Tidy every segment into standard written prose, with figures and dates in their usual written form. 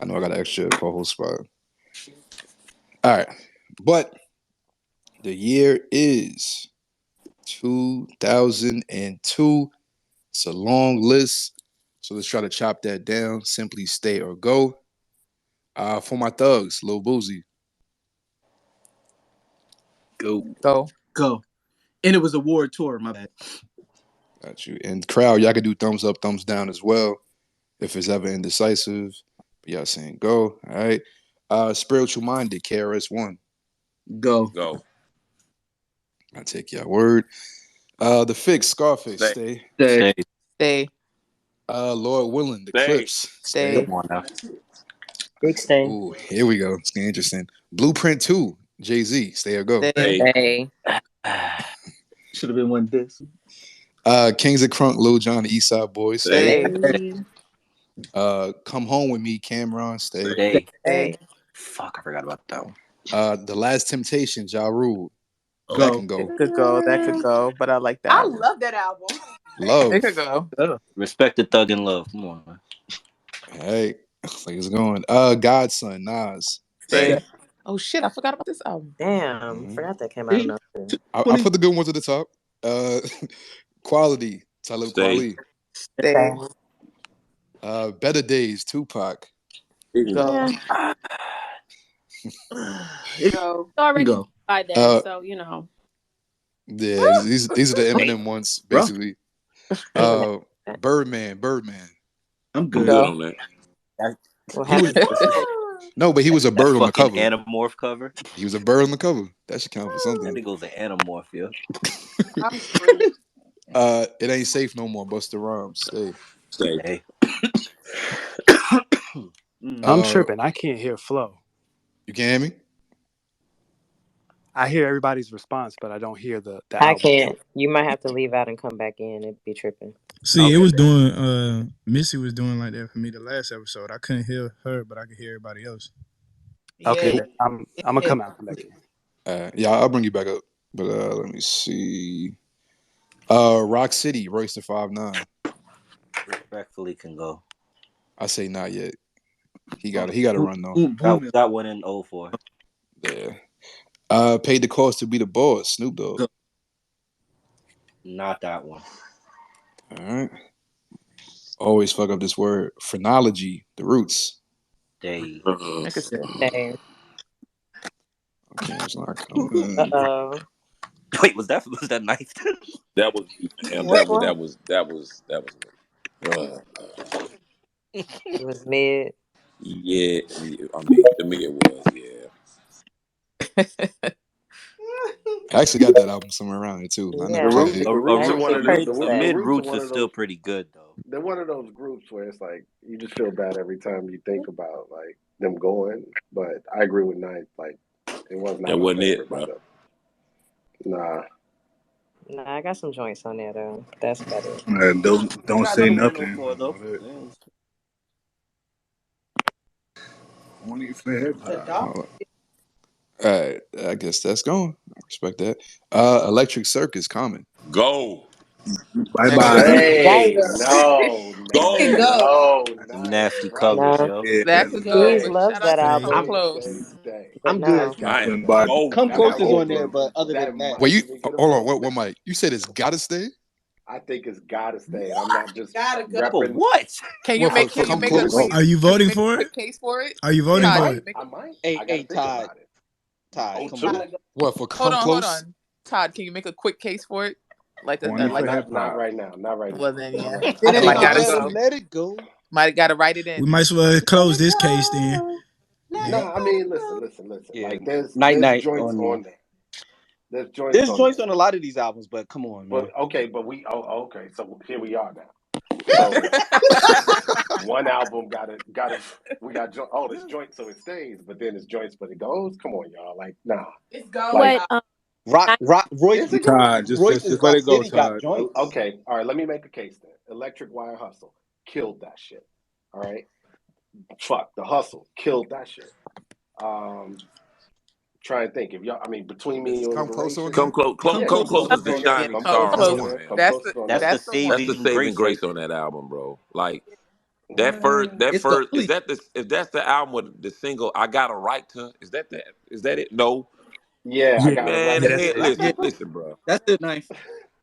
I know I got an extra co-host spot. All right, but the year is 2002. It's a long list, so let's try to chop that down. Simply stay or go. For my thugs, Lil Boozy. Go. Go. Go. And it was a war tour, my bad. Got you. And crowd, y'all can do thumbs up, thumbs down as well if it's ever indecisive. But y'all saying go. All right. Spiritual minded, KRS-One. Go. Go. I take your word. The Fix, Scarface, stay. Stay. Stay. Lord willing, the Stay. Clips, Stay. Come on now. Big stay. Ooh, here we go. It's getting interesting. Blueprint 2, Jay-Z, stay or go. Stay. Stay. Should have been one this. Kings of Crunk, Lil Jon, Eastside Boys, stay. Stay. Come Home With Me, Cameron, stay. Stay. Stay. Fuck, I forgot about that one. The Last Temptation, Ja Rule. Go. That can go. It could go. That could go. But I like that. I love that album. Love. It could go. Respect the Thug and Love. Come on, man. All right. Looks like it's going. Godson, Nas. Stay. Oh shit! I forgot about this album. Damn, forgot that came out. Enough. I put the good ones at the top. Quality, Talib Stay. Kweli. Stay. Better Days, Tupac. Go. Go. Already Go. by that, so you know. Yeah, these are the Eminem ones, Bro. basically. Birdman. I'm I'm good. good on that. What happened? No, but he was a bird on the Fucking cover. Anamorph cover. He was a bird on the cover. That should count for I something. think it was an Anamorph, yeah. I'm screwed. It Ain't Safe No More, Busta Rhymes. Stay. Stay. Hey. I'm tripping. I can't hear flow. You can hear me? I hear everybody's response, but I don't hear the I album. can't. You might have to leave out and come back in. It'd be tripping. See, it was doing. Missy was doing like that for me the last episode. I couldn't hear her, but I could hear everybody else. Okay, Yeah. I'm gonna come out and come back in. Yeah, I'll bring you back up. But let me see. Rock City, Royce the 5'9". Respectfully can go. I say not yet. He got to run though. That one in 04. Yeah. Paid the cost to be the boss, Snoop Dogg. Not that one. All right. Always fuck up this word. Phrenology, The Roots. Stay. I could say. Stay. Okay, it's not coming. Wait, was that nice? That was It was mid. yeah. I mean, to me it was, yeah. I actually got that album somewhere around here too. I Yeah. never played it. The Roots are one of those. The mid Roots is still pretty good though. They're one of those groups where it's like you just feel bad every time you think about like them going. But I agree with Ninth. Like it was not. That wasn't it, bro. Nah. Nah, I got some joints on there though. That's better. Don't say nothing. Only for hip hop. All right, I guess that's going. I respect that. Electric Circus, Common. Go. Bye bye. Hey, no. Go. Nasty covers, yo. That could go. Please But love shout that out to album. Come Close. I'm good. Come Close is on there, but other than that, Wait, you hold on. What, Mike? You said it's gotta stay. I think it's gotta stay. I'm not just Gotta go. repping. What? Can you make Are you voting for quick it? case for it? Are you voting Todd, for you it? make I might. Hey, I gotta think Todd. about it. Todd, Oh, come on. What for? Come Hold Close? on. Todd, can you make a quick case for it? Like Only for hip hop. Not right now. Not right now. Well then, yeah. Then it Might ain't gotta just go. Let it go. Might gotta write it We in. might as well close this case then. No, I mean, listen. Yeah. Like there's Night joints on on there. There's joints. There's joints there. on a lot of these albums, but come on, man. But okay, okay. So here we are now. So one album got we got this joint so it stays, but then it's joints but it goes. Come on, y'all. Like nah. It's go. What? Royce. Todd, just let it go, Todd. Okay, all right. Let me make a case then. Electric Wire Hustle killed that shit. All right. Fuck the Hustle killed that shit. Try and think if y'all. I mean, between me and you, Come Close on Come close is the shining star. That's the That's the saving That's the saving grace. grace on that album, bro. Like It's the only. If that's the album with the single I Got a Right to, is that it? No. Yeah, I Yeah, got a Man, right yeah, to that's it. it. Yeah, listen, bro. that's the ninth.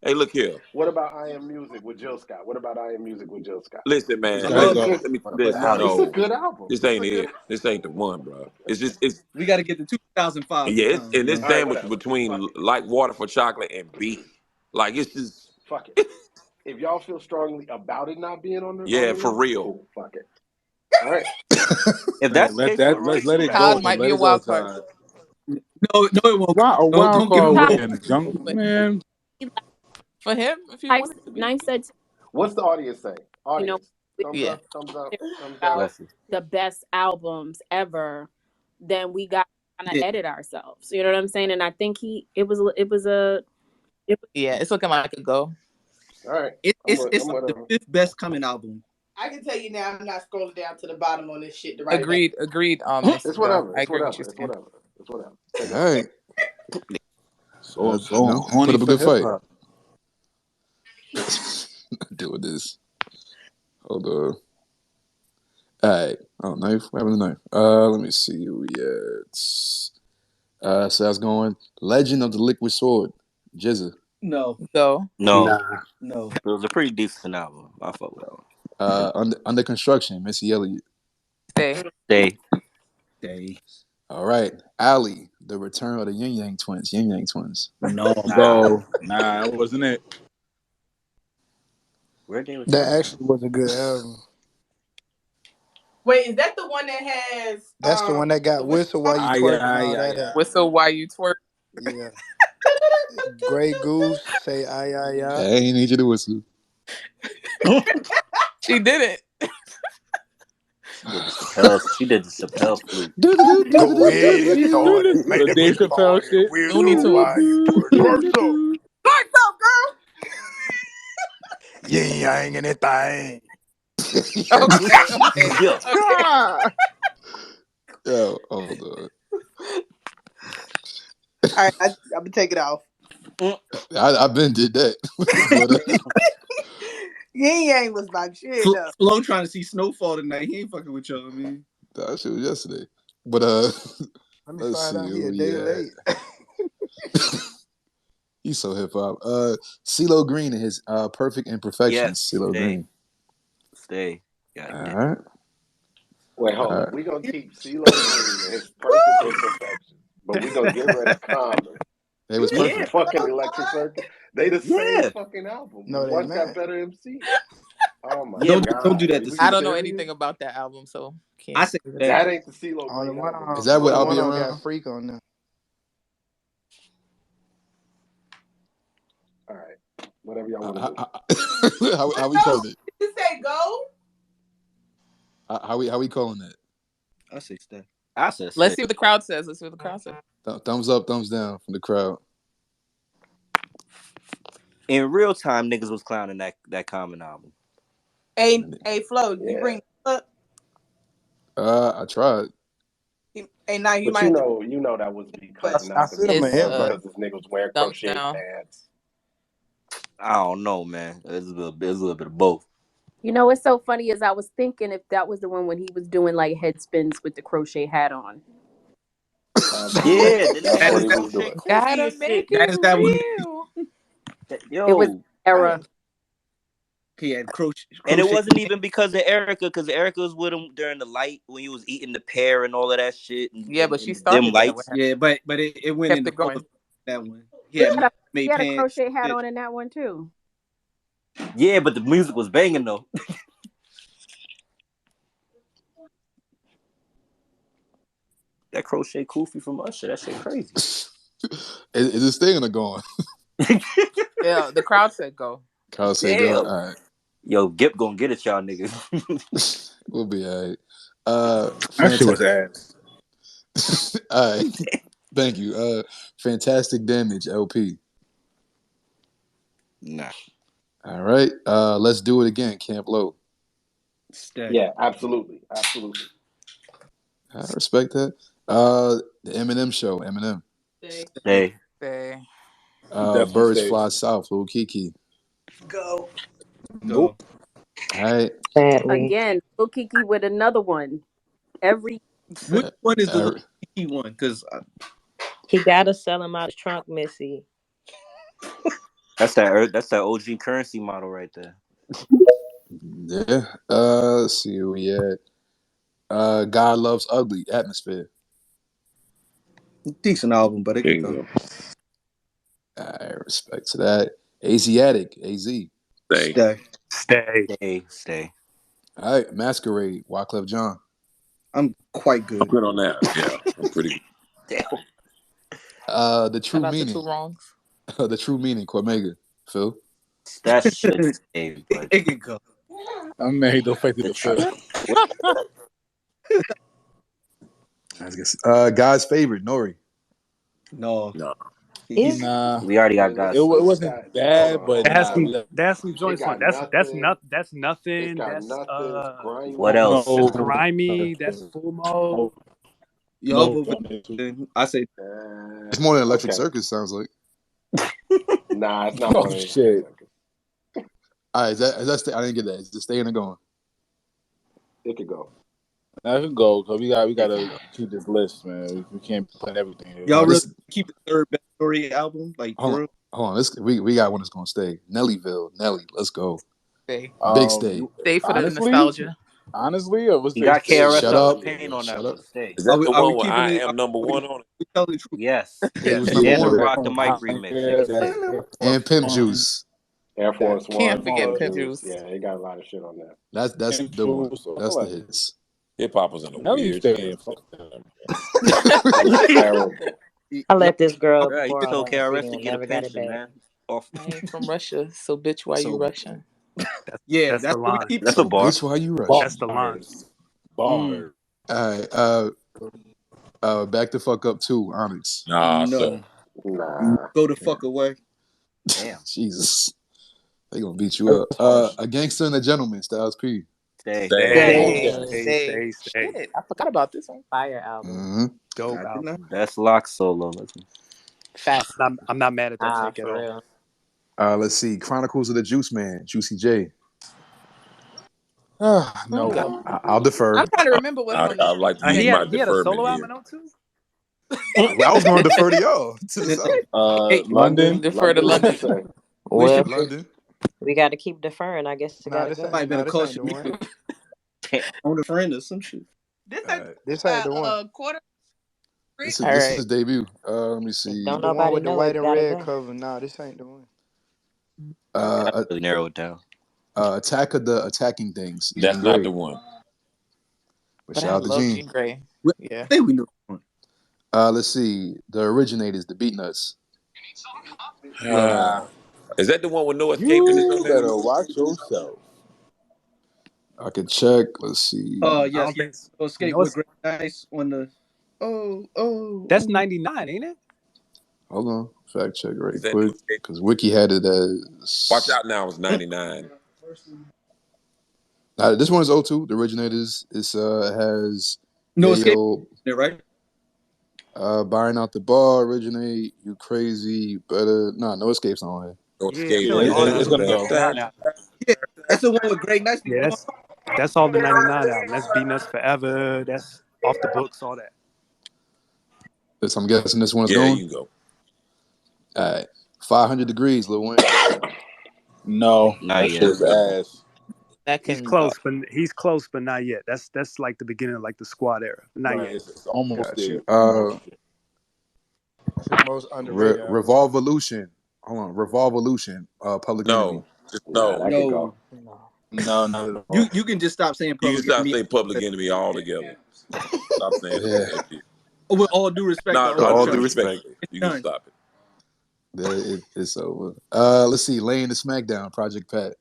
Hey, look here. What about I Am Music with Jill Scott? What about I Am Music with Jill Scott? Listen, This man. I guy It's a love. go. good. Let me But this. It's a No. good album. This It's ain't a good. it. This ain't the one, bro. It's We got to get the 2005 yeah, it's Tom, in this man. All right, sandwich whatever. between Fuck it. like water for chocolate and B. Like it's just Fuck it. If y'all feel strongly about it not being on the yeah, for list, real. cool. Fuck it. All right. If Man, that's the case, put let's Royce let on it that. go, Todd man. might be Let a it go, wild card. Todd. No, it won't. Why a wild Don't give him card rope. in the jungle, But man? for him, if he Like wanted to be, Ninth said, What's the audience say? you know, Audience. we Thumbs yeah. up. Thumbs up. Thumbs down. about Bless you. the best albums ever, then we got to kind Yeah. of edit ourselves. You know what I'm saying? And I think it was Yeah, it's looking like a go. All right. It's I'm the whatever. fifth best coming album. I can tell you now, I'm not scrolling down to the bottom on this shit to write Agreed. Missy, It's though. whatever. I It's agree with whatever. you, It's Sam. whatever. It's whatever. Take it. All right. So You know, put horny up a for good hip fight. hop. Deal with this. Hold on. All right. Oh, knife. What happened to knife? Let me see who we at. So I was going Legend of the Liquid Sword. Jizza. No, Go. No, Nah. no. it was a pretty decent album. I fuck with that one. Under Construction. Missy Elliott. Stay. Stay. Stay. All right. Ali. The Return of the Yin Yang Twins. Yin Yang Twins. No. Go. Nah, that wasn't it. Where they return That from? actually was a good album. Wait, is that the one that has That's the one that got Whistle While You Twerk and all that. Whistle while you twerk. Yeah. Grey Goose, say aye, aye, I aye. ain't need you to whistle. She did it. She did the Chappelle flute. Go ahead, throw it. Make The that Dave pussy Chappelle fall. shit. No need to Why you twerk? Twerk so. Twerk up, girl. Yin yang in that thing. Okay. Yo. Yo, hold on. All right, I'm gonna take it off. I've been did that. Yin Yang was my shit. Flo trying to see Snowfall tonight. He ain't fucking with y'all, man. That shit was yesterday. But Let me let's find see out who he a we day at. late. He's so hip hop. CeeLo Green and his Perfect Imperfections. Yes, CeeLo Green. Stay. All right. Wait, hold on. We're going to keep CeeLo Green and his Perfect Imperfections, but we're going to get rid of Common. It was perfect. Fucking Electric Circle. They the same Yeah. fucking album. No, they One's not. got better MC. Oh my Don't god. do that to I don't know serious? anything about that album, so can't. I say That ain't the CeeLo On the Green one album. on, Is that what on I'll the be one on around? got Freak on there. All right. Whatever y'all want to do. How we calling it? You say go? How we calling it? I say stay. I said Let's stay. see what the crowd says. Let's see what the crowd says. Thumbs up, thumbs down from the crowd. In real time, niggas was clowning that Common album. Hey, Flo, you Yeah. bring up. I tried. Hey, now you But might. you know that was because I not said I'm a It's, because this nigga was wearing thumbs crochet down. pants. I don't know, man. It's a little bit of both. You know what's so funny is I was thinking if that was the one when he was doing like head spins with the crochet hat on. Yeah, That's what he was doing. Gotta make That it is that one. real. Yo, It was era. He had crochet. and it wasn't even because of Erica, because Erica was with him during the light when he was eating the pear and all of that shit. And, Yeah, but she and started dim that lights. with her. Yeah, but it went Kept in the it going. that one. He Yeah, had made a pants. crochet hat on in that one too. Yeah, but the music was banging though. That crochet kufi from Usher, that shit crazy. Is it staying or going? Yeah, the crowd said go. Kyle say Damn. go. All right. Yo, Gip gonna get it, y'all niggas. We'll be all right. That shit was ass. All right. Thank you. Fantastic Damage, LP. Nah. All right. Let's do it again, Camp Low. Stay. Yeah, absolutely. Absolutely. I respect that. The Eminem Show, Eminem. Hey. Say. Birds Fly South, Lil Kiki. Go. Nope. All right. Sadly, Again, Lil Kiki with another one. Every Which one is the Uh, little key one? Because he gotta sell him out of trunk, Missy. That's that OG currency model right there. yeah. Let's see where we at. God Loves Ugly, Atmosphere. decent album, but it There could you go. go. All right, respect to that. Asiatic, AZ. Stay. Stay. Stay. All right, Masquerade, Wyclef Jean. I'm quite I'm good. good on that. Yeah, I'm pretty. Damn. The True Shout out to Meaning. Two Wrongs. The True Meaning, Cormega. Phil. That should stay, but It could go. I made no faith in the the truth. fifth. I guess. God's Favorite, Nori. No. Is Nah, We already got guys. it wasn't bad, but That's nah. some It joints on. got That's nothing. nothing. It's got That's nothing. It's grimy. What else? that's No, grimy. That's full mode. Y'all no. vote. I say It's more than Electric Okay. Circus, sounds like. Nah, it's not Oh, one of these. shit. All right, is that I didn't get that. Is it staying or going? It could go. I can go because we gotta keep this list, man. We can't put everything here. y'all really this- keep the third best story album, like for Hold real. on. We got one that's gonna stay. Nellyville, Nelly. Let's go. Stay. Big stay. Stay for the Honestly? nostalgia. Honestly, or was You got KRS Shut Out up. the Pain on that Shut one. up. Stay. Is that Are we- the are we one where keeping I it- am number one on it? We telling the truth. Yes. He was Yes. number And the one. Rock the Mic remix. And Pimp Juice. Air Force Can't One. forget Pimp Pimp Juice. Juice. Yeah, it got a lot of shit on there. That's Pimp the one. Juice, That's the all that. hits. Hip hop was in a Nelly weird staying. space. Fuck that. It was terrible. I let this girl Right, you borrow told that KRS CD to and get a never got it pension, back. man. Off. I ain't from Russia, so bitch, why So- you Russian? Yeah, That's that's the what we line. keep. That's a bar. Bitch, why you rush? That's the line. Bars. All right. Back the fuck up too, Onyx. Nah, No. sir. Nah. Go the fuck away. Damn. Jesus. They gonna beat you up. A Gangster and a Gentleman, Styles P. Stay. Stay. Stay. Shit, I forgot about this one. Fire album. Mm-hmm. Dope I did album. not. That's Lock solo. Fast. I'm not mad at that take at For all. real. Let's see. Chronicles of the Juice Man, Juicy J. No. Go. I'll defer. I'm trying to remember what's on this. I'd like to He use my had a deferment solo here. album out too. I was going to defer to y'all. To the side. Hey, London. Defer to What you London. say? Well, London. we got to keep deferring. I guess it Nah, gotta this go. ain't, might have been nah, a this caution ain't the one. on the friend or some shit. This All right. This ain't the one. quarter. This All is right. his debut. Let me see. Don't The one nobody with the know white it and gotta red go. cover. Nah, this ain't the one. Really narrow it down. Attack of the Attacking Things. That's Jean not Grey. the one. But But shout I out to love Jean. Jean Grey. I Yeah. think we know. Let's see. The Originators, the Beatnuts. Is that the one with no escape in it? You better watch yourself. I can check. Let's see. I Yes, don't think yes. Escape No, with it's- Great Nice on the. that's 99, ain't it? Hold on. Fact check right Is that quick. Because Wiki had it as. Watch out now, it's 99. This one is 02. The Originators has No Escape, Yayo, right? Buying Out the Bar, Originate, You Crazy, You Better. Nah, No Escape's on here. No Yeah, I escape. feel like all It's gonna go. now. Yeah, that's the one with Great Nice. Yeah, that's all the 99 album. That's Beating Us Forever. That's Off the Books, all that. So I'm guessing this one's Yeah, going. you go. All right. 500 Degrees, Lil Wayne. No, Not that yet. shit's ass. That He's can close, but not yet. That's like the beginning of like the squad era. Not Right, yet. it's almost Got there. you. It's the most underrated. album. Revolvolution. Hold on. Revolvolution. Public Enemy. No, just no. That could go. No, not at all. You can just stop saying You public can stop enemy. saying Public Enemy altogether. Stop saying it. With all due respect, Nah, to all Earl due Church. respect. You done. can stop it. It's over. Let's see. Laying the Smackdown. Project Pat.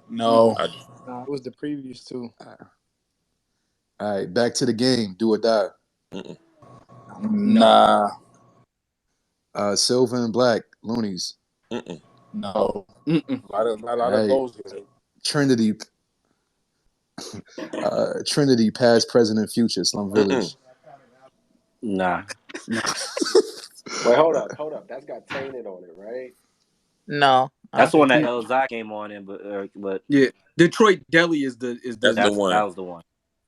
No. Nah, it was the previous two. All right. Back to the Game. Do or Die. Nah. Silver and Black. Loonies. No. Mm-mm. A lot of those. Trinity. Trinity. Past, Present, and Future. Slum Village. Nah. Wait, hold up. That's got Tainted on it, right? no. That's the one that Elzai came on in, but Yeah. Detroit Deli is the That's the That one. was the one.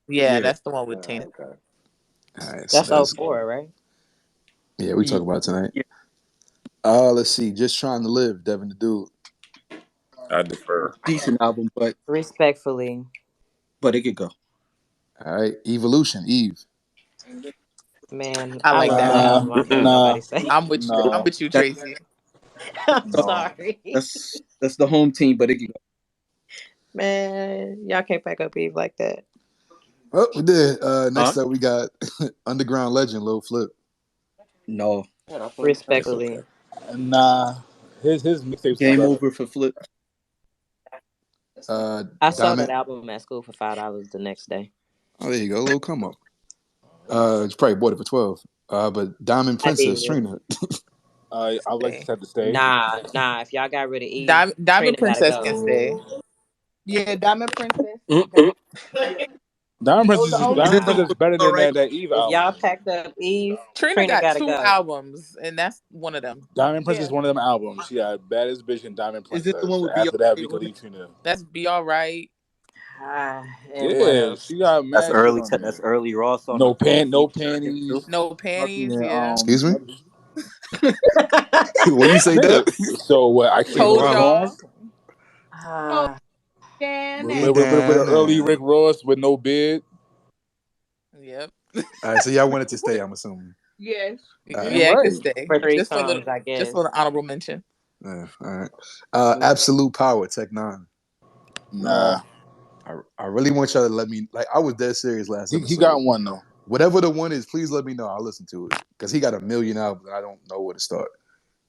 Yeah, that's the one with Ah, Tina. okay. All right, so That's 04, right? yeah, we talk about it tonight. Yeah. Let's see. Just Trying to Live, Devin the Dude. I defer. Decent album, but Respectfully. it could go. All right, Evolution, Eve. Man, I I like love that that album. album. I don't care what nobody say. I'm with you. I'm with you, That- Tracy. I'm No. sorry. That's the home team, but it could go. Man, y'all can't pack up Eve like that. Oh, we did. Next up, we got underground legend Lil Flip. No. Respectfully. Nah, his mixtapes. Game over for Flip. I saw that album at school for $5 the next day. Oh, there you go. A little come up. You probably bought it for 12. But Diamond Princess, Trina. I would like to set the stage. Nah. If y'all got rid of Eve, Diamond Princess gotta can go. stay. Yeah, Diamond Princess. Diamond Princess is better than that Eve If album. y'all packed up Eve, Trina got gotta 2 go. albums, and that's one of them. Diamond Princess is one of them albums. She got Baddest Bitch and Diamond Princess. Is it the one with After that, we could leave Trina. That's Be Alright. Yeah, she got mad. That's early. shit on That's early Ross on no the no panties. No panties. Yeah. Excuse me? What you say, Deb? So what? I can't Told go y'all. wrong. With an early Rick Ross with no beard. Yep. All right, so y'all wanted to stay, I'm assuming. Yes. Yeah, it could stay. For 3 just songs, for the, I guess. Just for the honorable mention. Yeah, all right. Absolute Power, Tech Nine. Nah. I really want y'all to let me, like, I was dead serious last episode. He got one, though. Whatever the one is, please let me know. I'll listen to it. Because he got a million albums and I don't know where to start.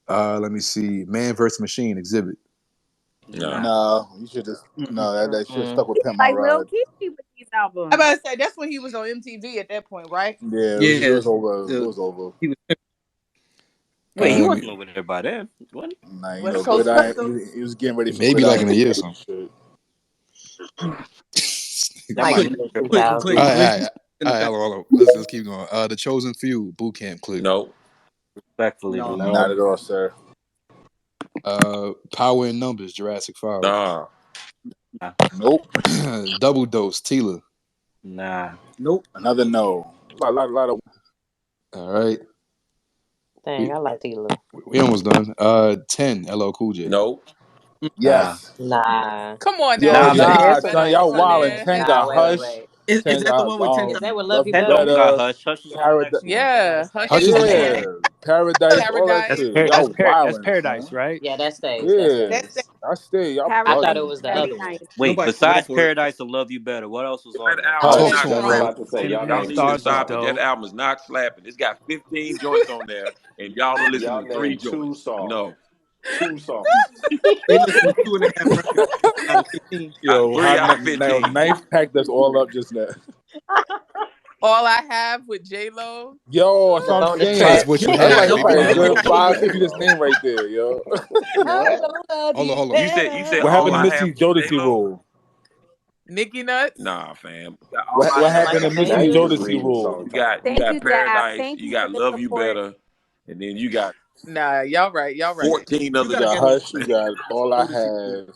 Let me see. Man vs. Machine, Exhibit. No, you should just that should have stuck with Pimp My Like Lil Ride. Kiki with these albums. I'm about to say that's when he was on MTV at that point, right? Yeah, it was over. It was over. Wait, he wasn't over there by then. What? Nah, you West know, Coast Good Eye. Customs. He was getting ready for Maybe Good like Eye in a year or shit. something. All right, hold on. Let's keep going. The Chosen Few, Boot Camp Clip. No. Respectfully, no. Not at all, sir. Power in Numbers, Jurassic 5. Nah. Nope. Double Dose, Tila. Nah. Nope. Another no. A lot of. All right. Dang, I like Tila. We almost done. 10, LL Cool J. No. Yes. Nah. Come on Yo, now. nah, son, y'all wildin'. 10 got Hush. Wait. Is that the one with 10? Is that what Love You 10 Better? don't got Hush. Hush is Yeah. Hush is yeah. Paradise, all that Paradise. shit. That's Y'all wildin'. Paradise, right? Yeah, that stays. Yeah. I stay. Y'all I thought it bugging. was the other one. Wait, Nobody besides fought for it. Paradise and Love You Better, what else was on That there? album Talk is to not him, I'm bro. about to say y'all Y'all named need two to stop it. songs. That album is not slapping. It's got 15 joints on there, and y'all are listening Y'all to 3 named 2 joints. songs. No. 2 songs. They listened to 2.5 records out of 15. Yo, 3 out of 15. Knife packed us all up just now. All I Have with J-Lo. Yo, that's what I'm saying. That's what you That's had, like baby. a good 5, 6 this name right there, yo. Hold on. You said What all happened to I Missy have Jodeci J-Lo? rule? Nicky Nuts. Nah, fam. What happened to Now Missy you just Jodeci reading rule? song You got Thank you, Dad. Paradise, Thank you you got for the Love You support. Better, and then you got Nah, y'all right. 14 other You got joints. Hush, you got All I Have.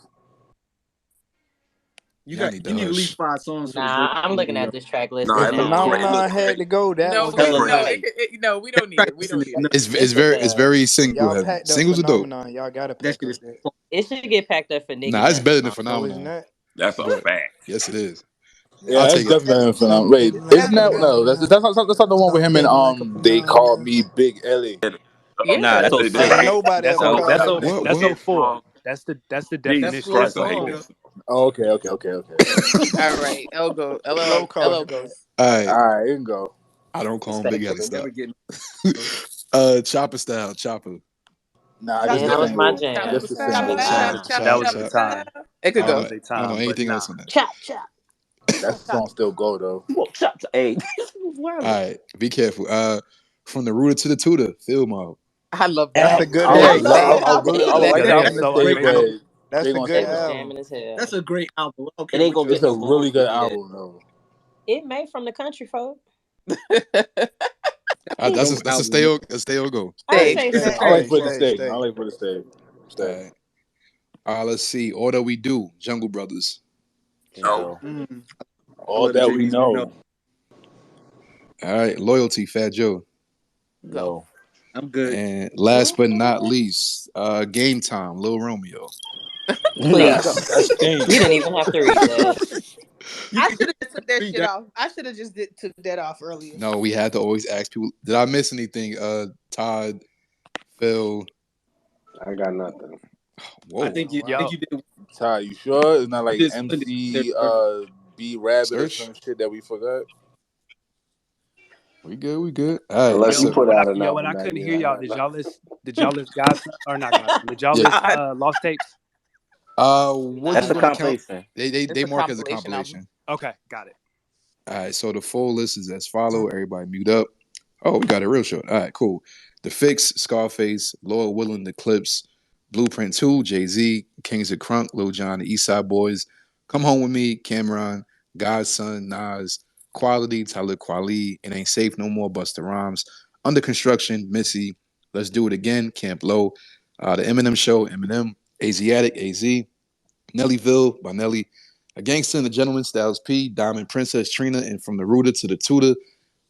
You Y'all need need to at hush. least 5 songs for the Nah, Drake I'm album, looking yo. at this track list Nah, now. it look crazy. Phenomenon had to go. That No, was we hard. no, crazy. we don't need it. We don't need it. It's very single Y'all heavy. packed up Singles are dope. Phenomenon. Y'all gotta That pack shit up is that. It should get packed up for Nicky Nah, it's Nuts. better than No, it's Phenomenon. not. That's a But fact. yes, it is. Yeah, I'll that's take it. definitely phenomenal. Wait, isn't that no? That's not the one with him and They Called Me Big Ellie. Yeah. Nah, that's They 06. Ain't hate. nobody That's ever oh, called that's me oh, Big What? that's Ellie. 04. That's the Jesus definition. Christ, That's I hate 04. this. Oh, okay. All right. L goes. Slow car. LL goes. All right. All right, you can go. I don't call him Big Ellie. They Stop. never get Chopper Style, Chopper. Nah, Yeah, just that a was my single. jam. Just a Chop, single. chop, chop, That was chop, the chop. time. It could I go. don't know Time, but anything nah. else on that. Chop, chop. That song still go though. Hey. All right, be careful. From the rooter to the tutor, Phil Mob. I love That's that. a good I album. would like that That's one to so stay, underrated. but That's they a gonna good It was stay. album. jamming as hell. That's a great album. It ain't gonna It's get a no really good bullshit. album though. It made from the country, folk. That's a stay or go. I Stay. would say I like stay. for the stay. I like for the stay. All right. Let's see. All That We Do, Jungle Brothers. No. All that we know. All right, loyalty, Fat Joe. Go. I'm good. And last but not least, Game Time, Lil Romeo. Please. That's game. You didn't even have to read that. I should have took that shit off. I should have just took that off earlier. No, we had to always ask people. Did I miss anything? Todd, Phil. I got nothing. Whoa. I think you did. Ty, you sure? It's not like This- MC B Rabbit or Search. some shit that we forgot? We good. All right. Unless you put out an Yo, album when I that couldn't year, hear I y'all, got did nothing. y'all list Godson or not Godson? Did y'all list Lost Tapes? What That's you a gonna count? compilation. They It's a mark as a compilation album. compilation. Okay, got it. All right, so the full list is as follow. Everybody mute up. Oh, we got it real short. All right, cool. The Fix, Scarface, Lord Willin, The Clips, Blueprint 2, Jay-Z, Kings of Crunk, Lil Jon, the Eastside Boys, Come Home With Me, Cameron, Godson, Nas, Quality, Talib Kweli, It Ain't Safe No More, Busta Rhymes, Under Construction, Missy, Let's Do It Again, Camp Low, The Eminem Show, Eminem, Asiatic, AZ, Nellyville by Nelly, A Gangsta and a Gentleman, Styles P, Diamond Princess, Trina, and From the Rooter to the Tutor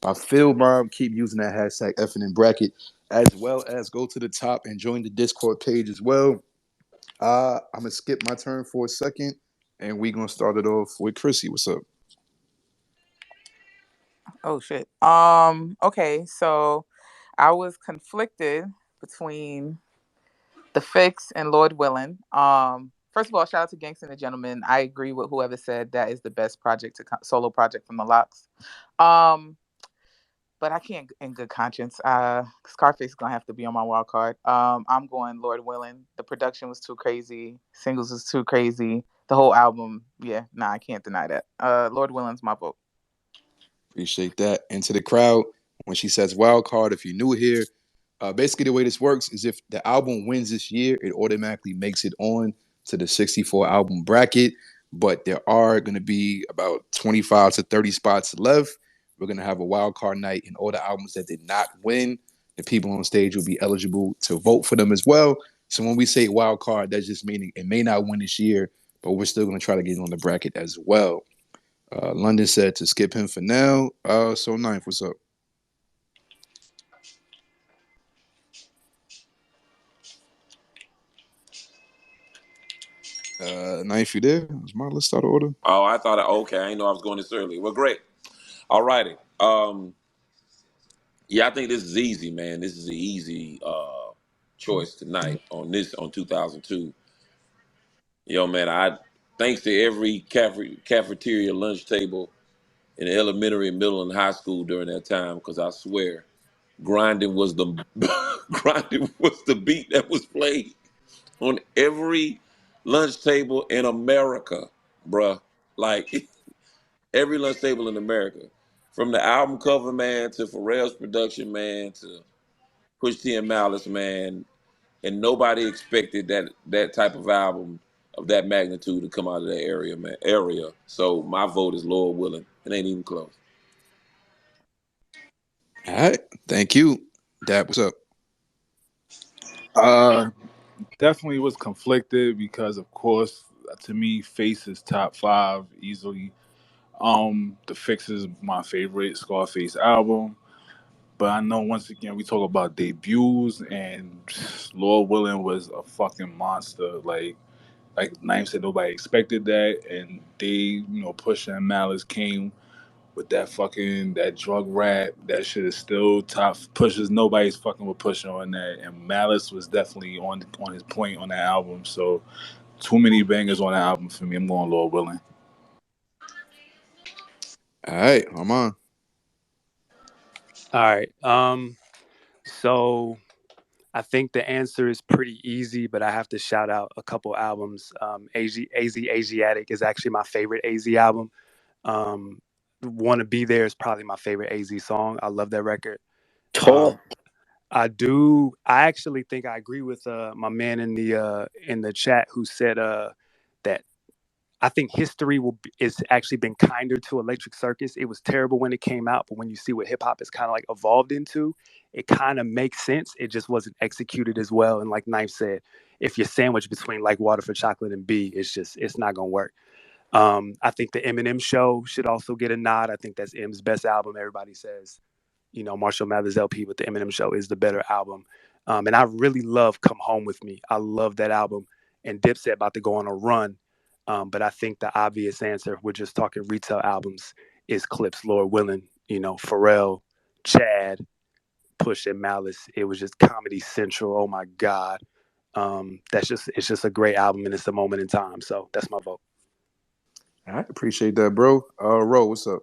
by Phil Bomb. Keep using that hashtag effing in bracket, as well as go to the top and join the Discord page as well. I'm gonna skip my turn for a second, and we're gonna start it off with Chrissy. What's up? Oh shit. Okay, so I was conflicted between The Fix and Lord Willin. First of all, shout out to Gangsta and the Gentleman. I agree with whoever said that is the best solo project from the Locks. But I can't, in good conscience. Scarface is gonna have to be on my wild card. I'm going Lord Willin. The production was too crazy. Singles was too crazy. The whole album, I can't deny that. Lord Willin's my vote. Appreciate that. And to the crowd, when she says wild card, if you're new here, basically the way this works is if the album wins this year, it automatically makes it on to the 64 album bracket. But there are going to be about 25 to 30 spots left. We're going to have a wild card night, and all the albums that did not win, the people on stage will be eligible to vote for them as well. So when we say wild card, that's just meaning it may not win this year, but we're still going to try to get on the bracket as well. London said to skip him for now. So Ninth, what's up? Ninth, you there? Is my list out of order? Oh, I thought, okay, I didn't know I was going this early. Well, great. All righty. Yeah, I think this is easy, man. This is an easy choice tonight on 2002. Yo, man, thanks to every cafeteria lunch table in elementary, middle, and high school during that time, because I swear, grinding was the beat that was played on every lunch table in America, bruh. Like every lunch table in America, from the album cover, man, to Pharrell's production, man, to Push T and Malice, man, and nobody expected that type of album of that magnitude to come out of that area. So my vote is Lord Willin. It ain't even close. All right, thank you. Dad, what's up? Definitely was conflicted because, of course, to me, Face is top 5 easily. The Fix is my favorite Scarface album. But I know once again we talk about debuts, and Lord Willin was a fucking monster. Like Knife said, nobody expected that, and they, Pusha and Malice came with that drug rap. That shit is still top. Pusha's nobody's fucking with Pusha on that, and Malice was definitely on his point on that album. So too many bangers on that album for me. I'm going Lord Willin. All right, I'm on. All right. So I think the answer is pretty easy, but I have to shout out a couple albums. AZ Asiatic is actually my favorite AZ album. Wanna Be There is probably my favorite AZ song. I love that record. I actually think I agree with my man in the chat who said that I think history is actually been kinder to Electric Circus. It was terrible when it came out, but when you see what hip hop has kind of like evolved into, it kind of makes sense. It just wasn't executed as well. And like Knife said, if you're sandwiched between like Water for Chocolate and B, it's not gonna work. I think the Eminem Show should also get a nod. I think that's M's best album. Everybody says, Marshall Mathers LP, but the Eminem Show is the better album. And I really love Come Home With Me. I love that album. And Dipset about to go on a run. But I think the obvious answer, if we're just talking retail albums, is Clips, Lord Willing, Pharrell, Chad, Push, and Malice. It was just Comedy Central. Oh my God. It's just a great album, and it's a moment in time. So that's my vote. All right, appreciate that, bro. Ro, what's up?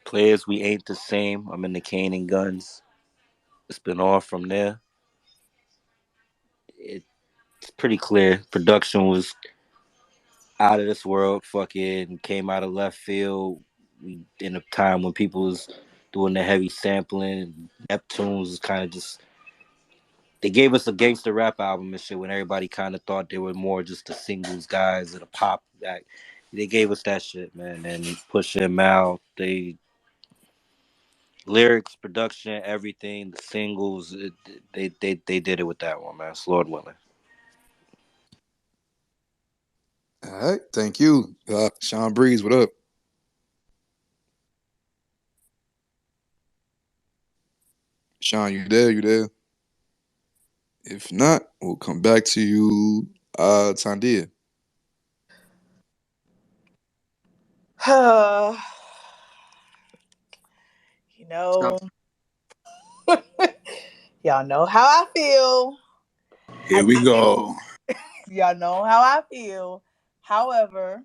Players, We Ain't the Same. I'm in the Cane and Guns. It's been off from there. It's pretty clear. Production was out of this world. Fucking came out of left field. We in a time when people was doing the heavy sampling. Neptunes was kind of just. They gave us a gangster rap album and shit when everybody kind of thought they were more just the singles guys or the pop guy. They gave us that shit, man. And Pusha and Mal, they lyrics, production, everything, the singles, they did it with that one, man. It's Lord willing. All right, thank you. Sean Breeze, what up? Sean, you there? You there? If not, we'll come back to you, Tandia. Y'all know how I feel. Here we go. Y'all know how I feel. However,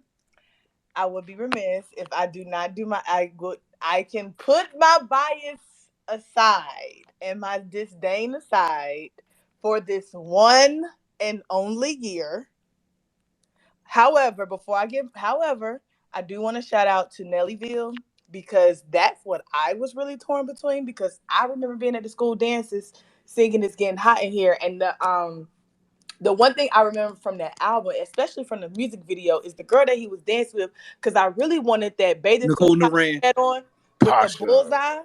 I would be remiss if I do not do I can put my bias aside and my disdain aside for this one and only year. However, I do want to shout out to Nellyville, because that's what I was really torn between, because I remember being at the school dances singing It's Getting Hot in Here, and the one thing I remember from that album, especially from the music video, is the girl that he was dancing with, because I really wanted that bathing Nicole suit Naran. head on with Pasha. the bullseye.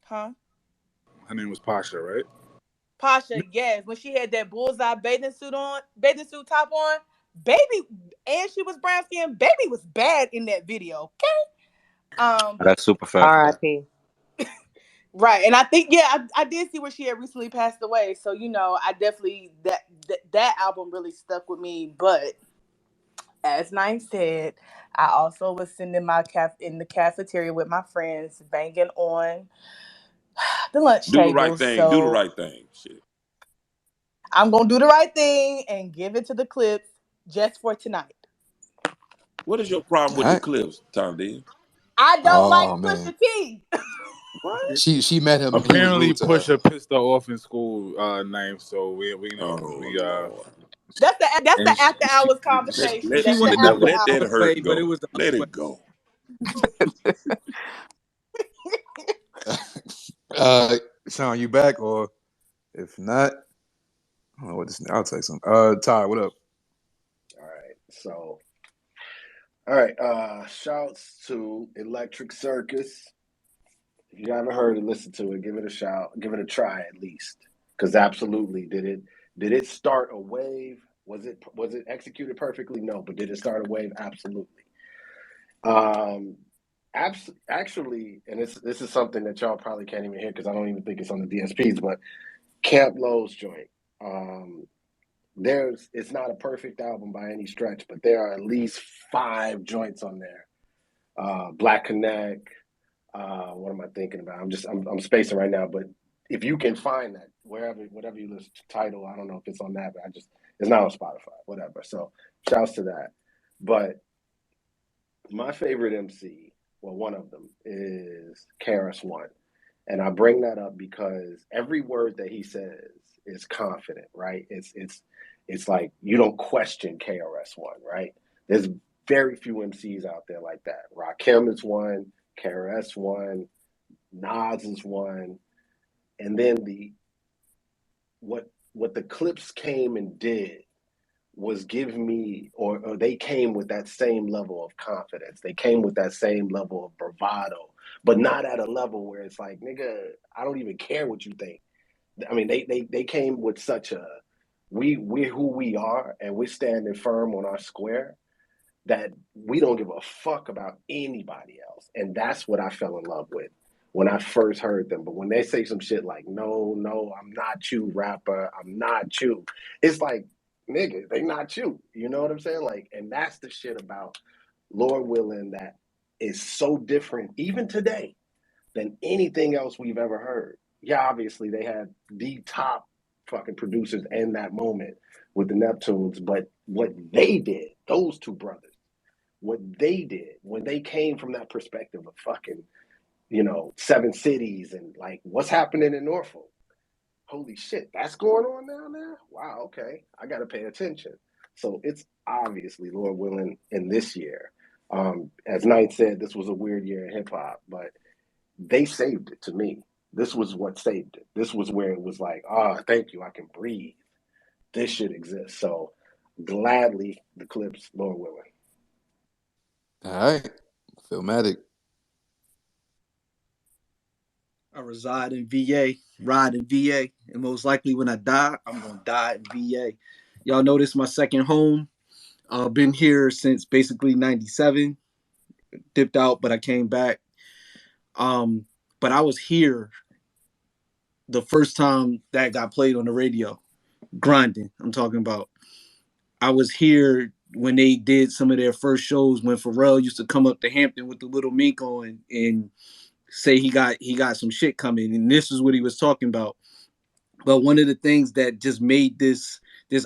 Huh? Her name was Pasha, right? Pasha, yes. When she had that bullseye bathing suit top on, baby, and she was brown skin, baby was bad in that video. Okay. That's super fast. R.I.P. Right, and I think I did see where she had recently passed away. So I definitely that album really stuck with me. But as Nine said, I also was sitting in the cafeteria with my friends, banging on the lunch Do the table. right thing. So Do the right thing. Shit. I'm gonna do the right thing and give it to the Clips just for tonight. What is your problem with the Clips, Tom D? I don't like Pusha T. What? She met him. Apparently, he was rude to her. Pusha pissed her off in school. Name, so we know That's the after hours conversation. Let that hurt go. But it was let it go. Sean, you back? Or if not, I don't know what this. I'll text him. Ty, what up? All right. Shouts to Electric Circus. If you haven't heard it, listen to it. Give it a shout. Give it a try at least. Because absolutely, did it start a wave? Was it executed perfectly? No, but did it start a wave? Absolutely. Actually, and this is something that y'all probably can't even hear because I don't even think it's on the DSPs, but Camp Lo's joint. It's not a perfect album by any stretch, but there are at least 5 joints on there. Black Connect. What am I thinking about? I'm spacing right now, but if you can find that whatever you listen to, Tidal, I don't know if it's on that, but it's not on Spotify, whatever. So shouts to that. But my favorite MC, well, one of them is KRS-One. And I bring that up because every word that he says is confident, right? It's like you don't question KRS-One, right? There's very few MCs out there like that. Rakim is one, KRS-One, Nas is one, and then what the Clips came and did was give me, or they came with that same level of confidence. They came with that same level of bravado, but not at a level where it's like, nigga, I don't even care what you think. I mean, they came with such a we're who we are, and we're standing firm on our square, that we don't give a fuck about anybody else. And that's what I fell in love with when I first heard them. But when they say some shit like, no, I'm not you, rapper, I'm not you, it's like, nigga, they not you. You know what I'm saying? Like, and that's the shit about Lord willing that is so different, even today, than anything else we've ever heard. Yeah, obviously they had the top fucking producers in that moment with the Neptunes, but what they did, those two brothers, what they did when they came from that perspective of fucking, seven cities and like what's happening in Norfolk. Holy shit, that's going on now? Wow, okay. I gotta pay attention. So it's obviously, Lord willing, in this year. As Knight said, this was a weird year in hip hop, but they saved it to me. This was what saved it. This was where it was like, thank you, I can breathe. This should exist. So gladly the Clips, Lord willing. All right. Philmatic. I reside in VA, ride in VA, and most likely when I die, I'm gonna die in VA. Y'all know this is my second home. Been here since basically '97. Dipped out, but I came back. But I was here the first time that got played on the radio. Grinding, I'm talking about. I was here when they did some of their first shows when Pharrell used to come up to Hampton with the little mink on and say he got some shit coming, and this is what he was talking about. But one of the things that just made this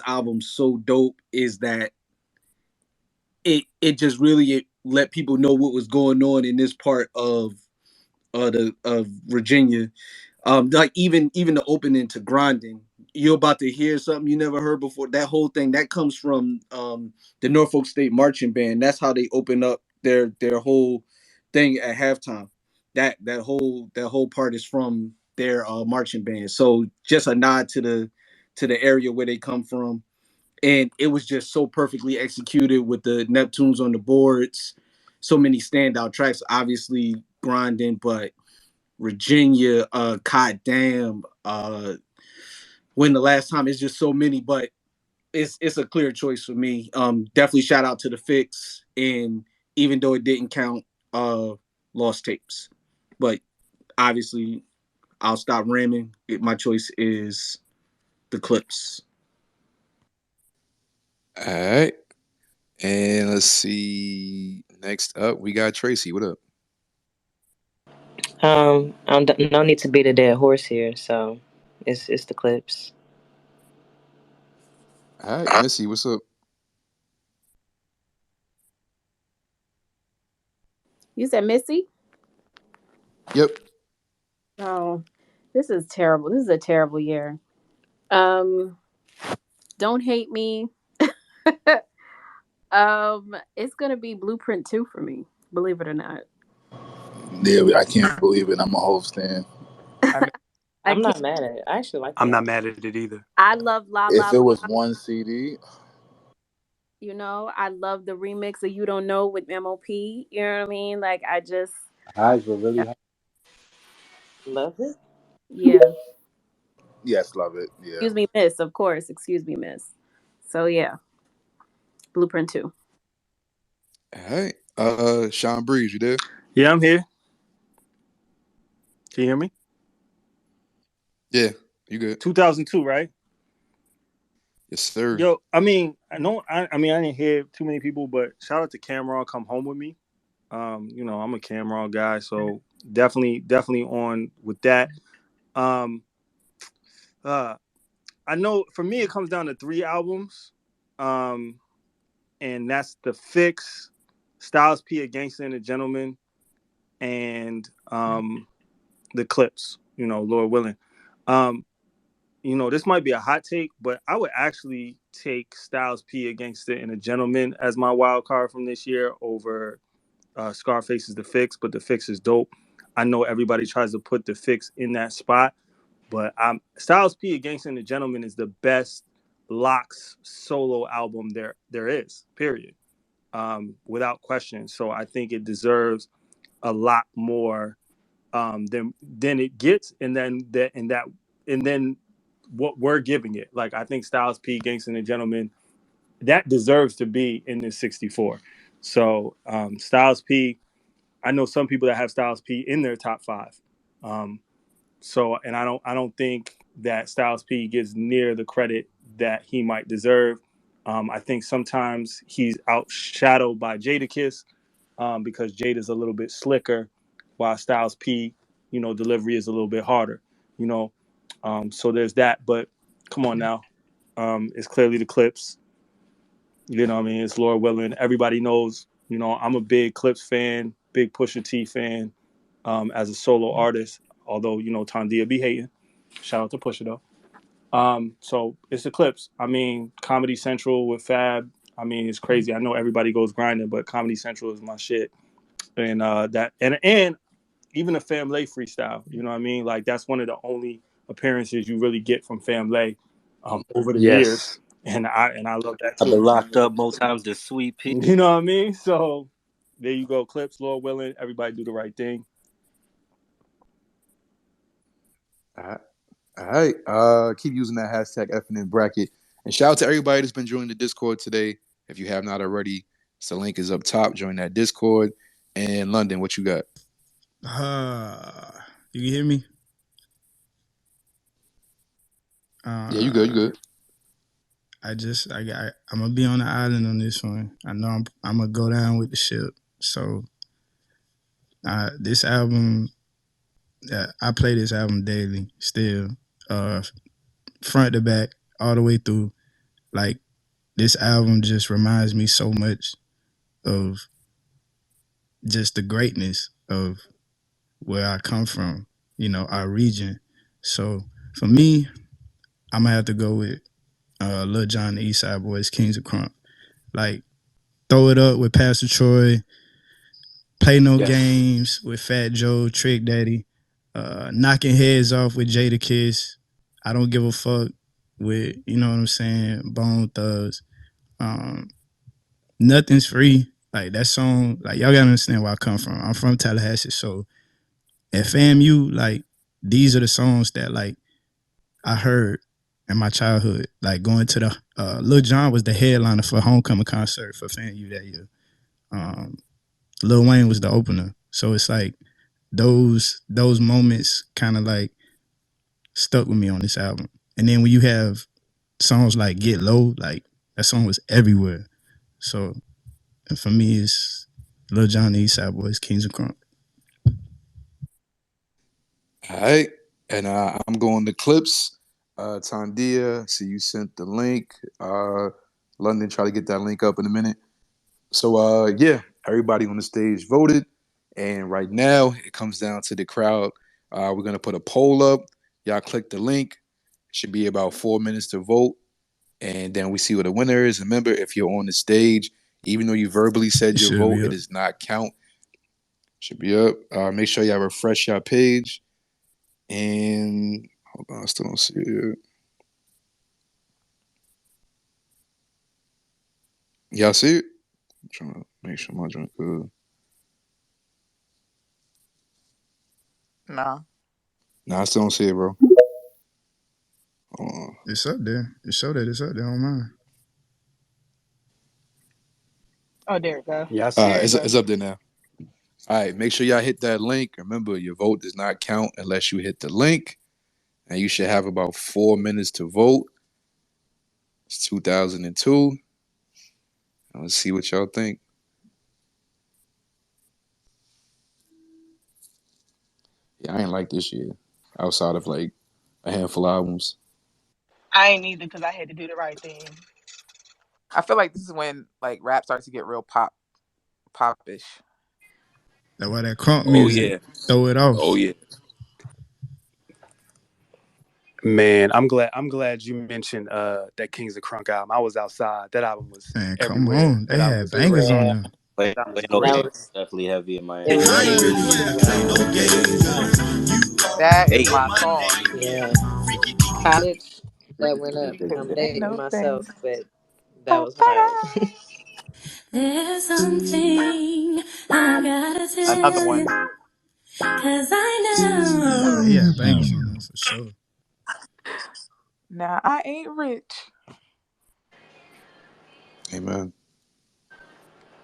album so dope is that it just really let people know what was going on in this part of Virginia. Like even the opening to Grinding, you're about to hear something you never heard before. That whole thing that comes from the Norfolk State Marching Band. That's how they open up their whole thing at halftime. That whole part is from their marching band. So just a nod to the area where they come from, and it was just so perfectly executed with the Neptunes on the boards. So many standout tracks. Obviously Grinding, but Virginia, Goddamn, when the last time, it's just so many, but it's a clear choice for me. Definitely shout out to the Fix, and even though it didn't count, Lost Tapes, but obviously I'll stop ramming. My choice is the Clips. All right. And let's see. Next up, we got Tracy. What up? No need to beat a dead horse here, so it's the Clips. All right. Missy, what's up? You said Missy? Yep. Oh, this is terrible. This is a terrible year. Um, don't hate me. It's gonna be Blueprint 2 for me, believe it or not. Yeah, I can't believe it. I'm a whole stand. I'm not mad at it. I actually like it. I'm not mad at it either. I love La La If it was La. one CD, You know, I love the remix of You Don't Know with MOP. You know what I mean? Like, I just, Highs were really high. Love it. yeah. yes, love it. Yeah. Excuse me, miss, of course. Excuse me, miss. So, yeah. Blueprint 2. All right. Sean Breeze, you there? Yeah, I'm here. Can you hear me? Yeah, you good. 2002, right? Yes, sir. Yo, I mean, I didn't hear too many people, but shout out to Cameron, Come Home With Me. I'm a Cameron guy, so definitely on with that. I know for me it comes down to 3 albums, and that's The Fix, Styles P, A Gangsta and a Gentleman, and the Clips. Lord willing. This might be a hot take, but I would actually take Styles P, A Gangsta and a Gentleman as my wild card from this year over Scarface's The Fix, but The Fix is dope. I know everybody tries to put The Fix in that spot, but Styles P, A Gangsta and a Gentleman is the best Lox solo album there is, period, without question. So I think it deserves a lot more than it gets, and then what we're giving it. Like I think Styles P, Gangsta and the Gentleman, that deserves to be in this 64. So Styles P, I know some people that have Styles P in their top five. Um, and I don't think that Styles P gets near the credit that he might deserve. I think sometimes he's outshadowed by Jadakiss because Jada's a little bit slicker, while Styles P, delivery is a little bit harder. You know, so there's that. But come on now, it's clearly the Clips. You know what I mean? It's Lord willing. Everybody knows, I'm a big Clips fan, big Pusha T fan as a solo artist, although, Tandia be hating. Shout out to Pusha, though. So it's the Clips. I mean, Comedy Central with Fab. I mean, it's crazy. I know everybody goes grinding, but Comedy Central is my shit. And and even the Family freestyle, you know what I mean? Like, that's one of the only appearances you really get from Family over the years. Yes. And I love that I've too. been locked up more times than Sweet Pea. You know what I mean? So there you go, Clips, Lord willing, everybody do the right thing. All right. Keep using that hashtag FNN bracket. And shout out to everybody that's been joining the Discord today. If you have not already, the link is up top. Join that Discord. And London, what you got? You can hear me? Yeah, you good. You good. I'm gonna be on the island on this one. I know I'm gonna go down with the ship. So this album, I play this album daily still, front to back, all the way through. Like, this album just reminds me so much of just the greatness of where I come from, our region. So for me, I'm gonna have to go with Lil Jon, the East Side Boys, Kings of Crunk. Like, Throw It Up with Pastor Troy, Play No Games with Fat Joe, Trick Daddy, Knocking Heads Off with Jadakiss, I Don't Give a Fuck with, you know what I'm saying, Bone Thugs. Nothing's Free. Like, that song, like, y'all gotta understand where I come from. I'm from Tallahassee, so at FAMU, like, these are the songs that, like, I heard in my childhood. Like, going to the Lil Jon was the headliner for homecoming concert for FAMU that year. Lil Wayne was the opener. So it's like those moments kind of like stuck with me on this album. And then when you have songs like Get Low, like, that song was everywhere. So for me, it's Lil Jon, the East Side Boys, Kings of Crunk. All right. And I'm going to Clips. Tandia, see you sent the link. London, try to get that link up in a minute. So, yeah, everybody on the stage voted. And right now, it comes down to the crowd. We're going to put a poll up. Y'all click the link. It should be about 4 minutes to vote. And then we see what the winner is. Remember, if you're on the stage, even though you verbally said your vote, it does not count. Should be up. Make sure y'all refresh your page. And hold on, I still don't see it yet. Y'all see it? I'm trying to make sure my joint good. No. Nah, I still don't see it, bro. It's up there. It showed that it's up there on mine. Oh, there we go. Yeah, I see it. It's up there now. All right, make sure y'all hit that link. Remember, your vote does not count unless you hit the link. And you should have about 4 minutes to vote. It's 2002. Let's see what y'all think. Yeah, I ain't like this year. Outside of like a handful of albums. I ain't either because I had to do the right thing. I feel like this is when like rap starts to get real popish. That's why that crunk music throw it off. Oh yeah. Man, I'm glad you mentioned that Kings of Crunk album. I was outside. That album was everywhere. Come on. They had bangers on them. Play No Games definitely heavy in my end. That is my song. Yeah. College, that went up. I'm dating myself, but that was fire. There's something I gotta Another tell one. you, 'cause I know. Yeah, bangers on them for sure. Now I ain't rich. Amen.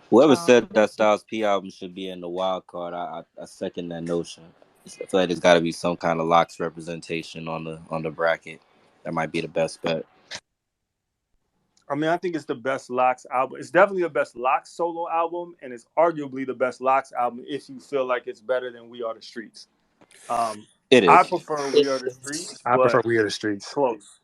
Whoever said that Styles P album should be in the wild card, I second that notion. I feel like there's got to be some kind of locks representation on the bracket. That might be the best bet. I mean, I think it's the best Locks album. It's definitely the best Locks solo album, and it's arguably the best Locks album if you feel like it's better than We Are the Streets. It is. I prefer We Are the Streets. I prefer But We Are the Streets. close.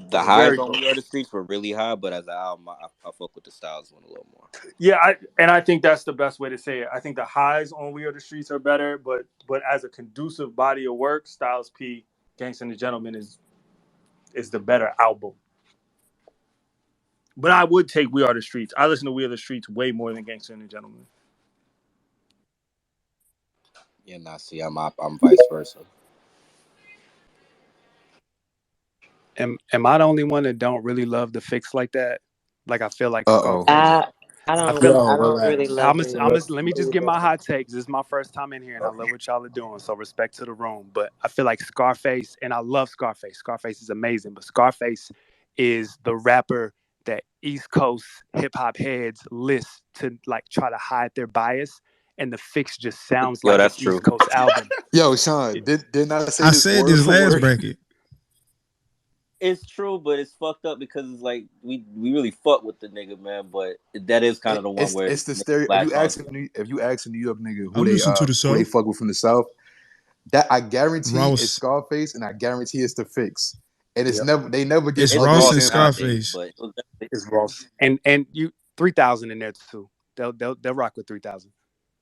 The highs Very on close. We Are the Streets were really high, but as an album, I fuck with the Styles one a little more. Yeah, I think that's the best way to say it. I think the highs on We Are the Streets are better, but as a conducive body of work, Styles P, Gangsta and the Gentleman is the better album. But I would take We Are the Streets. I listen to We Are the Streets way more than Gangsta and the Gentleman. Yeah, nah, see, I'm vice versa. Am I the only one that don't really love the Fix like that? Like I feel like Uh-oh. Scarface. I don't really love it. Let me just get my hot takes. This is my first time in here, and I love what y'all are doing. So respect to the room. But I feel like Scarface, and I love Scarface. Scarface is amazing, but Scarface is the rapper that East Coast hip hop heads list to like try to hide their bias, and the Fix just sounds like an East Coast album. Yo, Sean, didn't I say I this said word this for last word? bracket. It's true, but it's fucked up because it's like we really fuck with the nigga, man. But that is kind of the one where it's the stereo. If you ask a New York nigga who they fuck with from the South, that I guarantee Ross. it's Scarface, and I guarantee it's the Fix. And it's they never get it's Ross and Scarface. But it's Ross and you 3,000 in there too. They'll rock with 3,000.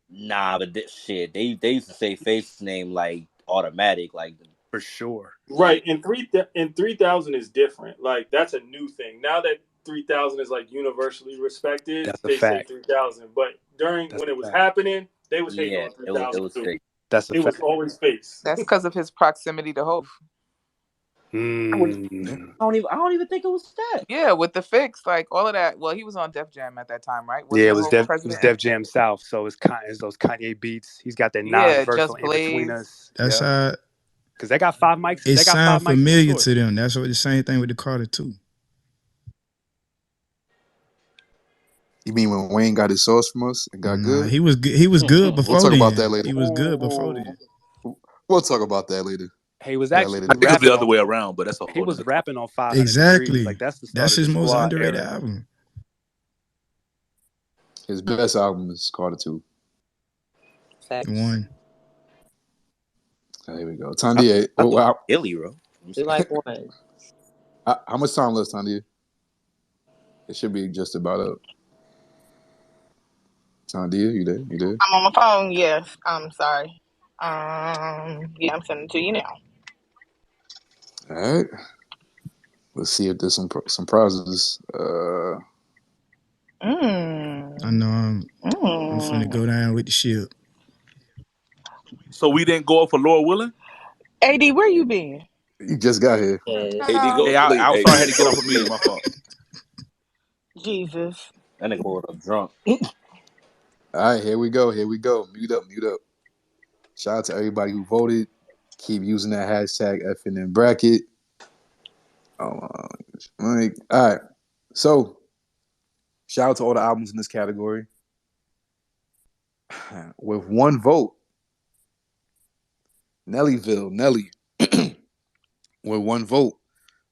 Nah, but shit, they used to say Face's name like automatic, like for sure. Right, and 3,000 is different. Like that's a new thing. Now that 3,000 is like universally respected, they say 3,000. But when it was happening, they was hating on 3,000 too. It was always Face. That's because of his proximity to Hov. I don't even think it was that. Yeah, with the Fix, like all of that. Well, he was on Def Jam at that time, right? Yeah, it was Def Jam South. So it's those Kanye beats. He's got that non-versal in between us. That's how. Because they got 5 mics. It sounds familiar to them. That's what the same thing with the Carter too. You mean when Wayne got his sauce from us and got good? He was good before. We'll talk about that later. He was good before then. We'll talk about that later. He was actually. I think it's the other way around, but that's a whole. He was rapping on 5. Exactly. Like that's his most underrated album. His best album is Carter 2. One. Oh, here we go. Tandia. Wow. Illy, bro. You like one. How much time left, Tandia? It should be just about up. Tandia, you there? I'm on my phone. Yes. I'm sorry. Yeah, I'm sending it to you now. All right. Let's see if there's some prizes. I know I'm finna go down with the ship. So we didn't go up for Laura Willing? AD, where you been? You just got here. AD, go I was sorry I had to get off of me. My fault. Jesus. That nigga pulled up drunk. All right, here we go. Mute up. Shout out to everybody who voted. Keep using that hashtag FNN bracket. All right. So, shout out to all the albums in this category. With one vote, Nelly. With one vote,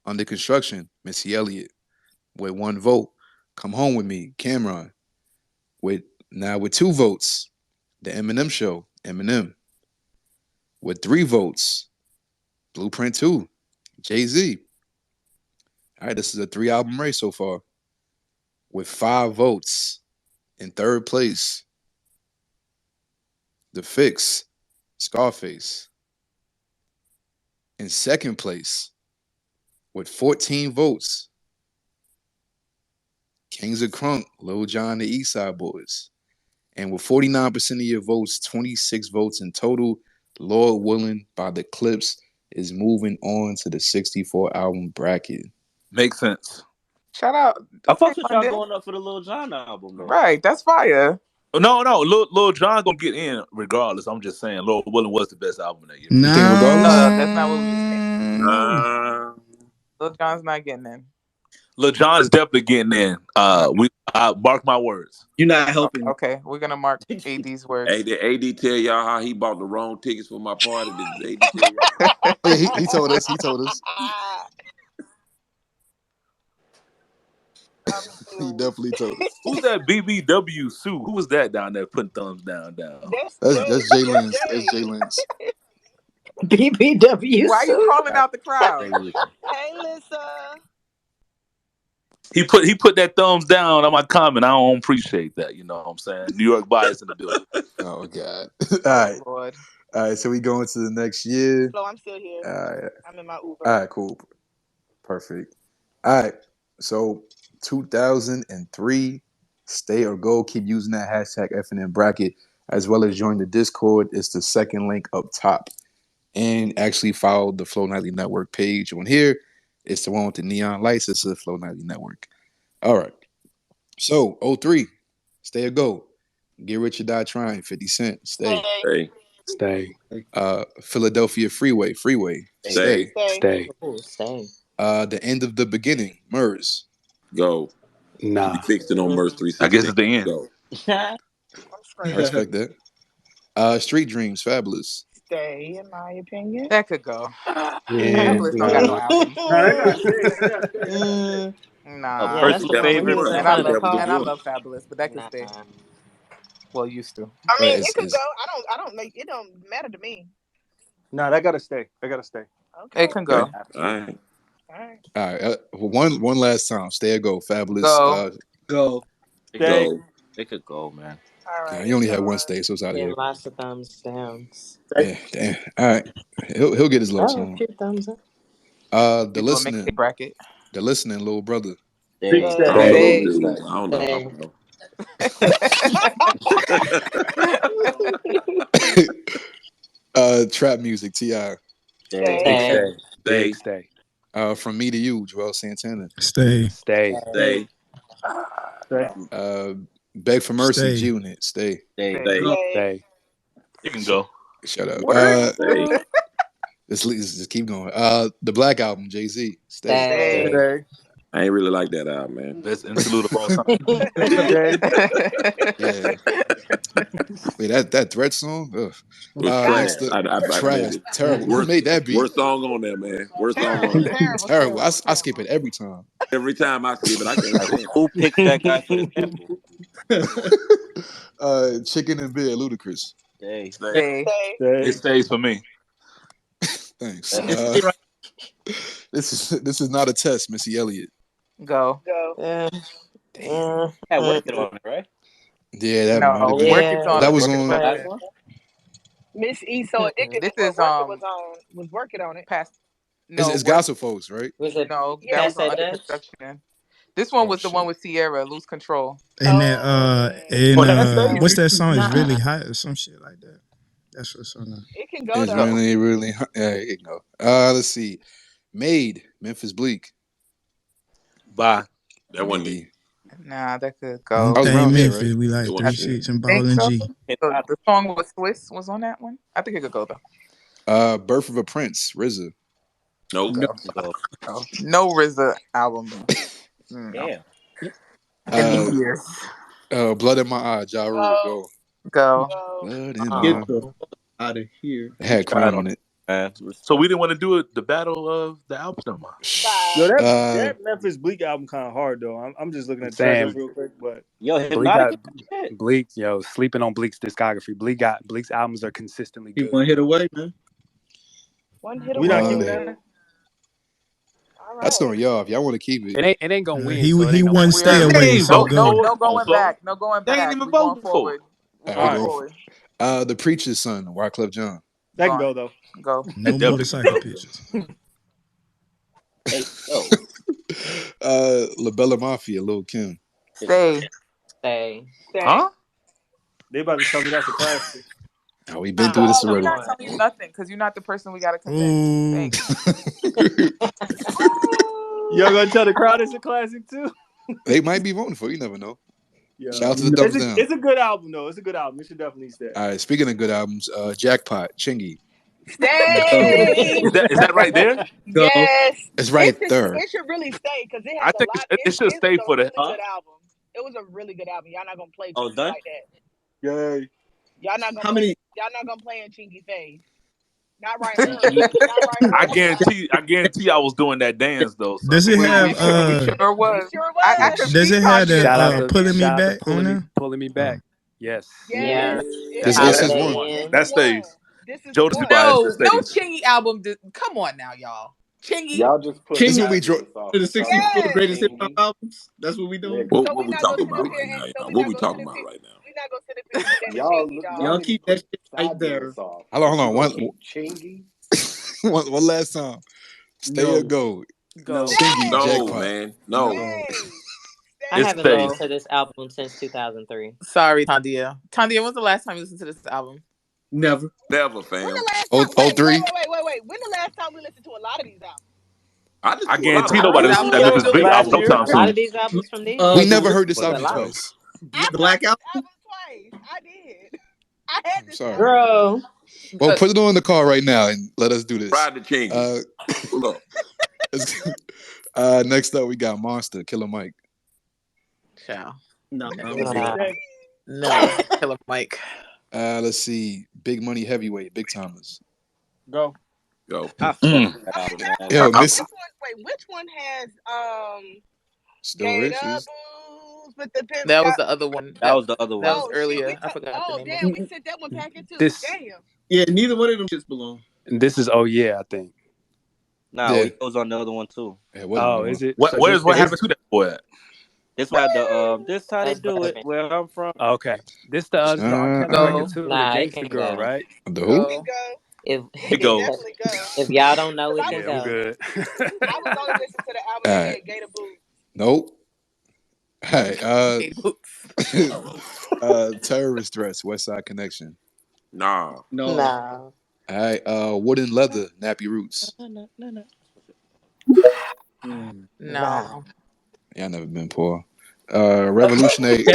Under Construction, Missy Elliott. With one vote, Come Home With Me, Cameron. With 2 votes, The Eminem Show, Eminem. With 3 votes, Blueprint 2, Jay-Z. All right, this is a 3-album race so far. With 5 votes, in third place, The Fix, Scarface. In second place, with 14 votes, Kings of Crunk, Lil Jon, the Eastside Boys. And with 49% of your votes, 26 votes in total, Lord Willing by the Clips is moving on to the 64 album bracket. Makes sense. Shout out. I fuck with y'all going up for the Lil Jon album, though. Right, that's fire. No, Lil Jon gonna get in regardless. I'm just saying, Lord Willing was the best album that year. Nah, that's not what we were saying. Lil Jon's not getting in. Lil Jon is definitely getting in. Mark my words. You're not helping me. Okay, we're gonna mark AD's words. Hey, did AD tell y'all how he bought the wrong tickets for my party? Did AD tell y'all? Oh, yeah, he told us. He told us. He definitely told us. Who's that BBW Sue? Who was that down there putting thumbs down? That's Jay Lance. That's Jay Lance. BBW. Why are you calling out the crowd? Hey, Lisa. He put that thumbs down on my comment. I don't appreciate that. You know what I'm saying? New York bias in the building. Oh God! All right, Lord. all right. So we go into the next year. Flo, I'm still here. All right, I'm in my Uber. all right, cool, perfect. All right, so 2003, stay or go. Keep using that hashtag FNN bracket as well as join the Discord. It's the second link up top, and actually follow the Flow Nightly Network page on here. It's the one with the neon lights. It's the Flow Nightly Network. All right. So 03, stay or go. Get Rich or Die Trying. 50 Cent. Stay. Stay. Philadelphia Freeway. Stay. Stay. The End of the Beginning. Murs. Go. Nah. We fixed it on Murs 360. I guess it's the end. Go. I respect that. Street Dreams. Fabulous. Stay, in my opinion. That could go. Yeah, Fabulous don't got no album. Nah. Personal favorite. And I love Fabulous, but that could stay. Well, used to. I mean, it could go. I don't like. It don't matter to me. Nah, that gotta stay. Okay. It can go. All right. One last time. Stay or go. Fabulous. Go. Go. It could go, man. All right. You only had one stay, so it's out of here. Lots of thumbs down. Yeah, damn. All right. He'll get his love song. Thumbs up. The listening bracket. The listening little brother. I don't know. Trap music. T.I. Stay. From Me to You. Joel Santana. Stay. Beg for Mercy. Stay. G-Unit. Stay. You can go. Shut up. Just keep going. The Black Album. Jay-Z. Stay. I ain't really like that album, man. Best interlude of all time. Yeah. Wait, that Threat song? Ugh. Trash. Trash. Terrible. Who made that beat? Worst song on there, man. Worst song on there. Terrible. I skip it every time. Every time I skip it, I can't stand it. Who picked that guy for the sample? Chicken and Beer. Ludacris. Stay. It stays for me. Thanks. This is not a test, Missy Elliott. Go. Had working on it, right? Yeah, that that was on. Miss E so addicted. This is was working on it. Past. No, it's Gossip Folks, right? No, that was on Under Construction. This one was the one with Sierra, Lose Control. And what's that song? It's really hot or some shit like that. That's what's on there. It can go. It's though. really hot. Yeah, it can go. Let's see. Made. Memphis Bleak. Bye. That wasn't me. Nah, that could go. I was around there, right? We like 3-6 and Ball and G. The song with Swiss was on that one. I think it could go though. Birth of a Prince. RZA. Nope. No RZA album. Damn. Blood in My Eye. Ja Rule. Go. Blood in My Get the out of here. It had Crown on it. So we didn't want to do it. The battle of the albums no more. Yo, that Memphis Bleak album kind of hard though. I'm just looking at the real quick, but Bleak, sleeping on Bleak's discography. Bleak's albums are consistently good. One hit away, man. One hit away. We not keeping that. That's on y'all. If y'all want to keep it, it ain't gonna win. He won stay away. No going back. No going back. They ain't even voting for it. The Preacher's Son. Wyclef Jean. That can go though. Go. No motorcycle pictures. La Bella Mafia. Lil' Kim. Stay. Huh? They about to tell me that's a classic. Oh, we've been through this already. I'm not telling you nothing because you're not the person we gotta convince. Y'all gonna tell the crowd it's a classic too? They might be voting for it. You never know. Yeah. Shout out to the Thumbs Down. It's a good album though. It's a good album. It should definitely stay. All right. Speaking of good albums, Jackpot. Chingy. Go. Stay. Is that right there? Go. Yes. It's right there. It should really stay because it I has a think lot. it should It was stay a for the. really good album. It was a really good album. Y'all not gonna play Oh, Chingy done. like that. Yay. Y'all not gonna How play. many? Y'all not gonna play in Chingy face. Not right now. Not right I now. guarantee I was doing that dance though, son. Does it We have sure You was. sure I was. could does see it have Tanya. that pulling me Shout out to back on there? pulling me back. Yes. Yes. Yeah. It This had this a. is Holiday one. Inn. The That one. stays. This is the Jodeci one. bias that No, no stays. Chingy album. Come on now, y'all. Chingy. Y'all just put This is King what we draw. fabulous off to the the top of 64 my head. greatest Yes. hip hop Chingy, albums. That's what we doing. nigga. What So what we we not gonna talking sit up about here right and now, so y'all? we What not we gonna sit talking up about here. right now? We not gonna sit up here and do that to Y'all Chingy, y'all dog. Y'all need to keep put that shit right there. fabulous off. Hold But on, you hold gonna on. keep Chingy? One last time. Stay or No. go. Go. No. Chingy Stay. No, jackpot. man. No. No. Stay. I It haven't Stay. stays. listened to this album since 2003. Sorry, Tandia. Tandia, when's the last time you listened to this album? Never. Never, When fam. the last Oh, time? oh Wait. three. When the last time we listened to a lot of these albums? I listen I to a lot of guarantee them. nobody This listened album to that was Memphis still Bleak album good. Last no year. time A lot soon. of these albums from this We year The never which heard this was a album lot. twice. I the played Black this Album? album twice. I did. I had I'm this sorry. album twice. Girl. Well, put it on the car right now and let us do this. Ride the Chingy. Uh, Pull up. next up we got Monster, Killer Mike. Ciao. No. No. Nah. No. Killer Mike. Let's see, Big Money Heavyweight, Big Timers. Go. Go. I fuck Mm. with that Okay, album, man. Yo, I, Miss which one has Still Gator Rich is Boots with the pimp That was got the other one. That was the other That one. was oh shit, earlier. I forgot the name of damn, it. we sent that one packing too. This Damn. Yeah, neither one of them shits belong. this is oh yeah, I think. Nah, yeah. he goes on the other one too. Yeah, what Oh, number is one? it? What So this what is This happened to that boy at? this had the this how they That's do it Bourbon. where I'm from. okay. This the R. Kelly record Go. too, the Nah, it Gangster can Girl, go. right? The It who? can Go. go. If It It can goes. definitely go. if y'all don't know, Cause it I can was Yeah, I'm go. good. I was only listening to the album All that right. had Gator Boots. Nope. All right. Hey, Boots. Terrorist Threats, West Side Connection. Nah. No. No. All right. Wooden Leather, Nappy Roots. No. Mm. No. Yeah, I never been poor. Revolutionary,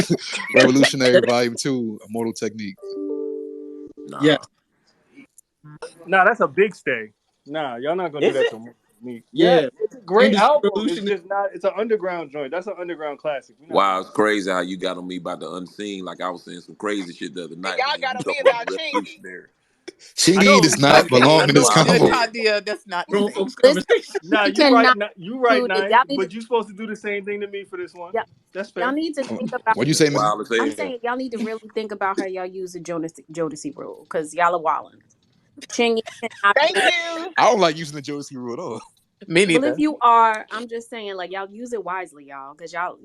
Revolutionary Volume 2, Immortal Technique. Yes. Nah. Nah, that's a big stay. Nah, y'all not gonna do Is that it? to me. Yeah, Yeah. it's a great Industry album. It's Revolution. just not. It's an underground joint. That's an underground classic. We're not Wow, doing it's crazy how you got on me about the unseen. Like I was saying some crazy shit the other And night, y'all man. got You on me talking about about the Chingy. revolutionary. I Chingy know. does not belong I in this know. combo. Tadia, that's not the Grown same. folks This conversation. Nah, you you right. cannot You right, do this. Nine. Y'all need to But you supposed to do the same thing to me for this one. y'all, That's y'all fair. need to think about. What'd you That's say, Missy? wild as I'm hell. saying y'all need to really think about how y'all use the Jodeci rule because y'all are wilding. Chingy cannot Thank be. you. I don't like using the Josie rule at all. Me Well, if neither. you are, I'm just saying like y'all use it wisely, y'all, because y'all,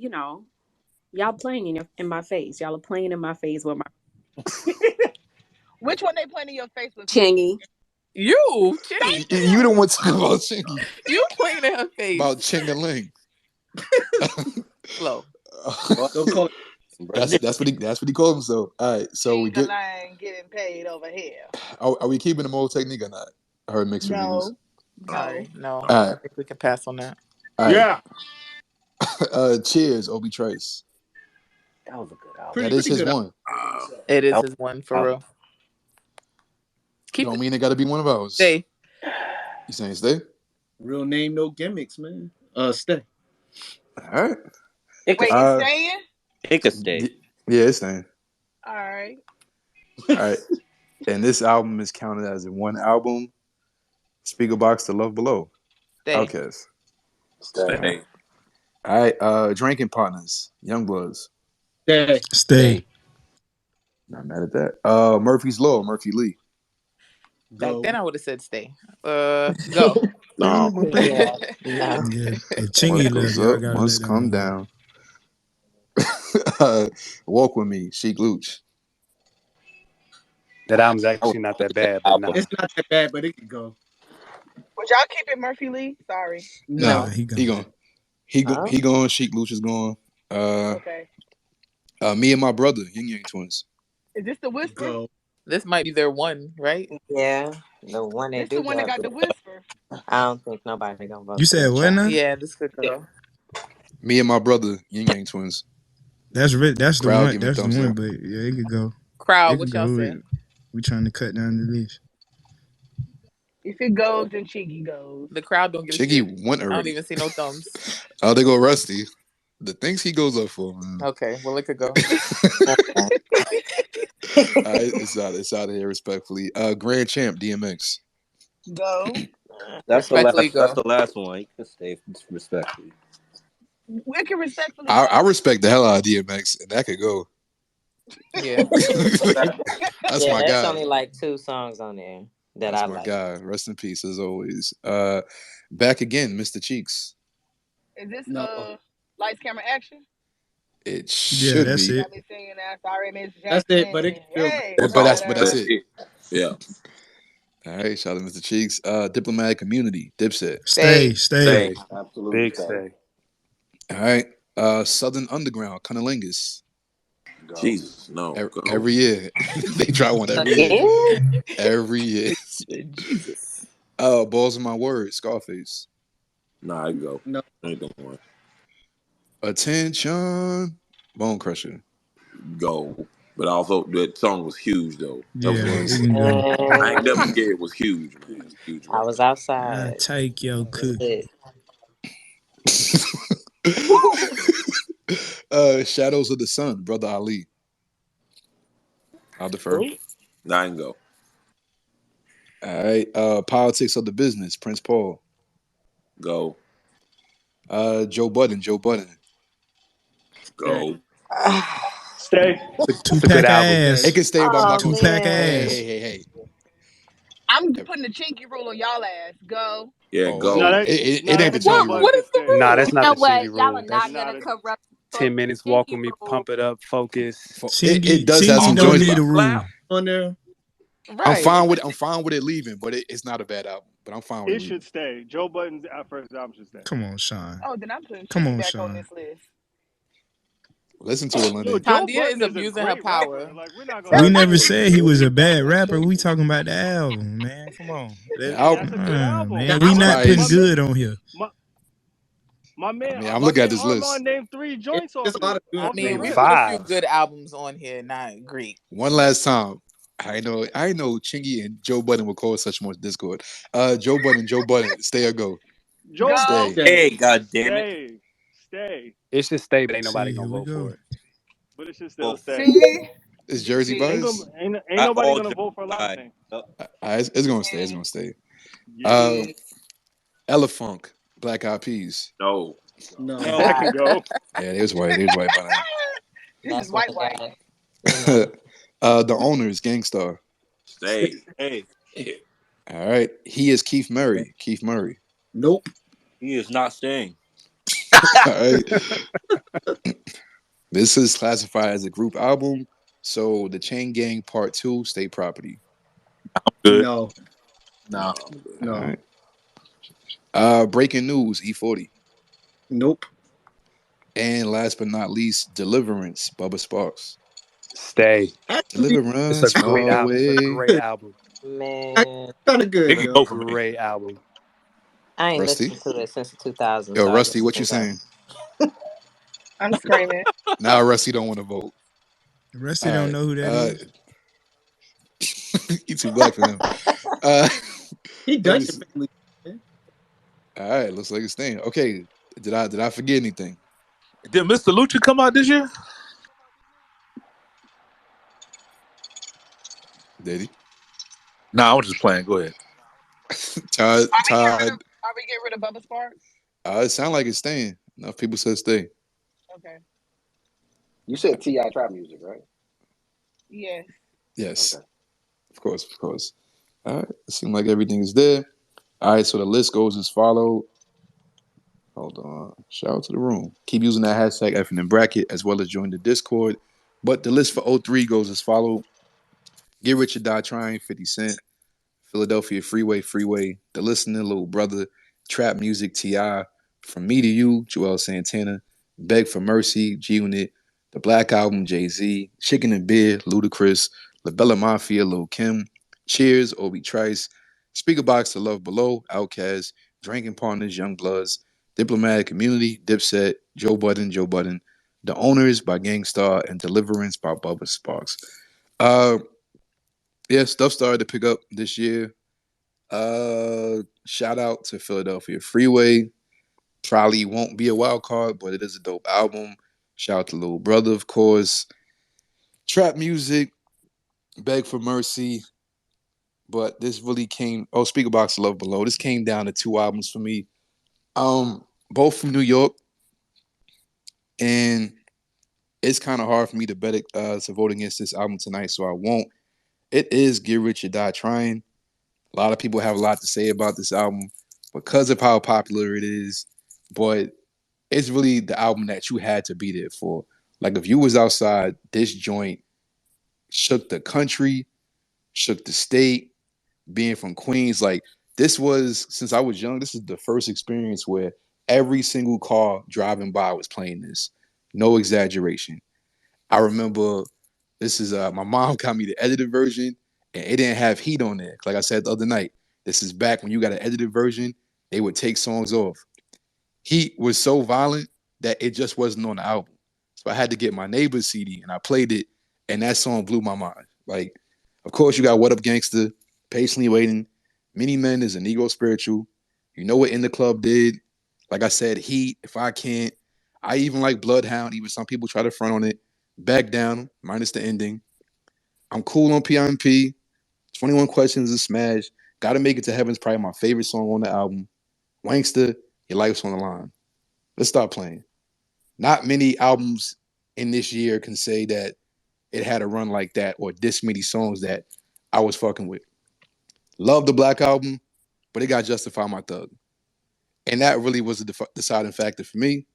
y'all playing in my face. Y'all are playing in my face with my Which one they playing in your face with me? Chingy. You, Chingy. Thank You don't you. want to talk about Chingy. You playing in her face. About Chingaling. Slow. Don't call it. That's what he called himself. All right, so we get. Chingalang getting paid over here. Are we keeping the mold technique or not? I heard mixed reviews. No. Sorry. No. All I right, think we can pass on that. all right. Yeah. Cheers, Obi Trice. That was a good album. Pretty That is his good. one. It is That his one for was, real. Keep Don't it. mean it got to be one of ours. Stay. You saying stay? Real name, no gimmicks, man. Stay. All right. it could Wait, it's staying? it could stay. Yeah, it's staying. All right. All right. And this album is counted as in one album. Speaker Box to Love Below. Stay. Outcast. Stay. All right. Drinking Partners. Youngbloods. Stay. Stay. Not mad at that. Murphy's Law. Murphy Lee. Back Go. then I would have said stay. Go. No. Yeah. No. Yeah. If What Chingy goes left, y'all up gotta let must that come one go. down. Walk With Me. Chic Luch. That album's actually not that bad, but nah. It's not that bad, but it could go. Would y'all keep it Murphy Lee? Sorry. Nah, No. He he gone. gone. He gone. Chic Luch is gone. Okay. Me and My Brother. Yin Yang Twins. Is this the whisper? Go. This might be their one, right? Yeah. The one This that the do one that got got the whisper. I don't think nobody gonna vote You for said this what track. now? Yeah, this could go. Me and My Brother. Yin Yang Twins. That's the Crowd one. giving That's the thumbs one. up. But yeah, it could go. Crowd, It what could y'all go. say? We trying to cut down the list. If it goes, then Chingy goes. The crowd don't give a Chiggy shit. went I don't already. even see no thumbs. Oh, they go Rusty. The things he goes up for, man. Okay, well it could go. It's out of here respectfully. Grand Champ DMX. Go. That's the Respectfully last. That's go. the last one. You can stay respectfully. We can respectfully I go. respect the hell out of DMX, and that could go. Yeah. That's Yeah, my that's guy. only like 2 songs on there that That's I my like. guy. Rest in peace, as always. Back again, Mr. Cheeks. Is this No, lights, camera, action? It Yeah, should that's be, it. Got me singing now. Sorry, Miss that's it. Jackson. But it can still go. Hey, That's but all. that's That's it. it. Yeah. All right, shout out to Mr. Cheeks. Diplomatic community, Dipset. Stay, Stay. stay. Stay. Absolutely Big stay. stay. All right, Southern Underground, Cunnilingus. Go. Jesus, no, go. Every year they try one every year. Again? Every year. Jesus. Balls of my word, Scarface. Nah, I go. No, Ain't doing one. Attention, Bone Crusher. Go. But also that song was huge though. That was Yeah, one. it can go. I ain't never Man, scared was huge, man. It's a huge I record. was I outside. take your It was cookie. lit. Shadows of the Sun, Brother Ali. I'll defer. Who? Nah, I ain't go. All right. Politics of the Business, Prince Paul. Go. Joe Budden, Joe Budden. stay. Go. Stay. It's a good Two-pack of album. It ass. can stay about my. Oh Two-pack of Hey, man. hey, ass. hey, hey. I'm putting the chinky rule on y'all ass. Go. Yeah, Oh, No, go. that it no, ain't that the Joe Chingy What? Budden What rule. can is the stay. Nah, that's rule? You not know the what? Chingy Y'all are rule. not That's Not gonna a, corrupt the 10 minutes, walk Chinky with me, rule. pump it up, focus. It Chingy, does have Chingy some don't joints. need Slap, a rule. slap. On there. Right. I'm fine with it leaving, but it's not a bad album. But I'm fine with it it should leaving. stay. Joe Budden's first album should stay. Come on, Sean. Oh, then I'm putting Come Chinky on, back on Sean. this list. Listen to it, Yo, London. Joe Talia is Budden is a abusing her great rapper. power. Like we're not gonna We take never away his said he was ability. a bad rapper. We talking about the album, man. Come on. The That's a album. good album. Man, The we It's album. not probably putting My his. man, good on here. my, my I man, mean, I'm my looking at man this list. Armand named 3 joints off There's a lot it, of good. I off the mean, Name we rip. put a few 5. good albums on here, not great. One last time. I know Chingy and Joe Budden will cause such much discord. Joe Budden, stay or go. Go. Stay. Stay. Hey, God damn it! Stay, stay, It should stay, but ain't nobody See, here gonna we vote go. for it. but it should still Vote for stay. See? It's Jersey Ain't See? Buds. gonna ain't I nobody all gonna Joe vote for a lot of side. things. Yup. It's gonna stay. It's gonna stay. Uh, See? Elefunk, Black Eyed Peas. No. No. That Nah, can go. Yeah, there's white. There's white by This is that's why white I white. got it. You now. know. The Owners, Gangstar. Stay. Hey, All right. He is Keith Murray. Keith Murray. Nope. he is not staying. All right. This is classified as a group album. So the Chain Gang Part 2, State Property. Good. No. No. All No. right. Breaking News, E40. Nope. And last but not least, Deliverance, Bubba Sparks. Stay. Actually, It's a Deliverance great far album. It's a away. great album. Man, kind of It good, can yo. go for me. Great album. I ain't Rusty. listened to it since the 2000s, Yo, so I Rusty, guess it what you can go. saying? I'm screaming. Now Rusty don't want to vote. The rest All of don't right. know who that is. You too black for him. Uh, He let done me your see. family. All right, looks like it's staying. Okay. Did I forget anything? Did Mr. Lucha come out this year? Did he? Nah, I was just playing. Go ahead. Todd, Are we getting rid of Bubba Sparks? it sounds like it's staying. Enough people said stay. Okay. You said Ti trap music, right? Yes. Yes, Okay. of course. All right. It seems like everything is there. All right, so the list goes as follow. Hold on. Shout out to the room. Keep using that hashtag FNN bracket as well as join the Discord. But the list for 03 goes as follow. Get Rich or Die Trying, 50 Cent. Philadelphia Freeway, The Listening, Little Brother, Trap Music, T.I., From Me to You, Joel Santana, Beg for Mercy, G-Unit, The Black Album, Jay-Z, Chicken and Beer, Ludacris, La Bella Mafia, Lil Kim, Cheers, Obi Trice, Speaker Box, The Love Below, Outkast, Drinking Partners, Young Bloods, Diplomatic Community, Dipset, Joe Budden, The Owners by Gangstar, and Deliverance by Bubba Sparks. Yeah, stuff started to pick up this year. Shout out to Philadelphia Freeway. Probably won't be a wild card, but it is a dope album. Shout out to Little Brother, of course. Trap music, Beg for Mercy. But this really came. Oh, Speaker Box Love Below. This came down to two albums for me. Both from New York, and it's kind of hard for me to to vote against this album tonight, so I won't. It is Get Rich or Die Trying. A lot of people have a lot to say about this album because of how popular it is, but it's really the album that you had to be there for. Like if you was outside, this joint shook the country, shook the state. Being from Queens, like this was since I was young, this is the first experience where every single car driving by was playing this. No exaggeration. I remember this is my mom got me the edited version and it didn't have heat on there. Like I said the other night, this is back when you got an edited version, they would take songs off. Heat was so violent that it just wasn't on the album. So I had to get my neighbor's CD and I played it, and that song blew my mind. Like, of course, you got What Up Gangster, Patiently Waiting, Many Men is a Negro Spiritual. You know what In the Club did? Like I said, Heat, If I Can't. I even like Bloodhound, even some people try to front on it. Back Down, minus the ending. I'm Cool on PIMP. 21 Questions is a smash. Gotta Make It to Heaven's probably my favorite song on the album. Wankster, Your Life's on the Line. Let's stop playing. Not many albums in this year can say that it had a run like that or this many songs that I was fucking with. Love the Black Album, but it got Justify My Thug. And that really was a deciding factor for me.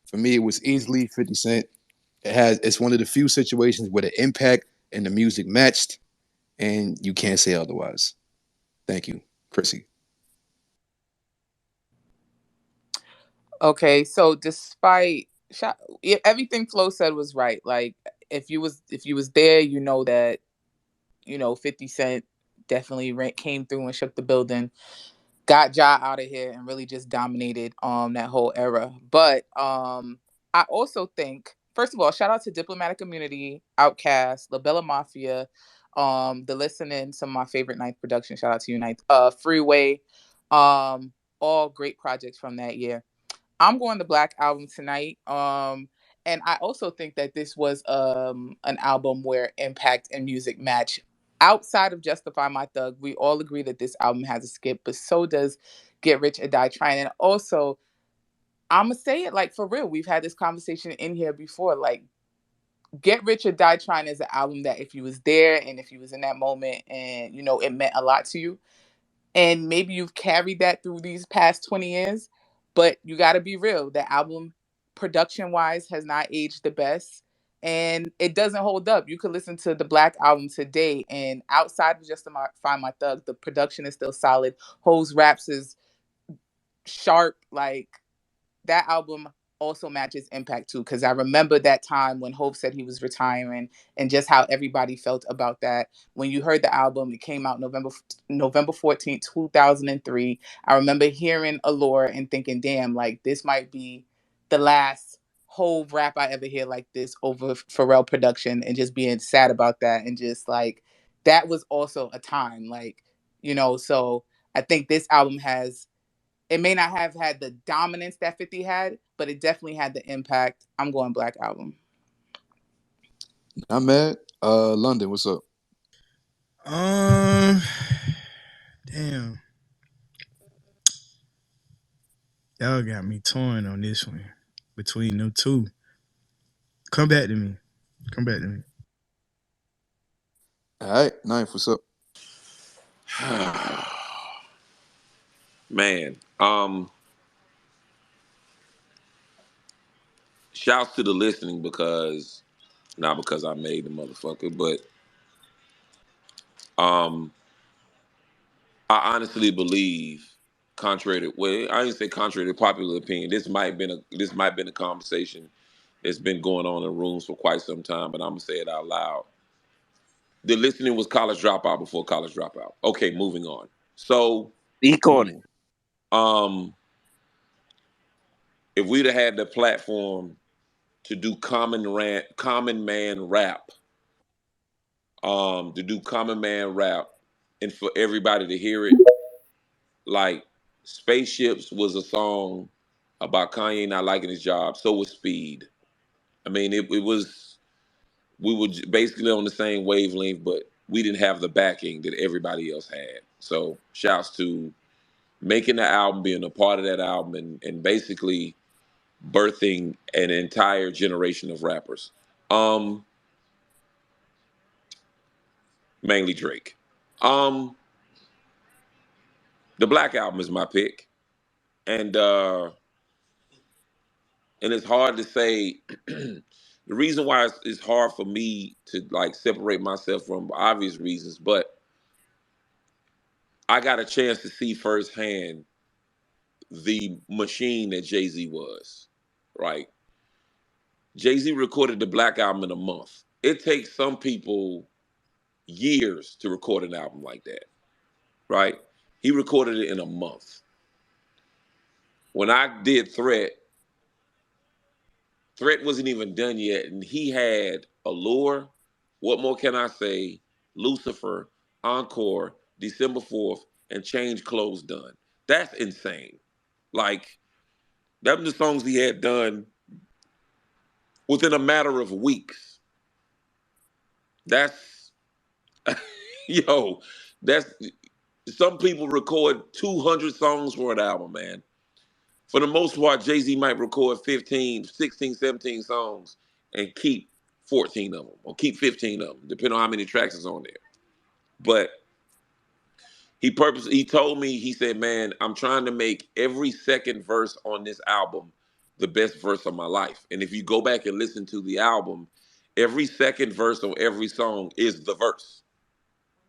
For me, it was easily 50 Cent. It's one of the few situations where the impact and the music matched, and you can't say otherwise. Thank you, Chrissy. Okay, so despite everything Flo said was right. Like if you was there, you know that 50 Cent definitely came through and shook the building, got Ja out of here, and really just dominated that whole era. But I also think, first of all, shout out to Diplomatic Community, Outkast, La Bella Mafia, The Listening, some of my favorite Ninth production. Shout out to you, Ninth. Freeway, all great projects from that year. I'm going the Black Album tonight. And I also think that this was an album where impact and music match. Outside of Justify My Thug, we all agree that this album has a skip, but so does Get Rich or Die Trying. And also, I'm going to say it like for real. We've had this conversation in here before. Like, Get Rich or Die Trying is an album that if you was there and if you was in that moment and, it meant a lot to you, and maybe you've carried that through these past 20 years, but you got to be real. The album, production wise, has not aged the best. And it doesn't hold up. You could listen to the Black Album today, and outside of Just to Find My Thug, the production is still solid. Ho's raps is sharp. Like, that album also matches impact too, because I remember that time when Hope said he was retiring and just how everybody felt about that. When you heard the album, it came out November 14th, 2003. I remember hearing Allure and thinking, damn, like this might be the last whole rap I ever hear like this over Pharrell production, and just being sad about that. And just like, that was also a time, like, so I think this album it may not have had the dominance that 50 had, but it definitely had the impact. I'm going Black Album. I'm mad. London, what's up? Damn. Y'all got me torn on this one. Between them two. Come back to me. All right, Ninth, what's up? Man, shouts to the listening not because I made the motherfucker, but I honestly believe, I didn't say contrary to popular opinion. This might have been a conversation that's been going on in rooms for quite some time, but I'm gonna say it out loud. The listening was College Dropout before College Dropout. Okay, moving on. So, Speak on it. If we'd have had the platform to do common man rap, and for everybody to hear it, like Spaceships was a song about Kanye not liking his job. So was Speed. I mean, it was, we were basically on the same wavelength, but we didn't have the backing that everybody else had. So shouts to making the album, being a part of that album, and basically birthing an entire generation of rappers. Um, Mainly Drake. Um, the Black Album is my pick, and it's hard to say. The reason why it's hard for me to like separate myself from obvious reasons, but I got a chance to see firsthand the machine that Jay-Z was. Right, Jay-Z recorded the Black Album in a month. It takes some people years to record an album like that. Right, he recorded it in a month. When I did Threat wasn't even done yet, and he had Allure, What More Can I Say, Lucifer, Encore, December 4th, and Change Clothes done. That's insane. Like, that was the songs he had done within a matter of weeks. That's, yo, that's, some people record 200 songs for an album, man. For the most part, Jay-Z might record 15, 16, 17 songs and keep 14 of them or keep 15 of them, depending on how many tracks is on there. But he told me, he said, man, I'm trying to make every second verse on this album the best verse of my life. And if you go back and listen to the album, every second verse on every song is the verse.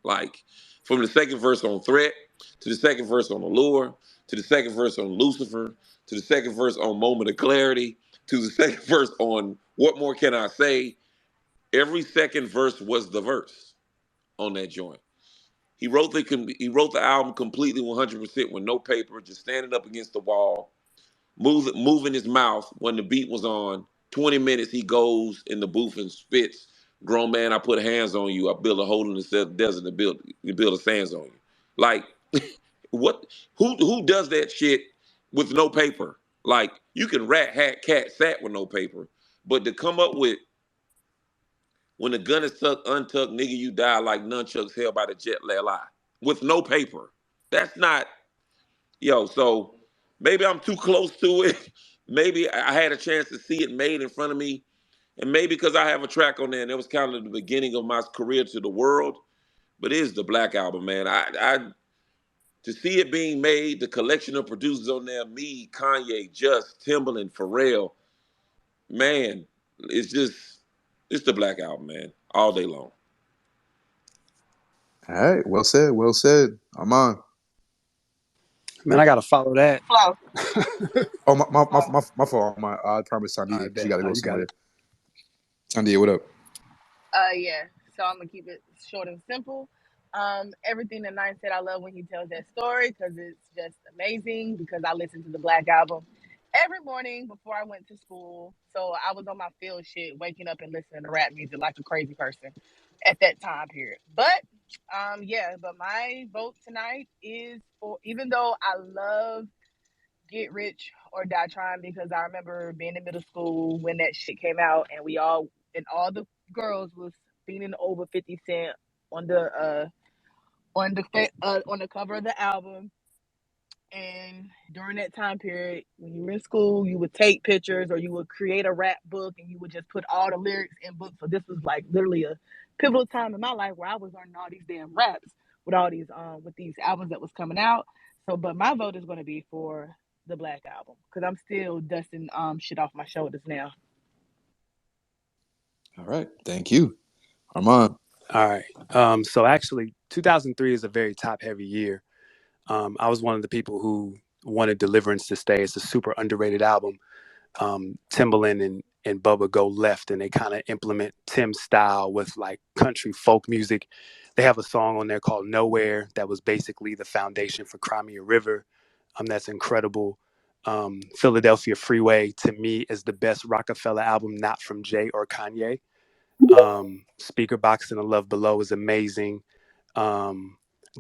Like, from the second verse on Threat, to the second verse on Allure, to the second verse on Lucifer, to the second verse on Moment of Clarity, to the second verse on What More Can I Say, every second verse was the verse on that joint. He wrote the album completely 100% with no paper, just standing up against the wall, moving his mouth when the beat was on. 20 minutes he goes in the booth and spits, "Grown man, I put hands on you. I build a hole in the desert and build a sands on you." Like, what? Who does that shit with no paper? Like, you can rat, hat, cat, sat with no paper, but to come up with "When the gun is tucked, untucked, nigga, you die like nunchucks held by the jet lie" with no paper. That's not, yo. So maybe I'm too close to it. Maybe I had a chance to see it made in front of me, and maybe because I have a track on there, and it was kind of the beginning of my career to the world. But it is the Black Album, man. I to see it being made, the collection of producers on there, me, Kanye, Just, Timbaland, Pharrell, man, it's the Black Album, man, all day long. All right, well said, well said. Armand. Man, I gotta follow that. Flow. Oh, my fault. I promise, Sandia, because you got to go somewhere. Sandia, what up? Yeah. So I'm gonna keep it short and simple. Everything that Nine said, I love when he tells that story because it's just amazing. Because I listened to the Black Album every morning before I went to school, so I was on my field shit, waking up and listening to rap music like a crazy person at that time period. But yeah. But my vote tonight is for, even though I love Get Rich or Die Trying, because I remember being in middle school when that shit came out, and all the girls was feeling over 50 Cent on the on the cover of the album. And during that time period, when you were in school, you would take pictures or you would create a rap book and you would just put all the lyrics in books. So this was like literally a pivotal time in my life where I was learning all these damn raps with all these with these albums that was coming out. So, but my vote is going to be for the Black Album because I'm still dusting shit off my shoulders now. All right, thank you, Armand. All right. So actually, 2003 is a very top-heavy year. I was one of the people who wanted Deliverance to stay. It's a super underrated album. Timbaland and Bubba go left, and they kind of implement Tim's style with like country folk music. They have a song on there called Nowhere that was basically the foundation for Crimea River. That's incredible. Philadelphia Freeway, to me, is the best Rockefeller album, not from Jay or Kanye. Speaker Box and the Love Below is amazing.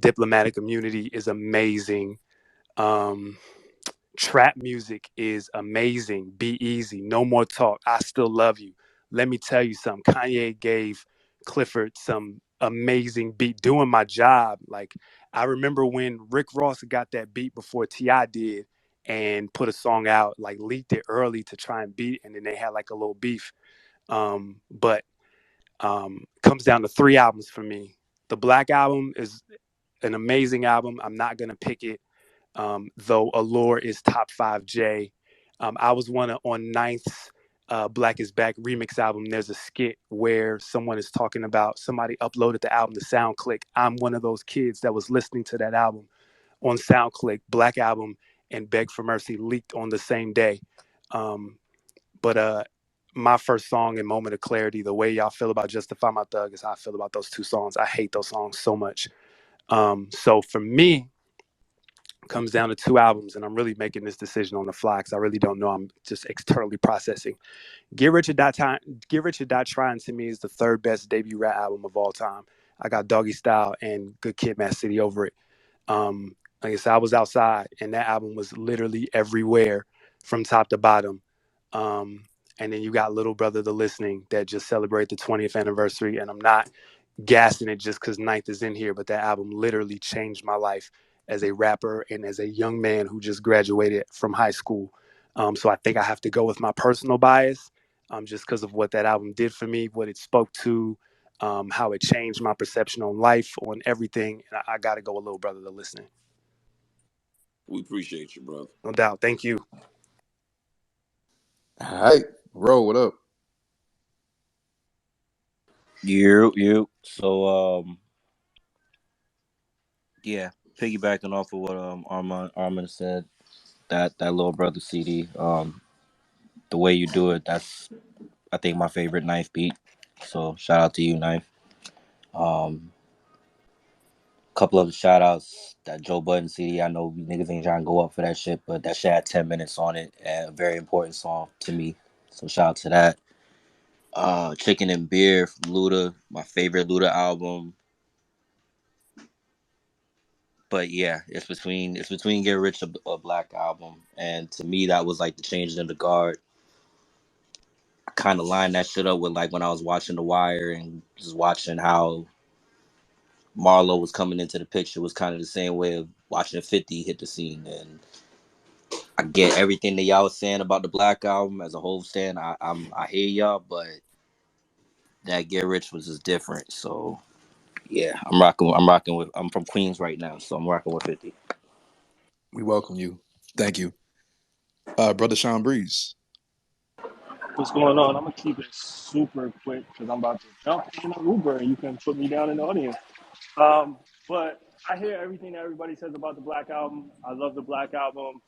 Diplomatic Immunity is amazing. Trap music is amazing. Be Easy, No More Talk, I Still Love You. Let me tell you something. Kanye gave Clifford some amazing beat. Doing My Job. Like, I remember when Rick Ross got that beat before T.I. did and put a song out, like leaked it early to try and beat, and then they had like a little beef. But comes down to 3 albums for me. The Black Album is an amazing album. I'm not gonna pick it, though Allure is top 5J. I was on Ninth's Black is Back remix album. There's a skit where someone is talking about somebody uploaded the album to SoundClick. I'm one of those kids that was listening to that album on SoundClick. Black Album and Beg for Mercy leaked on the same day. But my first song and Moment of Clarity, the way y'all feel about Justify My Thug is how I feel about those 2 songs. I hate those songs so much. So for me, it comes down to 2 albums, and I'm really making this decision on the fly because I really don't know. I'm just externally processing. Get Rich or Die Trying to me is the 3rd best debut rap album of all time. I got Doggy Style and Good Kid, Mad City over it. Like I said, I was outside, and that album was literally everywhere from top to bottom. And then you got Little Brother The Listening that just celebrated the 20th anniversary, and I'm not gassing it just because Ninth is in here, but that album literally changed my life as a rapper and as a young man who just graduated from high school. So I think I have to go with my personal bias, just because of what that album did for me, what it spoke to, how it changed my perception on life, on everything. And I got to go with Little Brother The Listening. We appreciate you, brother. No doubt. Thank you. All right, Ro, what up? You. So yeah, piggybacking off of what Armand said, that Little Brother CD, the way you do it, that's I think my favorite Knife beat. So shout out to you, Knife. Couple of shout outs, that Joe Budden CD. I know niggas ain't trying to go up for that shit, but that shit had 10 minutes on it, and a very important song to me. So shout out to that. Chicken and Beer from Luda, my favorite Luda album. But yeah, it's between Get Rich or Black Album, and to me that was like the changing of the guard. I kind of lined that shit up with like when I was watching The Wire and just watching how Marlo was coming into the picture, was kind of the same way of watching 50 hit the scene. And I get everything that y'all was saying about the Black Album as a whole stand. I hear y'all, but that Get Rich was just different. So yeah, I'm rocking with. I'm from Queens right now, so I'm rocking with 50. We welcome you. Thank you. Brother Sean Breeze. What's going on? I'm gonna keep it super quick because I'm about to jump in an Uber and you can put me down in the audience. But I hear everything that everybody says about the Black Album. I love the Black Album.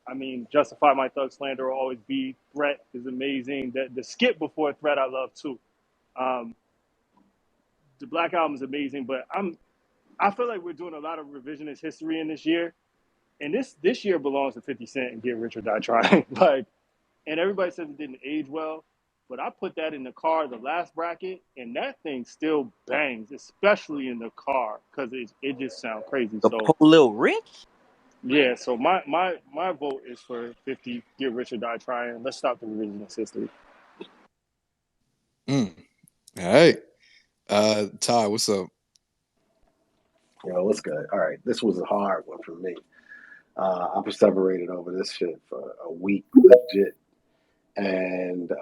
I mean, Justify My Thug Slander will always be. Threat is amazing. The skit before Threat I love too. Um, the Black Album is amazing, but I feel like we're doing a lot of revisionist history in this year, and this year belongs to 50 Cent and Get Rich or Die Trying. Like, and everybody says it didn't age well, but I put that in the car, the last bracket, and that thing still bangs, especially in the car, because it just sounds crazy. The So Po Lil Rich. yeah, so my vote is for 50 Get Rich or Die Trying. Let's stop the revisionist history. All right. Ty, what's up? Yo, what's good? All right, this was a hard one for me. I perseverated over this shit for a week, legit. And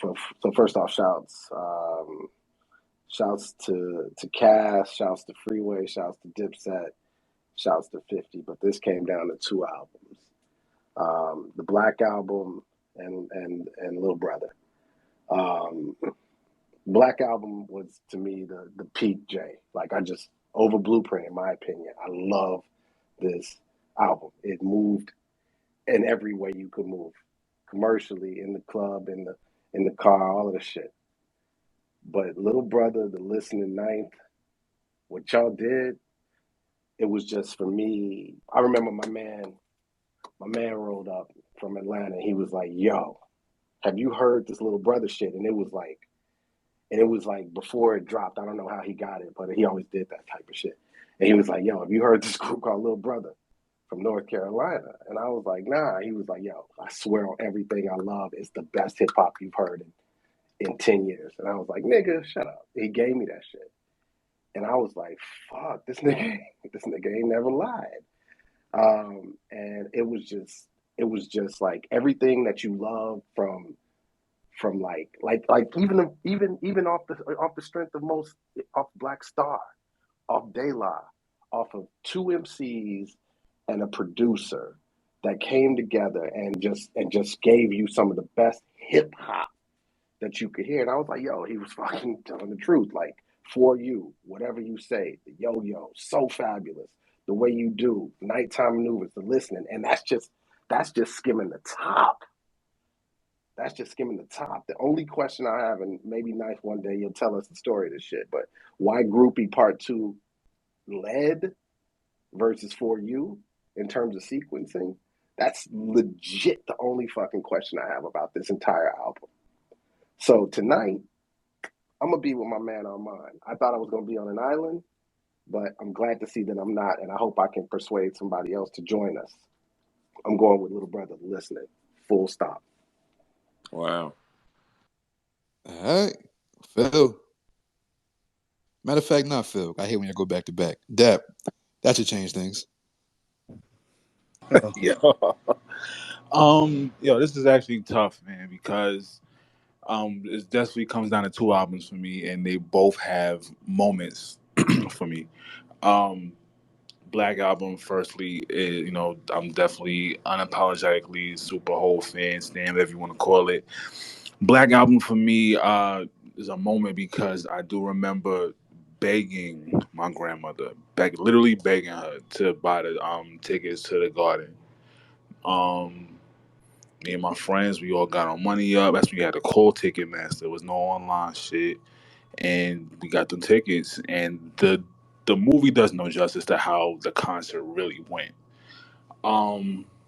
so first off, shouts to Cass, shouts to Freeway, shouts to Dipset, shouts to 50. But this came down to 2 albums, the Black Album and Little Brother. Black Album was to me the peak J. Like, I just over Blueprint, in my opinion. I love this album. It moved in every way you could move, commercially, in the club, in the car, all of the shit. But Little Brother, The Listening Ninth, what y'all did, it was just, for me. I remember my man rolled up from Atlanta. He was like, "Yo, have you heard this Little Brother shit?" And it was like before it dropped. I don't know how he got it, but he always did that type of shit. And he was like, "Yo, have you heard this group called Little Brother?" from North Carolina. And I was like, nah. He was like, yo, I swear on everything I love, it's the best hip hop you've heard in 10 years. And I was like, nigga, shut up. He gave me that shit. And I was like, fuck, this nigga ain't never lied. And it was just like everything that you love from like even off the strength of most off Black Star, off De La, off of two MCs and a producer that came together and just gave you some of the best hip hop that you could hear. And I was like, yo, he was fucking telling the truth. Like, For You, Whatever You Say, the Yo Yo, So Fabulous, The Way You Do, Nighttime Maneuvers, The Listening. And that's just skimming the top. That's just skimming the top. The only question I have, and maybe Knife one day you'll tell us the story of this shit, but why Groupie Part 2 led versus For You in terms of sequencing, that's legit the only fucking question I have about this entire album. So tonight, I'm going to be with my man Armand. I thought I was going to be on an island, but I'm glad to see that I'm not, and I hope I can persuade somebody else to join us. I'm going with Little Brother Listening. Full stop. Wow. All right. Phil. Matter of fact, not Phil. I hate when you go back to back. Dap, that should change things. Yo, this is actually tough, man, because it definitely comes down to two albums for me, and they both have moments for me. Black Album, firstly, I'm definitely unapologetically Super Bowl fan, stand whatever you want to call it. Black Album for me is a moment because I do remember begging my grandmother, literally begging her to buy the tickets to the Garden. Me and my friends, we all got our money up. That's when we had to call Ticketmaster. There was no online shit, and we got the tickets. And the movie does no justice to how the concert really went.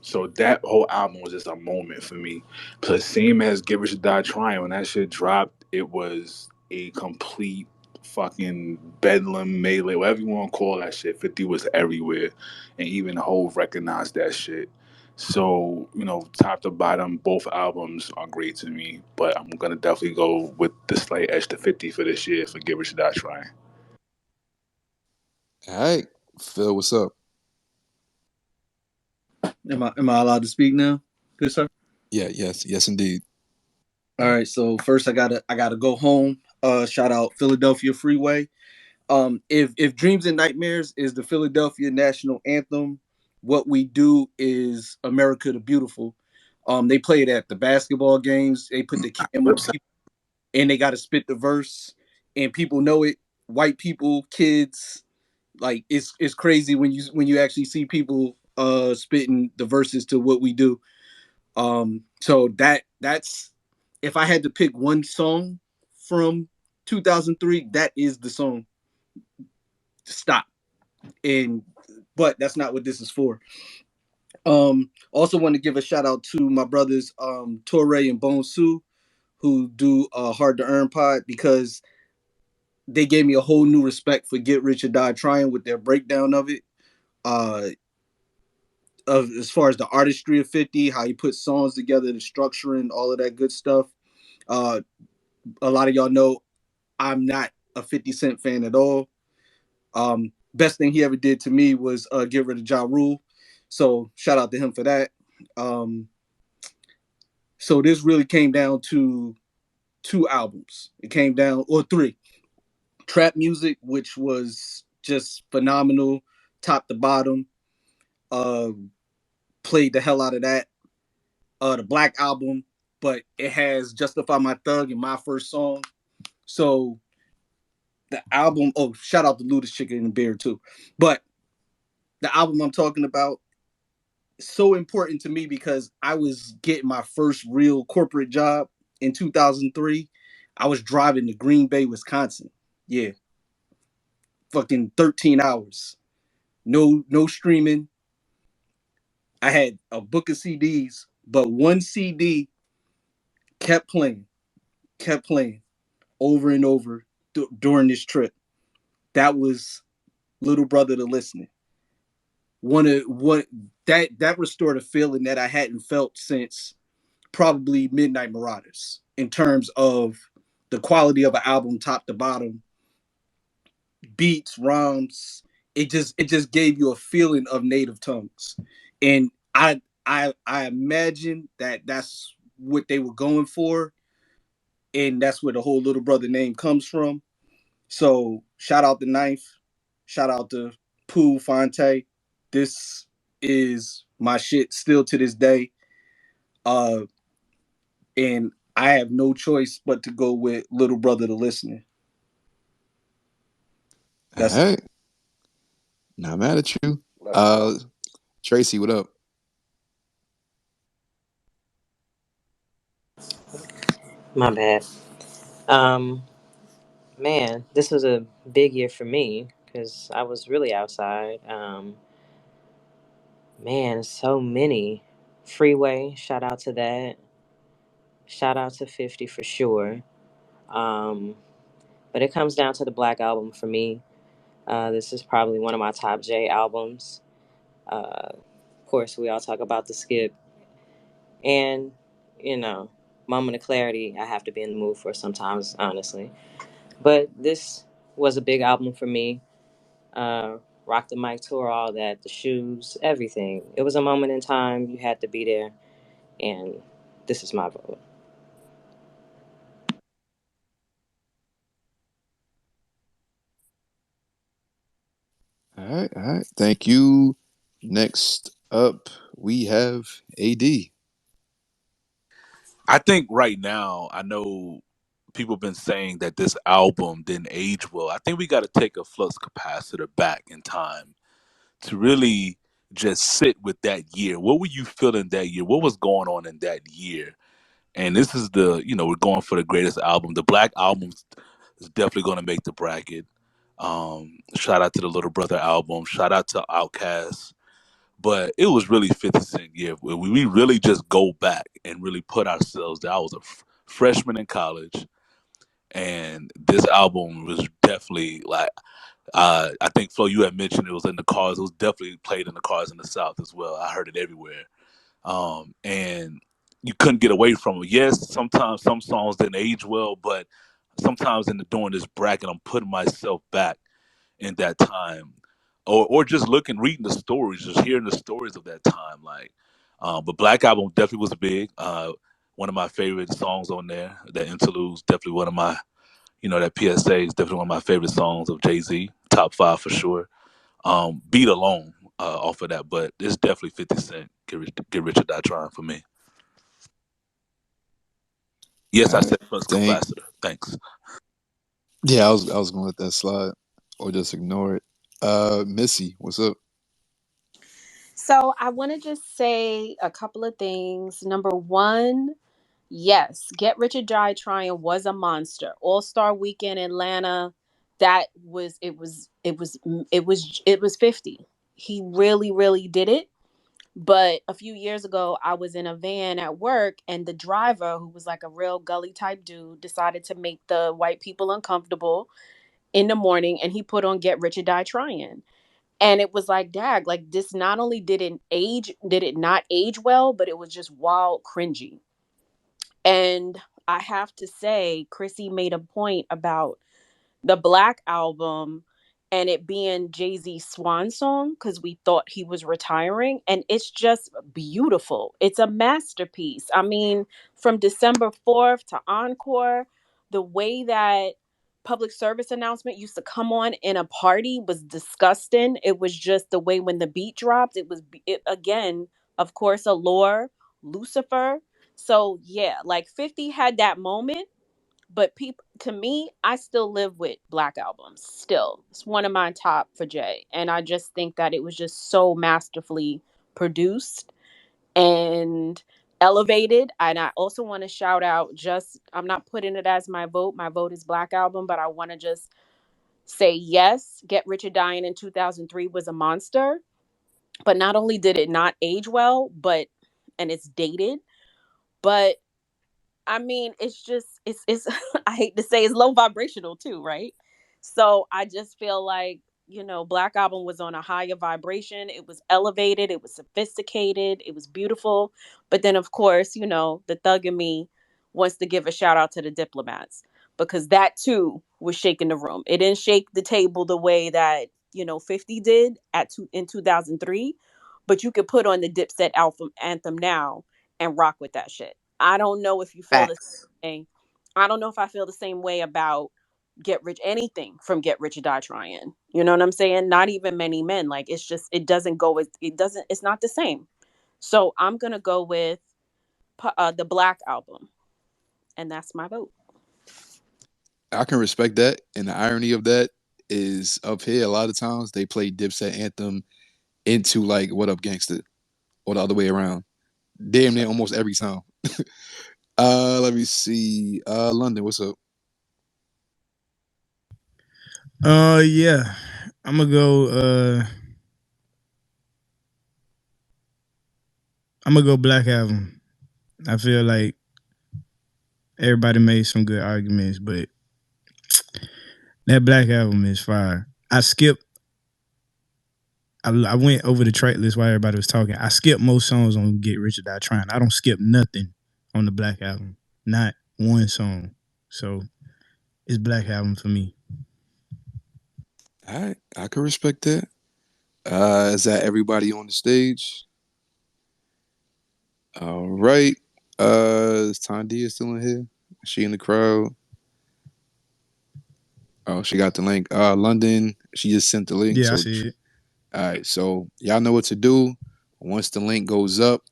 So that whole album was just a moment for me. Plus, same as Get Rich or Die Trying, when that shit dropped, it was a complete fucking bedlam melee, whatever you want to call that shit. 50 was everywhere, and even Hove recognized that shit. So, top to bottom, both albums are great to me, but I'm gonna definitely go with the slight edge to 50 for this year for Get Rich or Die Trying. All right. Phil, what's up? Am I allowed to speak now? Good sir. Yeah, yes, indeed. All right, so first I gotta go home. Shout out Philadelphia Freeway. If Dreams and Nightmares is the Philadelphia national anthem, What We Do is America the Beautiful. They play it at the basketball games. They put the camera and they got to spit the verse, and people know it. White people, kids, like it's crazy when you actually see people spitting the verses to What We Do. So that's if I had to pick one song from 2003, that is the song. Stop. But that's not what this is for. Also want to give a shout out to my brothers Torre and Bone Su, who do Hard to Earn Pod, because they gave me a whole new respect for Get Rich or Die Trying with their breakdown of it. Of as far as the artistry of 50, how he puts songs together, the structuring, all of that good stuff. A lot of y'all know I'm not a 50 Cent fan at all. Best thing he ever did to me was get rid of Ja Rule. So shout out to him for that. So this really came down to two albums. It came down, or three. Trap Music, which was just phenomenal, top to bottom. Played the hell out of that. The Black Album, but it has Justify My Thug in my first song. So the album, shout out to Ludacris Chicken and the Beer too. But the album I'm talking about is so important to me because I was getting my first real corporate job in 2003. I was driving to Green Bay, Wisconsin. Yeah. Fucking 13 hours. No streaming. I had a book of CDs, but one CD kept playing over and over during this trip. That was Little Brother to Listening. what that restored a feeling that I hadn't felt since probably Midnight Marauders in terms of the quality of an album top to bottom, beats, rhymes. It just gave you a feeling of native tongues, and I imagine that that's what they were going for, and that's where the whole Little Brother name comes from. So shout out to Knife, shout out to Pooh Fonte. This is my shit still to this day. Uh, and I have no choice but to go with Little Brother the Listener. All That's it. right. Not mad at you. Let's go. Tracy, what up? My bad. Um, Man, this was a big year for me because I was really outside. Man, so many. Freeway, shout out to that. Shout out to 50 for sure. Um, but it comes down to the Black Album for me. This is probably one of my top J albums. Of course, we all talk about the skip. And, you know, moment of clarity I have to be in the mood for sometimes, honestly. But this was a big album for me. uh, Rock the Mic tour, all that, the shoes, everything. It was a moment in time. You had to be there, and this is my vote. All right, all right. Thank you. Next up, we have AD. I think right now, I know people have been saying that this album didn't age well. I think we got to take a flux capacitor back in time to really just sit with that year. What were you feeling that year? What was going on in that year? And this is we're going for the greatest album. The Black Album is definitely going to make the bracket. Shout out to the Little Brother album. Shout out to Outkast. But it was really 50 Cent year. We really just go back and really put ourselves there. I was a freshman in college, and this album was definitely like, I think Flo, you had mentioned it was in the cars. It was definitely played in the cars in the South as well. I heard it everywhere. And you couldn't get away from it. Yes, sometimes some songs didn't age well, but sometimes during this bracket, I'm putting myself back in that time, or just reading the stories, just hearing the stories of that time. But Black Album definitely was big. One of my favorite songs on there. That interlude's definitely one of my, that PSA is definitely one of my favorite songs of Jay Z. Top five for sure. Beat Alone off of that, but it's definitely 50 Cent. Get Rich or Die Trying for me. Yes, I All right. said flux Thank. capacitor. Thanks. Yeah, I was gonna let that slide or just ignore it. Missy, what's up? So I want to just say a couple of things. Number one, yes, Get Rich or Die Trying was a monster. All Star Weekend Atlanta, that was it was 50. He really, really did it. But a few years ago, I was in a van at work, and the driver, who was like a real gully type dude, decided to make the white people uncomfortable in the morning, and he put on Get Rich or Die Trying. And it was like, dag, like this not only did it not age well, but it was just wild cringy. And I have to say, Chrissy made a point about the Black Album and it being Jay-Z's swan song because we thought he was retiring. And it's just beautiful. It's a masterpiece. I mean, from December 4th to Encore, the way that public service announcement used to come on in a party was disgusting. It was just the way when the beat dropped, again, of course, Allure, Lucifer. So yeah, like 50 had that moment, but people, to me, I still live with Black Albums. Still, it's one of my top for Jay, and I just think that it was just so masterfully produced and elevated. And I also want to shout out, just I'm not putting it as my vote. My vote is Black Album, but I want to just say yes. Get Rich or Dying in 2003 was a monster, but not only did it not age well, but and it's dated, but I mean, it's just it's I hate to say it's low vibrational too, right? So I just feel like Black Album was on a higher vibration. It was elevated, it was sophisticated, it was beautiful. But then, of course, the thug in me wants to give a shout out to the Diplomats, because that too was shaking the room. It didn't shake the table the way that 50 did in 2003, but you could put on the Dipset anthem now and rock with that shit. I don't know if you feel the Facts. same way. I don't know if I feel the same way about anything from Get Rich or Die Trying. You know what I'm saying? Not even Many Men. Like, it's just, it's not the same. So I'm gonna go with the Black Album, and that's my vote. I can respect that, and the irony of that is up here. A lot of times they play Dipset anthem into like "What Up Gangsta" or the other way around. Damn near almost every time. Let me see. London, what's up? Yeah. I'm gonna go Black Album. I feel like everybody made some good arguments, but that Black Album is fire. I went over the track list while everybody was talking. I skipped most songs on Get Rich or Die Trying. I don't skip nothing on the Black Album. Not one song. So it's Black Album for me. All right, I can respect that. Is that everybody on the stage? All right. Is Tandia still in here? Is she in the crowd? Oh, she got the link. London, she just sent the link. Yeah, So I see it. all right, so y'all know what to do. Once the link goes up,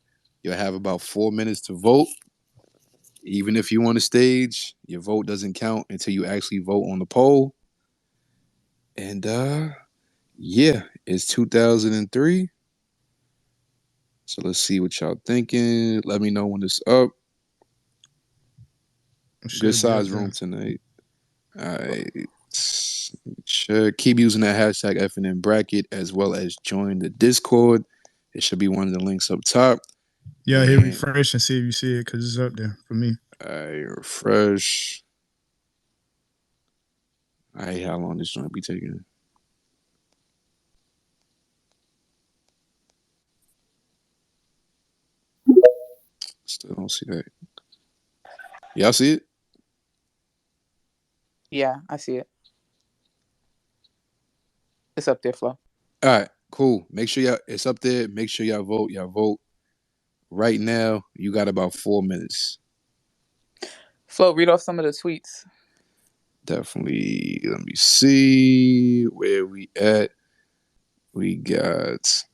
you'll have about 4 minutes to vote. Even if you on the stage, your vote doesn't count until you actually vote on the poll. And yeah, it's 2003. So let's see what y'all thinking. Let me know when it's up. Good size room tonight. All right. Check. Keep using that hashtag FNN bracket as well as join the Discord. It should be one of the links up top. Yeah, hit refresh and see if you see it because it's up there for me. All right, refresh. All right, how long this joint be taking? Still don't see that. Y'all see it? Yeah, I see it. It's up there, Flo. All right, cool. Make sure it's up there. Make sure y'all vote. Y'all vote. Right now, you got about 4 minutes. Flo, read off some of the tweets. Definitely. Let me see where we at. We got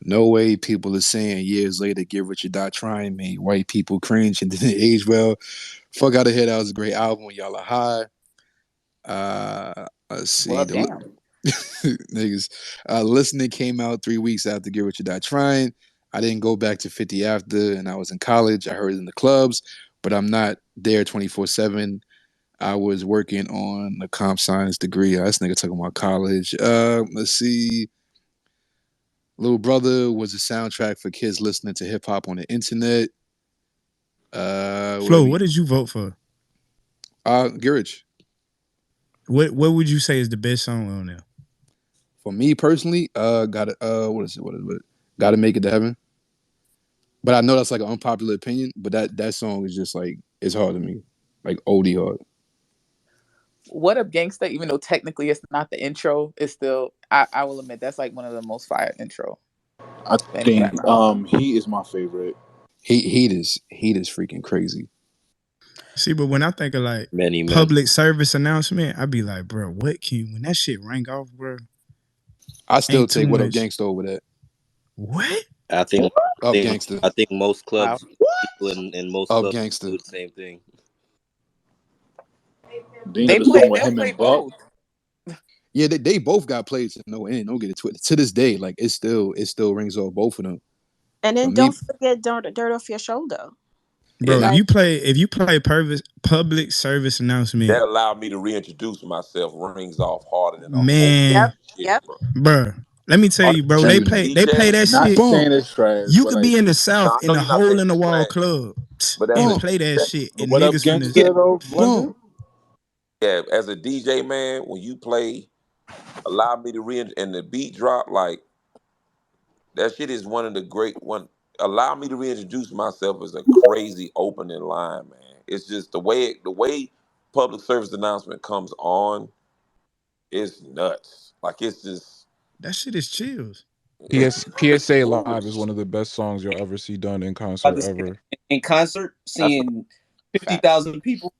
No Way. People are saying years later, Get Rich or Die Trying made white people cringe and didn't age well. Fuck out of here. That was a great album. Y'all are high. Let's see. Well, damn. Niggas. Listening came out 3 weeks after Get Rich or Die Trying. I didn't go back to 50 after, and I was in college. I heard it in the clubs, but I'm not there 24/7. I was working on a comp science degree. This nigga talking about college. Let's see. Little Brother was a soundtrack for kids listening to hip hop on the internet. Flo, what did you vote for? Get Rich. What would you say is the best song on there? For me personally, what is it? Gotta Make It to Heaven. But I know that's like an unpopular opinion, but that song is just like, it's hard to me. Like oldie hard. What Up Gangsta, even though technically it's not the intro, it's still, I will admit, that's like one of the most fire intro. I think Heat is my favorite. Heat is freaking crazy. See, but when I think of like Many Men. Public service announcement, I'd be like, bro, when that shit rang off, bro? I still take What Up Gangsta over that. What? I think Up Gangsta. I think most clubs, people in most Up clubs Gangsta. do the same thing. They play both. Yeah, they both got played to no end. Don't get it twisted. To this day, like it still rings off both of them. And then don't forget Dirt Off Your Shoulder. Bro, if you play public service announcement, that allowed me to reintroduce myself. Rings off harder than man. Yep. Bro, let me tell you, bro. They play that Not shit. saying it's trash, You but could like, be in the South in a hole in the wall club and play that shit. And What Up niggas Gangsta though, London? Yeah, as a DJ, man, when you play Allow Me to and the beat drop, like that shit is one of the great one. Allow Me to Reintroduce Myself is a crazy opening line, man. It's just the way public service announcement comes on is nuts. Like it's just That shit is chills. it's PSA Live is smooth. one of the best songs you'll ever see done in About concert to say, ever. in concert, That's seeing a fact. 50,000 people,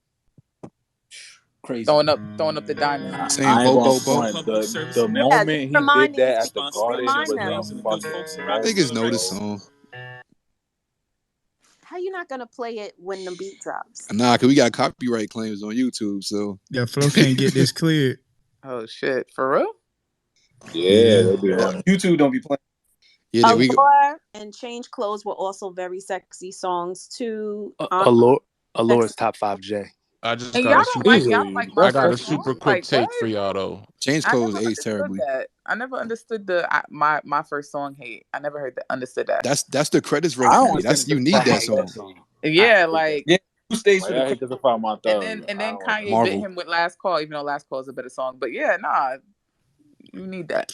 crazy. Throwing up the diamond. Saying I ain't Bo gonna Bo Bo. front. The Yeah, just moment he did reminding that at the Garden remind was a them. fucking Niggas moment, know this bro. song. How you not gonna play it when the beat drops? Nah, cause we got copyright claims on YouTube, so Yeah, Flo can't get this cleared. Oh shit, for real? Yeah, yeah. they be on it. YouTube don't be playing. Yeah, we Allure and Change Clothes were also very sexy songs too. Allure's top 5J. I just And got a super y'all don't Easily. like my I That's got a first definitely song? super easy. quick Like what? take for y'all though. Change I clothes never aged understood terribly. that. I never understood my first song hate. I never understood that. That's the credits roll I for don't me. understand That's the you need I difference that between hate that that song. song. I Yeah, hate that. like Yeah, who stays Like for the that credit? hate doesn't find my and thug. then I don't like Kanye that. bit Marvel. him with Last Call, even though Last Call is a better song. But yeah, nah, you need that.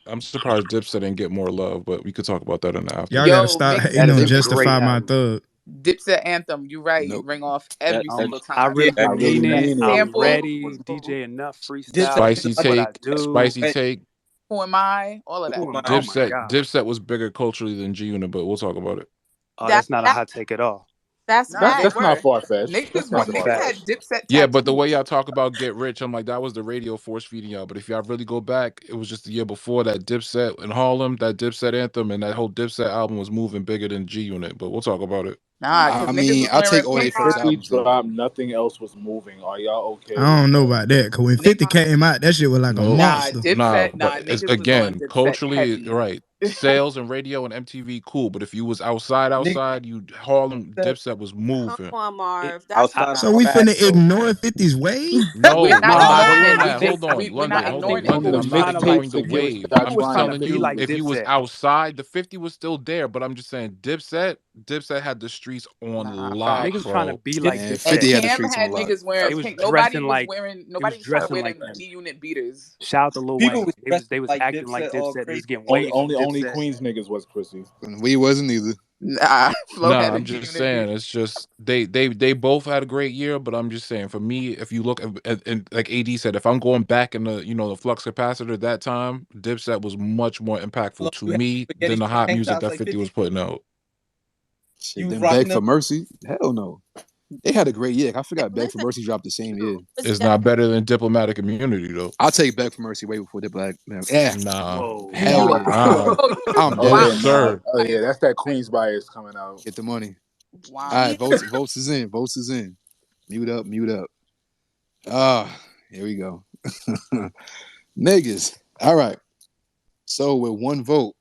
I'm surprised Dipset didn't get more love, but we could talk about that in the after. Y'all gotta Yo, stop niggas hating That is on a niggas great Justify My album. Thug. Dipset Anthem, you right, Nope. ring off That every single I time. really yeah, I do really mean it. mean it. I'm Sample, ready. DJ Enough Dipset freestyle. Spicy This is what I take, do. spicy take. Who Am I? All of that. Who am? Oh my Dipset god. Dipset was bigger culturally than G Unit, but we'll talk about it. Oh, that that's not a that hot take at all. that's Nah, That's they facts. that's not were. far fetched. That's not That's a far Niggas fact. had fetched. Dipset Yeah, but the tattoos. way y'all talk about Get Rich, I'm like, that was the radio force feeding y'all. But if y'all really go back, it was just the year before that Dipset in Harlem, that Dipset anthem, and that whole Dipset album was moving bigger than G Unit. But we'll talk about it. Nah, I cause niggas mean, was I'll take wearing all they pink. When first 50 albums though. dropped, nothing else was moving. Are y'all okay I with don't know that? about that, cause when Niggas, 50 came out, that shit was like a Nope. nah, monster. Nah, Dipset. but Nah, it's, niggas was on again, Dipset culturally, heavy. right. Sales and radio and MTV, cool. But if you was nigga outside, you Harlem said Dipset was Come moving. on, Marv. That's I, outside of So we rap, finna though. ignore 50's wave? We're No, not nah, but ignoring look, it. I We think just hold on, we're not London, Nah, hold on, ignoring it's it. one of London. the People I'm was not trying to like. ignoring mixtapes the to get wave. y'all I'm people just trying trying to telling to be you like do. if you was Dipset. outside, the 50 was still there. But I'm just saying, Dipset had the streets on Nah, lock, Niggas facts. trying to bro. be like Dipset And had Dipset. 50 had the Cam streets on had lock. niggas wearing They was pink. Nobody dressing was like wearing. they was Nobody was trying to dressing wear like them G Unit beaters. shout out to Lil people Wayne. was They was dressing they was like acting like Dipset all Dipset. They was crazy. getting Only, wave from only, only Dipset. Queens niggas was Chrissy. We wasn't either. Nah, Flo Nah, had a I'm G just Unit beater. saying. It's just they both had a great year, but I'm just saying for me, if you look at and like AD said, if I'm going back in the flux capacitor that time, Dipset was much more impactful Hello, to you had me spaghetti than the strap hot tank music tops that like 50 was 50. putting out. You Shit, was then rocking Beg them. for Mercy? Hell no. They had a great year. I forgot Beg for Listen, Mercy dropped the same year. was It's that not better than Diplomatic Immunity though. I'll take Beg for Mercy way before Diplomatic. Yeah, Nah, Whoa. hell Wow. yeah. Oh, I'm Oh dead, yeah, wow. nah. sir. Oh yeah, Bias. that's that Queens bias coming out. Get the money. All Wow. right, votes is in. Votes is in. Mute up, mute up. Here we go. Niggas. All right. So with one vote,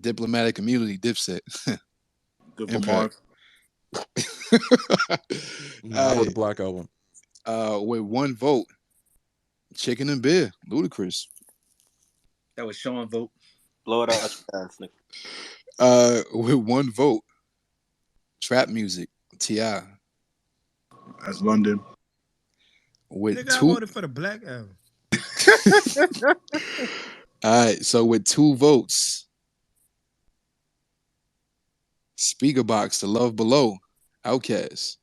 Diplomatic Immunity, Dipset. Good for Impact. Marv. Nah, I vote the Black Album. With one vote, Chicken and Beer, Ludacris. that was Sean vote. Blow it out your ass, nigga. With one vote, Trap Music, T.I. That's London. With Nigga, I two. voted for the Black Album. All right, so with 2 votes, Speaker Box, The Love Below, Outkast.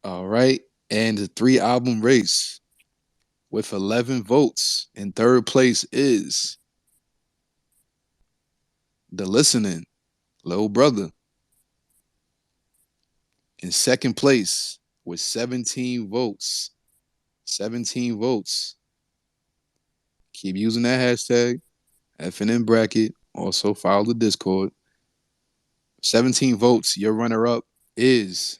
All right, and the 3-album race with 11 votes in third place is The Listening, Lil Brother. In second place with 17 votes. 17 votes. Keep using that hashtag, FNN bracket. Also follow the Discord. 17 votes. Your runner-up is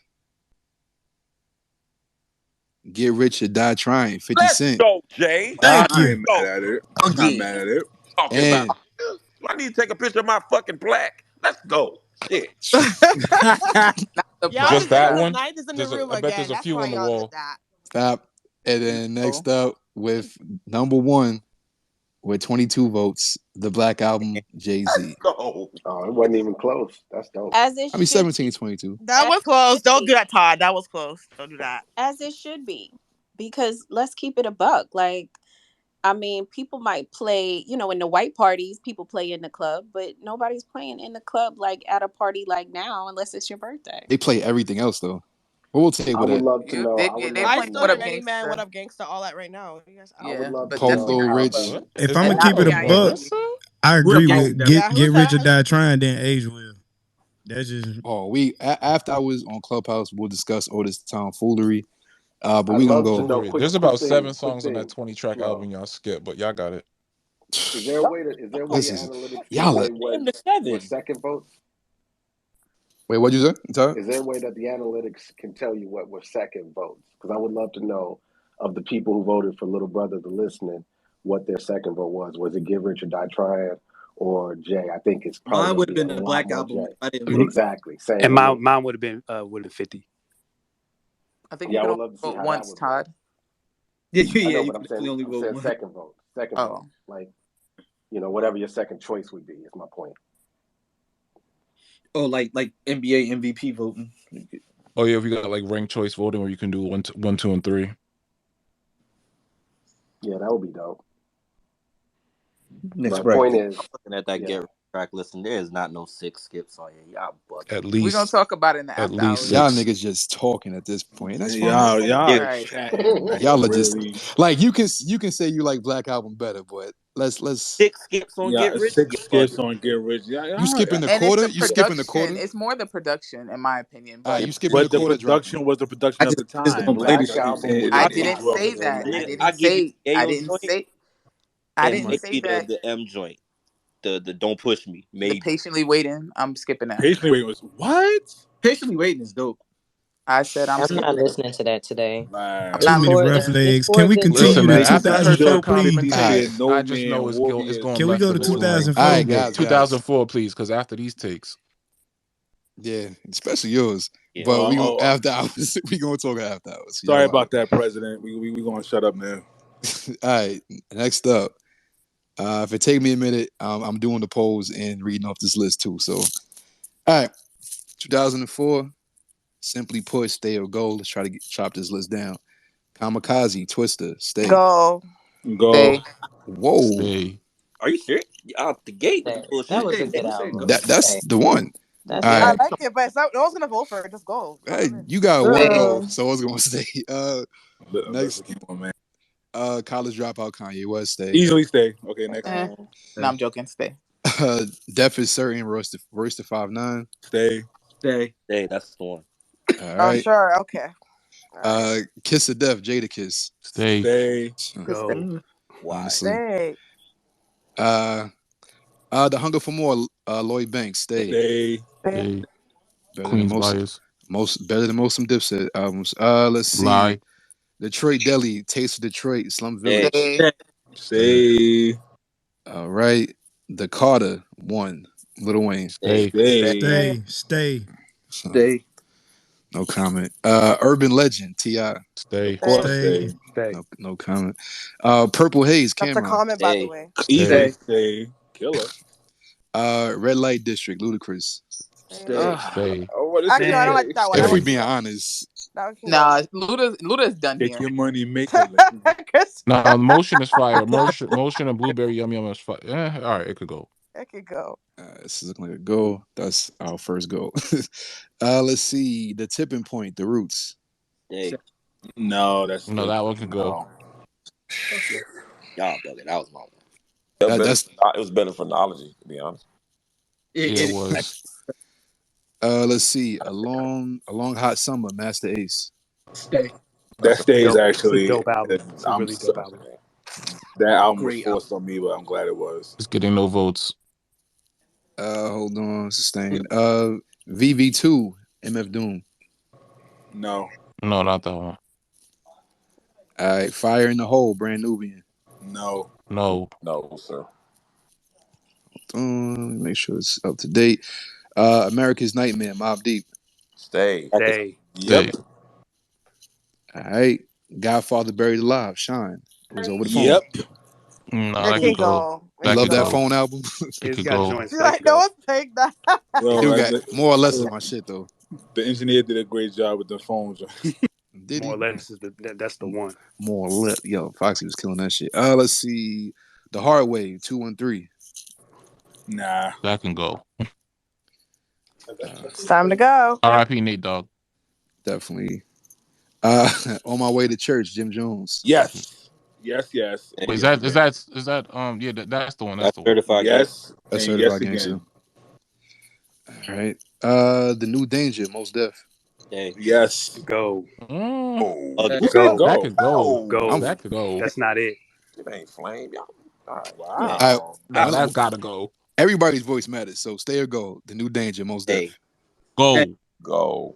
Get Rich or Die Trying, 50 Let's Cent. go, Jay. Thank I you. ain't Go. mad at it. Not Again. mad at it. Talking about. And I need to take a picture of my fucking plaque. Let's go. Shit. Not the Y'all just just black that because album. one. Ninth is in the room I bet there's again. a That's few why on the y'all did wall. that. Stop. And then No. next up with number 1 with 22 votes, the Black Album, Jay-Z. Go. Oh, it wasn't even close. That's dope. as it I mean should 17, 22. That as was it close. should Don't be. do that, Todd. That was close. Don't do that. As it should be. because let's keep it a buck. Like, I mean, people might play, you know, in the white parties, people play in the club, but nobody's playing in the club like at a party like now, unless it's your birthday. They play everything else though. What will I table would that? love to know. They I would they love I to playing still What hear Up know. Many Man, What Gangster. Up Gangsta, all that right now. You guys, I would Yeah, love but to definitely know Polo not how club. Rich. the. If I'm And gonna not keep the it a Yaya buck, Baby. Melissa? I What up, agree gangster? with Def? get who's rich or that? die trying. Then Age will. That's just Oh, after I was on Clubhouse, we'll discuss all this tomfoolery. But I'd we gonna love to go. know. There's Quick about thing. 7 Quick songs on that thing. 20-track album Flo. y'all skipped, but y'all got it. Is there a way to? Is there a way your Listen, analytics can y'all. say Name what the were 7. second votes? Wait, what'd you say? Ty? Is there a way that the analytics can tell you what were second votes? Because I would love to know of the people who voted for Little Brother, the listening, what their second vote was. Was it Get Rich or Die Trying or Jay? I think it's probably Mine going would to have be a been the lot Black more Album. Jay. I didn't Mhm. vote. Exactly. Same And with me. mine would have been 50. I think you Yeah, I could would only love to see vote how that once, would vote. Todd. Yeah, I yeah, know, you but can definitely only I'm vote saying one. second vote. Second vote. Oh, Like, whatever your second choice would be is my point. Oh, like NBA MVP voting. Oh yeah, we got like ranked choice voting where you can do 1, 2, and 3. Yeah, that would be dope. Next But bracket. point is, Looking at that yeah. Get Rich track list, and there is not no 6 skips on here. Y'all bugging. At we're gonna least talk about it in the at after least hours. Y'all 6. niggas just talking at this point. That's fine. Y'all Yeah. are Right. chatting Like, like y'all are just really. like you can say you like Black Album better, but let's 6 skips on Get Yeah, Rich? 6 You skips bugging. on Get Rich. you skipping the And it's quarter. the You skipping the production. quarter. It's more the production, in my opinion. All right, But you skipping the But the quarter dropping. production was the I production of just the it's time. gonna Like play you the Black keep shit. Album saying, was it I the didn't didn't age bomb. well say because it was that. late. I Nigga, I didn't give you say. the I AO didn't joint say. I and didn't say maybe that. the M joint. The Don't Push Me. The Maybe. patiently waiting. I'm skipping that. Patiently waiting was what? Patiently waiting is dope. I said I'm I'm not skipping it. listening to that today. I'm too not many listening For to rough it's that. it's legs. for Can a we good Listen, continue reason. to man, Still, after I heard still 2004, Farrakhan can't be please? All right, saying No I just Man, know it's Warriors, going Can we left go of to the no two lanes. 2004? all right, Warriors. guys, 2004, please, because after these takes, Yeah, especially yours. Yeah. But we gonna Oh, after hours. We gonna talk after hours. sorry Y'all. about that, President. We gonna shut up now. All right. Next up, if it take me a minute, I'm doing the polls and reading off this list too. So, all right, 2004. Simply Put, Stay or Go. Let's try to chop this list down. Kamikaze, Twister, Stay. Go. Go. Stay. Whoa, stay. Are you serious? Out the gate with the That bullshit. was Hey, a good who said album. go? that's Hey, the one. that's All I right, that. like it, but no one's gonna vote for it. Just go. Vote hey, him in. you got one Stay. vote, so I was gonna stay. Let's Next, keep on, man. College Dropout, Kanye West, Stay. Easily stay. Okay, next. Eh. Uh, No, I'm joking. Stay. Death is Certain, Royce the 5'9". Stay. Stay. Hey, that's the one. All Oh, right. sure. Okay. All right. Kiss of Death, Jada Kiss. Stay. Stay. Just stay. Go. Why? Honestly. Stay. The Hunger for More, Lloyd Banks, Stay. Stay. Stay. Stay. Better than Queen's Bias. better than most some Dipset albums. Let's see. Lie. Detroit Deli, Taste of Detroit, Slum Stay. Village. Stay. Stay. All right. The Carter, 1, Lil Wayne. Stay. Stay. Stay. Stay. Stay. Stay. No comment. Urban Legend, T.I. Of Stay. course, Stay. stay. Stay. No comment. Purple Haze, That's a Cameron. comment, by the Stay. way. Easily Stay. Stay. stay. Killer. Red Light District, Ludacris. Stay. Stay. Stay. I want to Actually, no, I don't stay. like that one. That If one we Stay. can being go. honest, That one can go. Nah, Luda's done Take here. your money, make it. Like, Chris, Now, motion is fire. Motion and blueberry yum yum is fire. All right, it could go. it could go. this is looking like a go. That's our first go. Let's see. The Tipping Point, The Roots. Stay. no, that's No, that one could go. no. Y'all bugging. That was my one. That's It was better phonology, to be honest. Yeah, it was. let's see. A long hot summer, Master Ace. Stay. That stays Dope. It's a actually. dope album. It's a really dope album. That album was Great forced on me, but I'm glad it was. It's getting no votes. Hold on, sustain. VV2, MF Doom. No, No, not that one. All right, Fire in the Hole, Brand Nubian. no, No. No, sir. Make sure it's up to date. America's Nightmare, Mobb Deep. Stay. Stay. Stay. Yep. All right, Godfather Buried Alive, Shine. It was over the phone. yep. No, It that can could go. go. It You That can love could that go. go. phone album? It It's could got go. joints. She's That like, could no go. one's take that. Still Well, got more or less of my shit though. the engineer did a great job with the phones. Did More or he? less is that's the one. More lit. Yo, Foxy was killing that shit. Let's see. The Hard Way, 213. Nah. That can go. It's time to go. R.I.P. Nate Dogg. Definitely. On My Way to Church, Jim Jones. Yes. Yes, yes. And And Wait, yes again. is that yeah, that's the one. That's that's the one. certified gangster. Yes That's and yes Certified again. Gangster. All right. The New Danger, Most Def. Stay. Yes. Go, Love Who it. said go, That go? could go. go. I'm That could go. That's not it. It ain't flame, y'all. All right. Man, I, Wow. Nah, I that's gotta go. everybody's voice matters. So stay or go. The New Danger, Most stay. Def. Go. Go. All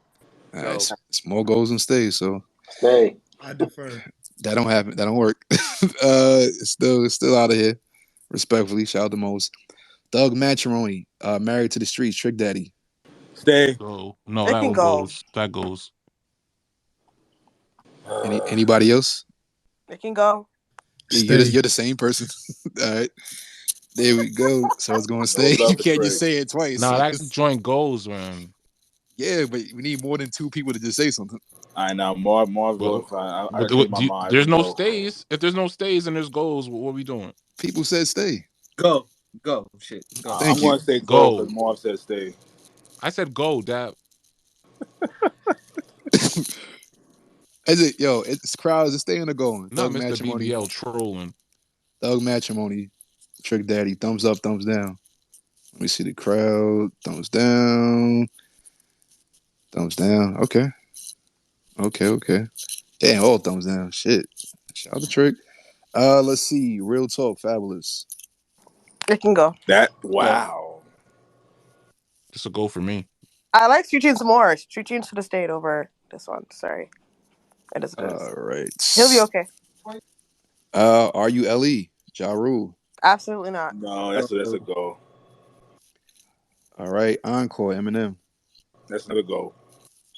right. Go. It's more goals than stays. So Stay. I defer. that don't happen. That don't work. It's still out of here. Respectfully, shout out to Most. Thug Matrimony, Married to the Streets, Trick Daddy. Stay. Go. No, It that can one go. goes. That goes. Anybody else? It can go. You're Stay. the same person. All right. There we go. So it's going to No stay. love You for can't just Trey. say it twice. Nah, that joint goes, man. Yeah, but we need more than two people to just say something. I know. More Well, vote for I but changed my mind there's for no go. stays. If there's no stays and there's goals, what are we doing? People said stay. Go. Shit. Go. I'm Thank you. going to say go because Go. Marv said stay. I said go, Dap. It's crowds. It's staying or going. Not Thug Mr. Matrimony. BBL trolling. Thug Matrimony. Trick Daddy. Thumbs up, thumbs down. Let me see the crowd. Thumbs down. Thumbs down. Okay. Damn, all thumbs down. Shit. Shout out to Trick. Let's see. Real Talk, Fabulous. It can go. Wow. This will go for me. I like Street Tunes more. Street Tunes should have stayed over this one. Sorry. It is. All right. He'll be okay. RULE, Ja Rule. Absolutely not. No, that's a go. All right. Encore, Eminem. That's another go.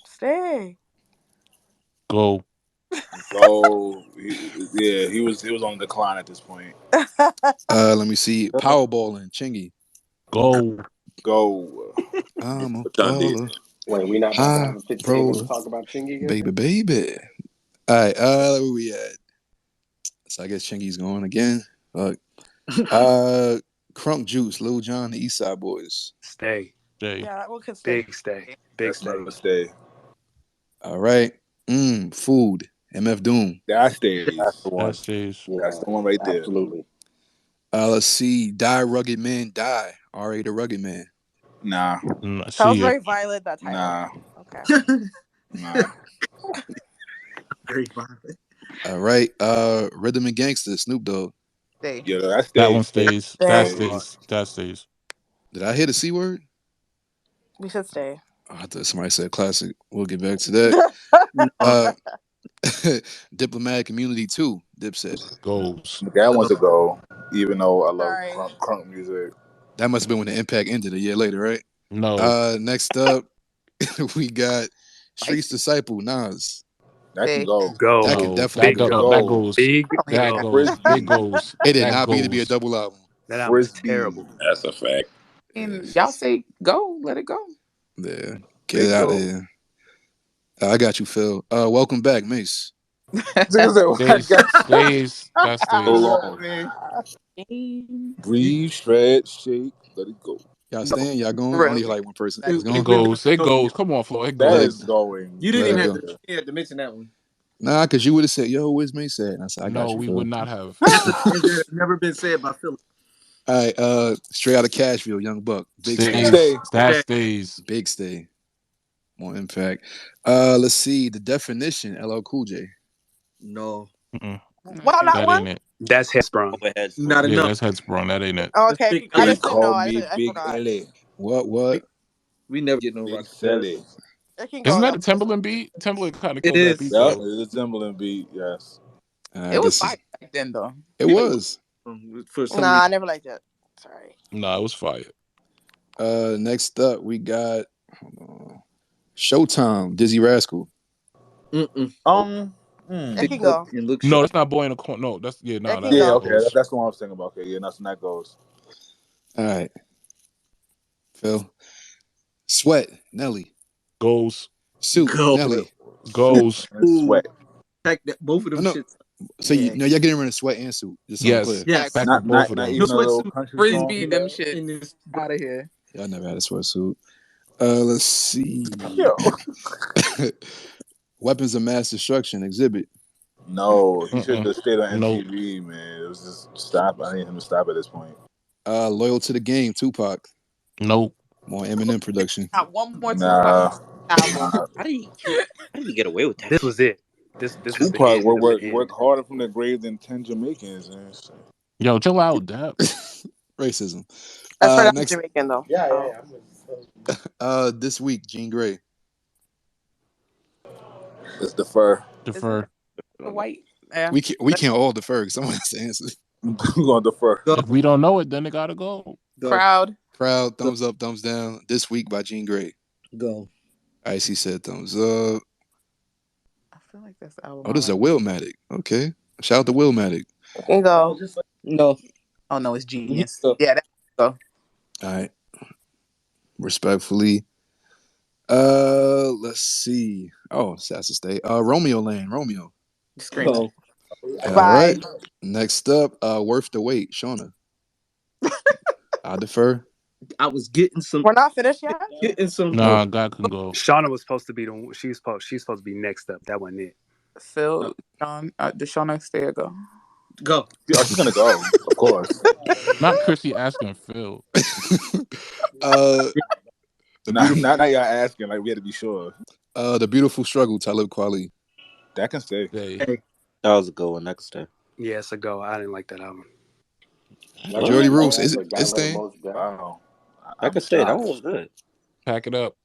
Stay. Go. Go. He was on decline at this point. Let me see. Powerballing, Chingy. Go. Go. I'm a What y'all did? baller. Wait, we not about to have a pit table to talk about Chingy again? Baby. All right. Where we at? So I guess Chingy's going again. Fuck. Crunk Juice, Lil Jon, the East Side Boys. Stay. Stay. Yeah, that one could stay. Big stay. Big That's stay. another stay. All right. Food, MF Doom. That stays. That's the one. That stays. Yeah, That's the one right there. absolutely. Let's see. Die Rugged Man, Die. R.A. the Rugged Man. Nah. Sounds See very it. violent, that title. Nah. Okay. Nah. Very violent. All right. Rhythm and Gangster, Snoop Dogg. Stay. Yeah, that That stays. one stays. That stays. That stays. Did I hear the C word? We should stay. I thought somebody said classic. We'll get back to that. Diplomatic Immunity 2, Dipset. Goes. That one's a go. Even though I love Sorry. crunk music. That must have been when the Impact ended a year later, right? No. Next up, we got Streets Disciple, Nas. That can Stay. go. Go. That could No. definitely Big go. go. That goes. Big That go. goes. Big goes. It did That not need to be a goes. double album. That album was Frisbee. terrible. That's a fact. And y'all say go, let it go. Yeah. Get Big it out go. of here. I got you, Phil. Welcome back, Mace. Stays. Stays. That So stays. long. Breathe, shred, shake, let it go. Y'all staying? Y'all going? I only hear like one person. It's It going? goes. It goes. Come on, Flo. It That Let is it, goes. going. You didn't let even it go. have to mention that one. Nah, because you would have said, yo, where's Mace at? And I said, I got No, you, we Phil. would not have. Things that have never been said by Philip. All right. Straight out of Cashville, Young Buck. Big Stays. Stay. That stays. Big stay. More impact. Let's see. The Definition, LL Cool J. No. Mm-mm. Well, not That one. ain't it. That's headsprung. Overhead. Not Yeah, enough. that's head sprung. That ain't it. Oh, That's okay. Big I They just didn't know. call me I Big forgot. LA. What? We never get no Big rock. Sally. It can Isn't go that a though. Timberland beat? Timberland kind of It killed that is. beat Yep, though. it's a Timberland beat, yes. It was fire back then though. It was. For some Nah, I reason. never liked it. Sorry. Nah, it was fire. Next up, we got Showtime, Dizzy Rascal. It can go. And look No, sharp. that's not Boy in the Corner. No, that's It nah, can that Yeah, go. okay, goes. that's the one I was thinking about. Okay, yeah, that's that goes. All right. Phil. Sweat, Nelly. Goes. Suit, Go. Nelly. Suit Goes. and Ooh, sweat. check that. Both of I them know. shits. So Yeah. y'all getting rid of sweat and suit. Just so I'm Yes. clear. Yes. Back Not with both not of not them. even No a little sweatsuit country in song. Frisbee You them know? shit in this. out of here. Y'all never had a sweatsuit. Let's see. Yo. Weapons of mass destruction exhibit. No, he should Mm-mm. have stayed on Nope. MTV, man. It was just stop. I need him to stop at this point. Loyal to the game. Tupac. Nope. More Eminem production. Not one more Tupac Nah, album. nah. How did he get away with that This shit? was it. This was the Tupac end of the work end. harder from the grave than 10 Jamaicans. And shit. Yo, chill out, Dap. Racism. I swear I'm Next. Jamaican though. Yeah, yeah, Oh. yeah. This week, Jean Grey. It's the fur. Is that Defer. the white? Yeah. We can't all defer because someone has to answer. We're going to defer. Go. If we don't know it, then it gotta go. Go. Crowd. Crowd, Go. thumbs up, thumbs down. This week by Jean Grey. Go. Icy said thumbs up. I feel like that's the album. Oh, this is a Willmatic. Okay. Shout out to Willmatic. You can go. No. Oh no, it's Genius. Go. Yeah, that's go. All right. Respectfully. Let's see. Oh, that's to stay. Romeo Lane. Romeo. Screaming. Go. All Bye. right. Next up, Worth the Wait. Shauna. I defer. I was getting some. We're not finished yet. Getting some. Nah, God can go. Shauna was supposed to be she's supposed to be next up. That wasn't it. Phil, Sean, did Shauna stay or go? Go. Oh, she's going to go, of course. Not Chrissy asking Phil. The beautiful, Not y'all asking. Like, we had to be sure. the beautiful struggle. Talib Kweli. That can stay. Hey. Hey. That was a good one. Next time. Yeah, it's a go. I didn't like that album. Majority rules. That's Is what it? got It's her the staying. most death. Wow. I could say that one was good. Pack it up.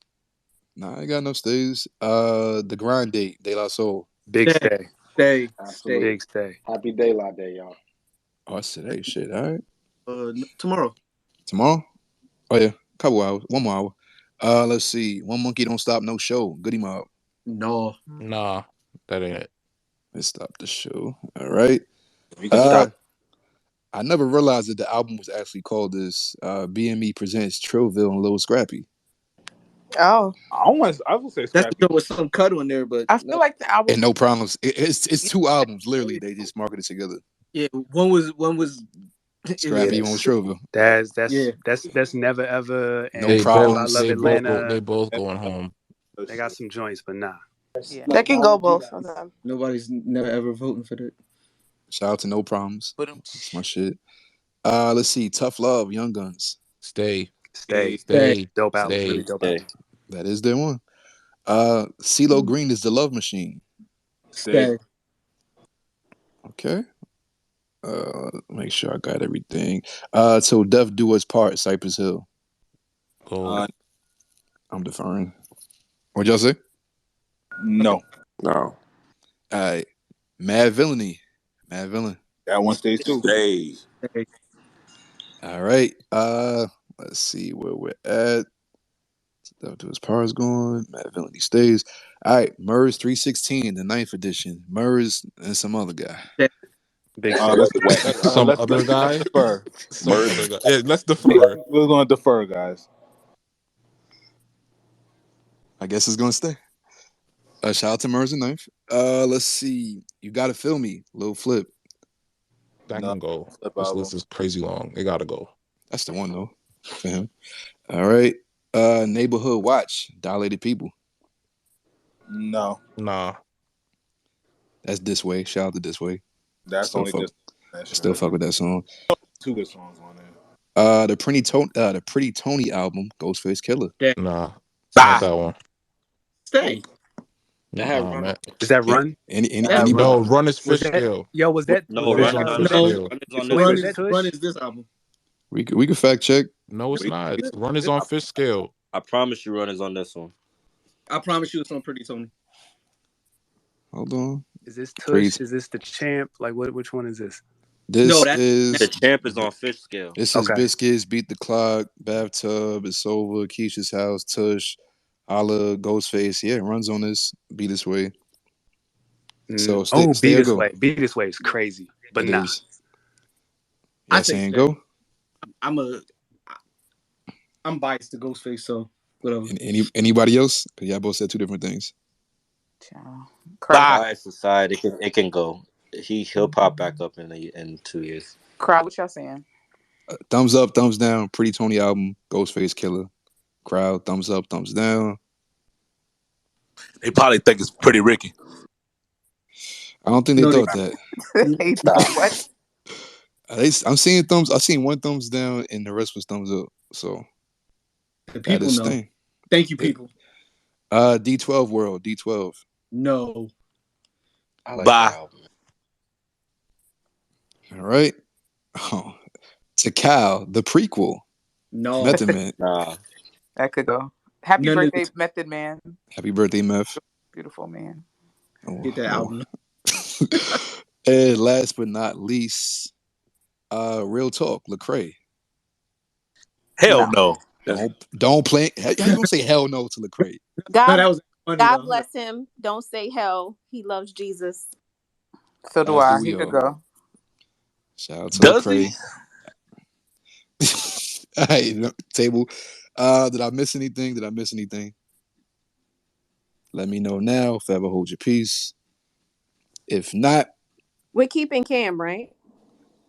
Nah, I ain't got no stays. The grind date. De La Soul. Big Stay. stay. Stay. Absolutely. Big stay. Happy Daylight Day, y'all. Oh, it's today. Shit. All right. Tomorrow. Tomorrow? Oh yeah. Couple hours. One more hour. Let's see. One Monkey Don't Stop No Show. Goody Mob. No. Nah, that ain't it. Let's stop the show. All right. We can stop. I never realized that the album was actually called this. BME presents Trillville and Lil Scrappy. Oh. I would say That's Scrappy. there was some cut on there, but I feel like the album. And no problems. It's two albums. Literally, they just marketed together. yeah, one was Scrappy, one was Trillville. That's never ever. And No They problems. I Love They Atlanta. both going home. They got some joints, but nah. Yeah. They can go both of them. nobody's never ever voting for that. Shout out to No Problems. But That's my shit. Let's see. Tough Love, Young Guns. Stay. Stay. Stay. Dope album. Really dope album. That is their one. CeeLo Green is The Love Machine. Stay. Okay. Make sure I got everything. So Death Do Us Part, Cypress Hill. Go. I'm deferring. What'd y'all say? No. No. All right. Mad Villainy. Mad Villain. That one stays too. Stay. All right. Let's see where we're at. Death Do Us Part is going. Mad Villainy stays. All right. Murs 316, the 9th edition. Murs and some other guy. Big Some other guy. Defer. Some other guy. Yeah, let's defer. We're going to defer, guys. I guess it's gonna stay. Shout out to Murs and 9th. Let's see. You Gotta Feel Me, Lil Flip. That No. can go. Flip This album. list is crazy long. It gotta go. That's the one though. For him. All right. Neighborhood Watch, Dilated People. No. Nah. That's This Way. Shout out to This Way. That's Still only fuck, just. still fuck with that song. Two good songs on there. The Pretty Tony album, Ghostface Killer. Nah. It's not that one. Stay. Nah, man. Is that Run? Anybody? No, Run is Was fish that- scale. Yo, was that? No, was Run that, is fish No. scale. Run is on this Wait, Run was is that Tush? Run is this album. We could fact check. No, it's not. Run is on fish scale. I promise you, Run is on this one. I promise you, it's on Pretty Tony. Hold on. Is this Tush? Please. Is this the Champ? Like, which one is this? This No, that- is The Champ is on fish scale. This is Okay. Biscuits, Beat the Clock, Bathtub, It's Over, Keisha's House, Tush, Holla, Ghostface. Yeah, it runs on this. Be This Way. So stay Be or This go. Way. Be This Way is crazy, but It nah. is. I Y'all think saying so. go? I'm biased to Ghostface, so whatever. Anybody else? Because y'all both said two different things. Ciao. All Cry. Bye. right, society, it can go. He'll pop back up in 2 years. Cry. What y'all saying? Thumbs up, thumbs down. Pretty Tony album. Ghostface Killer. Crowd. Thumbs up, thumbs down. They probably think it's Pretty Ricky. I don't think they No, they thought that. He thought what? I'm seeing thumbs. I seen one thumbs down, and the rest was thumbs up. So the that people is know. thing. Thank you, Yeah. people. D12 World. D12. No. I like Bye. that album. All right. Oh, to Cal, the prequel. No. Method Man. Nah, That could go. Happy None of birthday, this. Method Man. Happy birthday, Meth. Beautiful man. Get that Oh. album. And last but not least, Real Talk, Lecrae. Hell No. no. Don't play. How you gonna say hell no to Lecrae? No, God, that was funny God though. bless him. Don't say hell. He loves Jesus. So do As do I. we He could all. go. Shout out to Does he? Lecrae. All right, table. Did I miss anything? Did I miss anything? Let me know now. Forever hold your peace. If not, We're keeping Cam, right?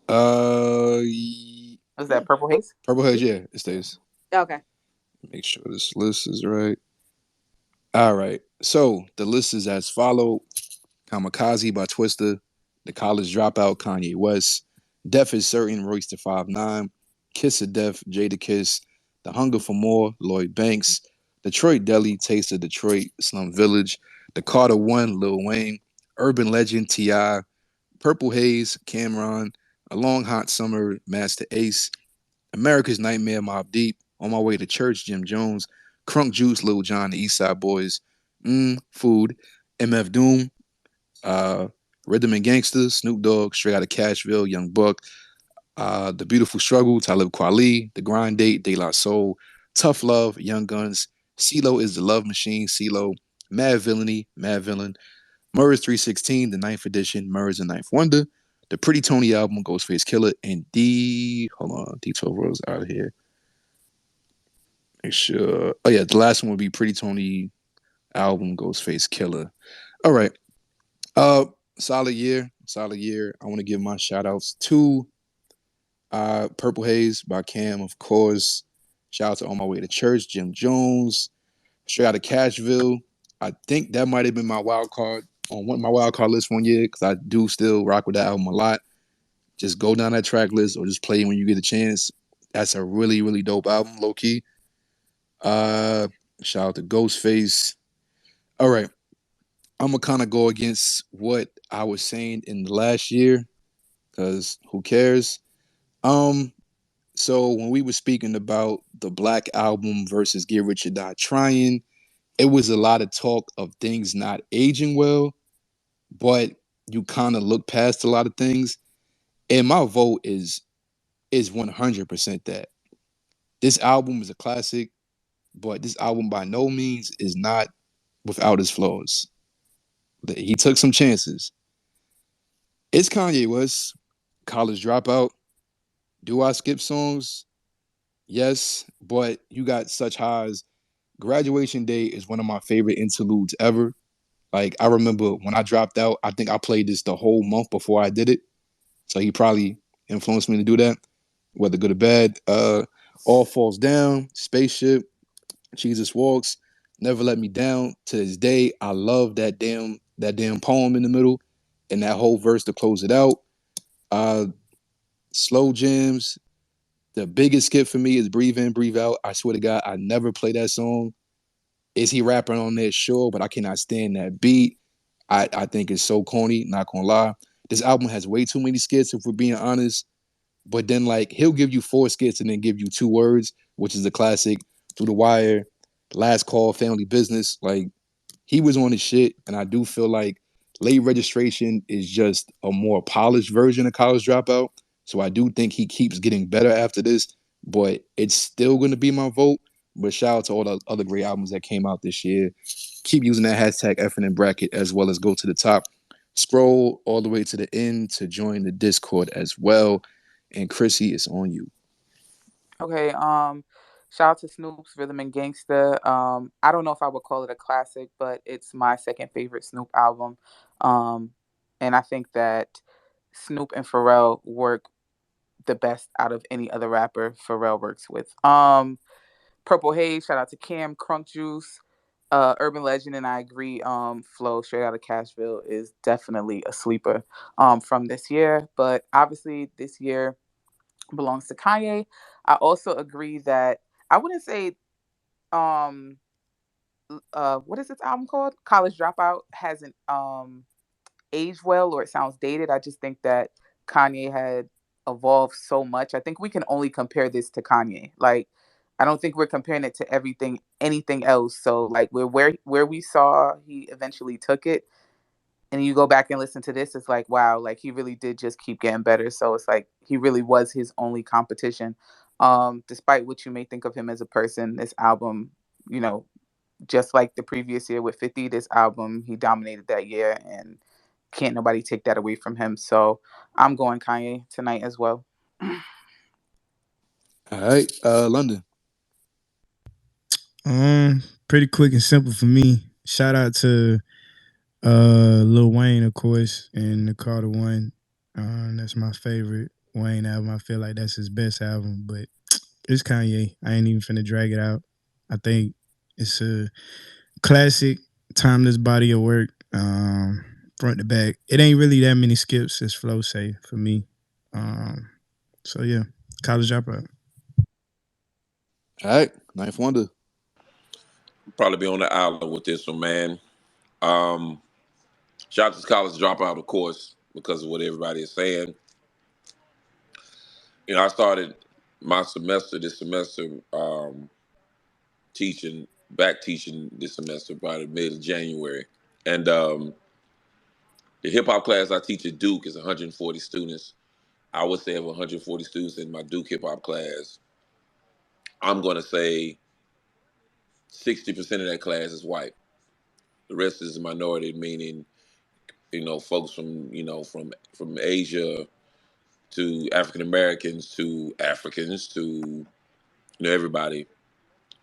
uh, Was Yeah. that Purple Haze? Purple Heads, yeah, it stays. Okay. Make sure this list is right. All right. So the list is as follow: Kamikaze by Twista, The College Dropout, Kanye West, Death is Certain, Royce da 5'9", Kiss of Death, Jadakiss, The Hunger for More, Lloyd Banks, Detroit Deli, Taste of Detroit, Slum Village, The Carter One, Lil Wayne, Urban Legend, T.I., Purple Haze, Cameron, A Long Hot Summer, Master Ace, America's Nightmare, Mobb Deep, On My Way to Church, Jim Jones, Crunk Juice, Lil Jon, The East Side Boys, Food, MF Doom, Rhythm and Gangsta, Snoop Dogg, Straight Outta Cashville, Young Buck, The Beautiful Struggle, Talib Kweli, The Grind Date, De La Soul, Tough Love, Young Guns, CeeLo is the Love Machine, CeeLo, Mad Villainy, Mad Villain, Murs 316, the Ninth Edition, Murs and Ninth Wonder, the Pretty Tony album, Ghostface Killer, and hold on, D12 World's out of here. Make sure. Oh yeah, the last one would be Pretty Tony album, Ghostface Killer. All right. Solid year. I want to give my shout outs to Purple Haze by Cam, of course. Shout out to On My Way to Church, Jim Jones, Straight Outta Cashville. I think that might have been my wild card on my wild card list one year because I do still rock with that album a lot. Just go down that track list or just play when you get a chance. That's a really, really dope album, low key. Shout out to Ghostface. All right. I'm gonna kind of go against what I was saying in the last year, because who cares? So when we were speaking about the Black Album versus Get Rich or Die Trying, it was a lot of talk of things not aging well, but you kind of look past a lot of things. And my vote is 100% that this album is a classic, but this album by no means is not without its flaws. He took some chances. It's Kanye West, College Dropout. Do I skip songs? Yes, but you got such highs. Graduation Day is one of my favorite interludes ever. Like, I remember when I dropped out, I think I played this the whole month before I did it. So he probably influenced me to do that, whether good or bad. All Falls Down, Spaceship, Jesus Walks, Never Let Me Down. To this day, I love that damn poem in the middle and that whole verse to close it out. Slow Jams. The biggest skip for me is Breathe In, Breathe Out. I swear to God, I never play that song. Is he rapping on there? Sure, but I cannot stand that beat. I think it's so corny, not gonna lie. This album has way too many skits, if we're being honest. But then, like, he'll give you 4 skits and then give you 2 words, which is a classic. Through the Wire, Last Call, Family Business. Like, he was on his shit, and I do feel like Late Registration is just a more polished version of College Dropout. So I do think he keeps getting better after this, but it's still going to be my vote. But shout out to all the other great albums that came out this year. Keep using that hashtag FNN bracket as well as go to the top. Scroll all the way to the end to join the Discord as well. And Chrissy, it's on you. Okay. Shout out to Snoop's Rhythm and Gangsta. I don't know if I would call it a classic, but it's my second favorite Snoop album. Um, and I think that Snoop and Pharrell work the best out of any other rapper Pharrell works with. Purple Haze, shout out to Cam, Crunk Juice, Urban Legend, and I agree. Flow Straight Out of Cashville is definitely a sleeper from this year. But obviously this year belongs to Kanye. I also agree that I wouldn't say um what is this album called? College Dropout hasn't aged well or it sounds dated. I just think that Kanye had evolved so much. I think we can only compare this to Kanye. Like I don't think we're comparing it to anything else. So like where we saw he eventually took it and you go back and listen to this, it's like wow, like he really did just keep getting better. So it's like he really was his only competition. Despite what you may think of him as a person, this album, you know, just like the previous year with 50, this album, he dominated that year and can't nobody take that away from him. So I'm going Kanye tonight as well. All right, London. Pretty quick and simple for me. Shout out to Lil Wayne, of course, and the Carter One. That's my favorite Wayne album. I feel like that's his best album, but it's Kanye. I ain't even finna drag it out. I think it's a classic, timeless body of work, front to back. It ain't really that many skips, as Flo say, for me. So yeah, College Dropout. All right, Ninth Wonder. Probably be on the island with this one, man. Shout out to College Dropout, of course, because of what everybody is saying. You know, I started my this semester, teaching this semester by the mid of January. And the hip hop class I teach at Duke is 140 students. I would say of 140 students in my Duke hip hop class, I'm going to say 60% of that class is white. The rest is a minority, meaning, you know, folks from, you know, from Asia to African Americans to Africans to, you know, everybody.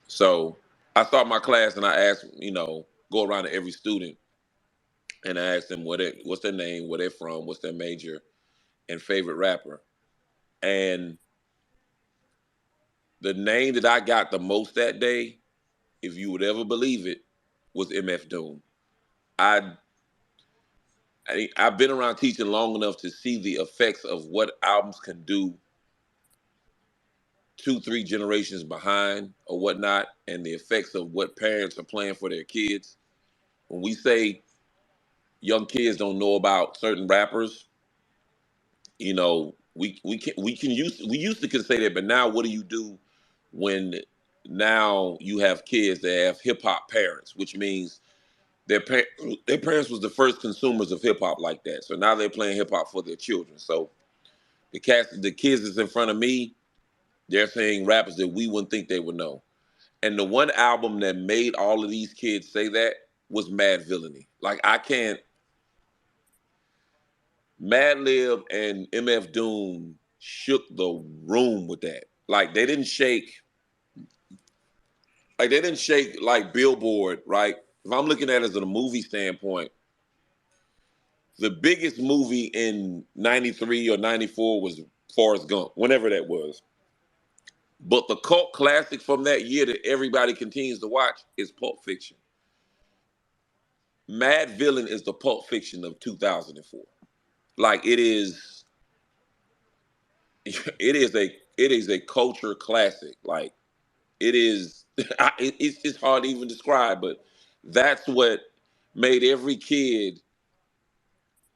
So I start my class and I ask, you know, go around to every student and I ask them what's their name, where they're from, what's their major, and favorite rapper. And the name that I got the most that day, if you would ever believe it, was MF Doom. I've been around teaching long enough to see the effects of what albums can do 2-3 generations behind or whatnot, and the effects of what parents are playing for their kids. When we say young kids don't know about certain rappers, you know, we used to say that, but now what do you do when now you have kids that have hip hop parents, which means their parents was the first consumers of hip hop like that. So now they're playing hip hop for their children. So the kids that's in front of me, they're saying rappers that we wouldn't think they would know. And the one album that made all of these kids say that was Mad Villainy. Like I can't. Madlib and MF Doom shook the room with that. Like they didn't shake. Like they didn't shake like Billboard, right? If I'm looking at it as a movie standpoint, the biggest movie in '93 or '94 was Forrest Gump, whenever that was. But the cult classic from that year that everybody continues to watch is Pulp Fiction. Mad Villain is the Pulp Fiction of 2004. Like it is a culture classic. Like it is it's just hard to even describe, but that's what made every kid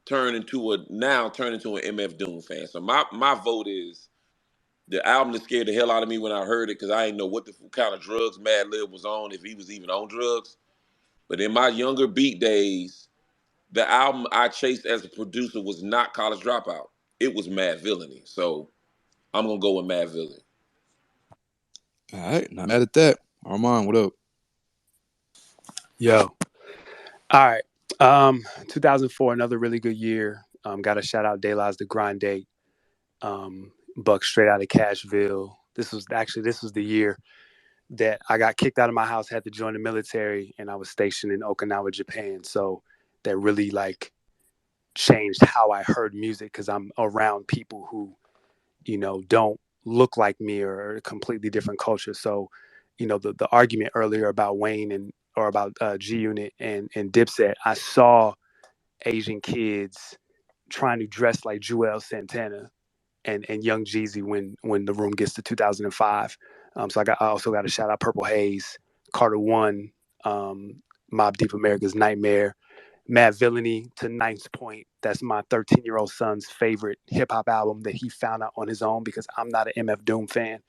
turn into an MF Doom fan. So my vote is the album that scared the hell out of me when I heard it because I didn't know what the kind of drugs Madlib was on, if he was even on drugs. But in my younger beat days, the album I chased as a producer was not College Dropout. It was Mad Villainy. So I'm gonna go with Mad Villainy. All right, not mad at that. Armand, what up? Yo. All right. 2004, another really good year. Got to shout out De La's The Grande. Buck Straight Out of Cashville. This was the year that I got kicked out of my house, had to join the military, and I was stationed in Okinawa, Japan. So that really like changed how I heard music because I'm around people who, don't look like me or are a completely different culture. So, the argument earlier about Wayne or about G Unit and Dipset, I saw Asian kids trying to dress like Joel Santana and Young Jeezy when the room gets to 2005. So I also got to shout out Purple Haze, Carter One, Mobb Deep America's Nightmare, Mad Villainy to Ninth Point. That's my 13-year-old son's favorite hip hop album that he found out on his own because I'm not an MF Doom fan.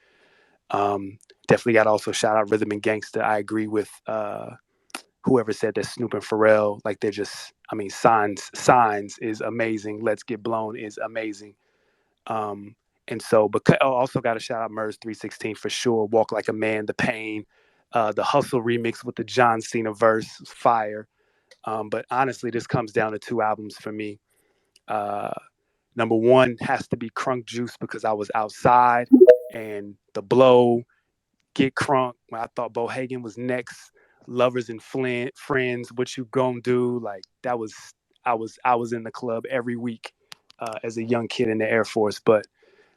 Definitely got to also shout out Rhythm and Gangsta. I agree with whoever said that Snoop and Pharrell, like they're just, Signs is amazing. Let's Get Blown is amazing. And so, but also got to shout out Murs 316 for sure. Walk Like a Man, The Pain, the Hustle remix with the John Cena verse, fire. But honestly, this comes down to two albums for me. Number one has to be Crunk Juice because I was outside, and The Blow, Get Crunk when I thought Bo Hagen was next. Lovers and Friends, What You Gon' Do? Like that was I was in the club every week as a young kid in the Air Force. But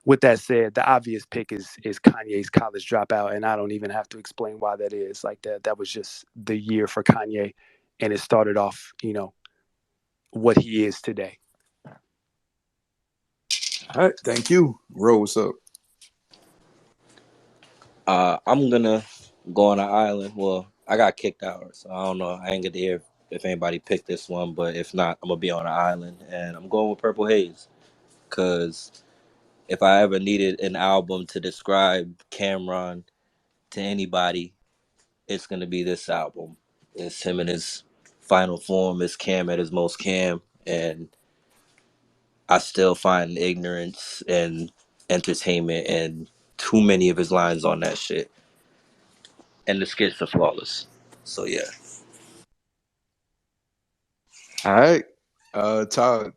with that said, the obvious pick is Kanye's College Dropout, and I don't even have to explain why that is. Like that was just the year for Kanye, and it started off, what he is today. All right, thank you. Ro, what's up? I'm gonna go on an island. Well, I got kicked out, so I don't know. I ain't get to hear if anybody picked this one, but if not, I'm gonna be on an island, and I'm going with Purple Haze. Cause if I ever needed an album to describe Cameron to anybody, it's gonna be this album. It's him in his final form. It's Cam at his most Cam, and I still find ignorance and entertainment and too many of his lines on that shit. And the skits are flawless. So yeah. All right, Todd.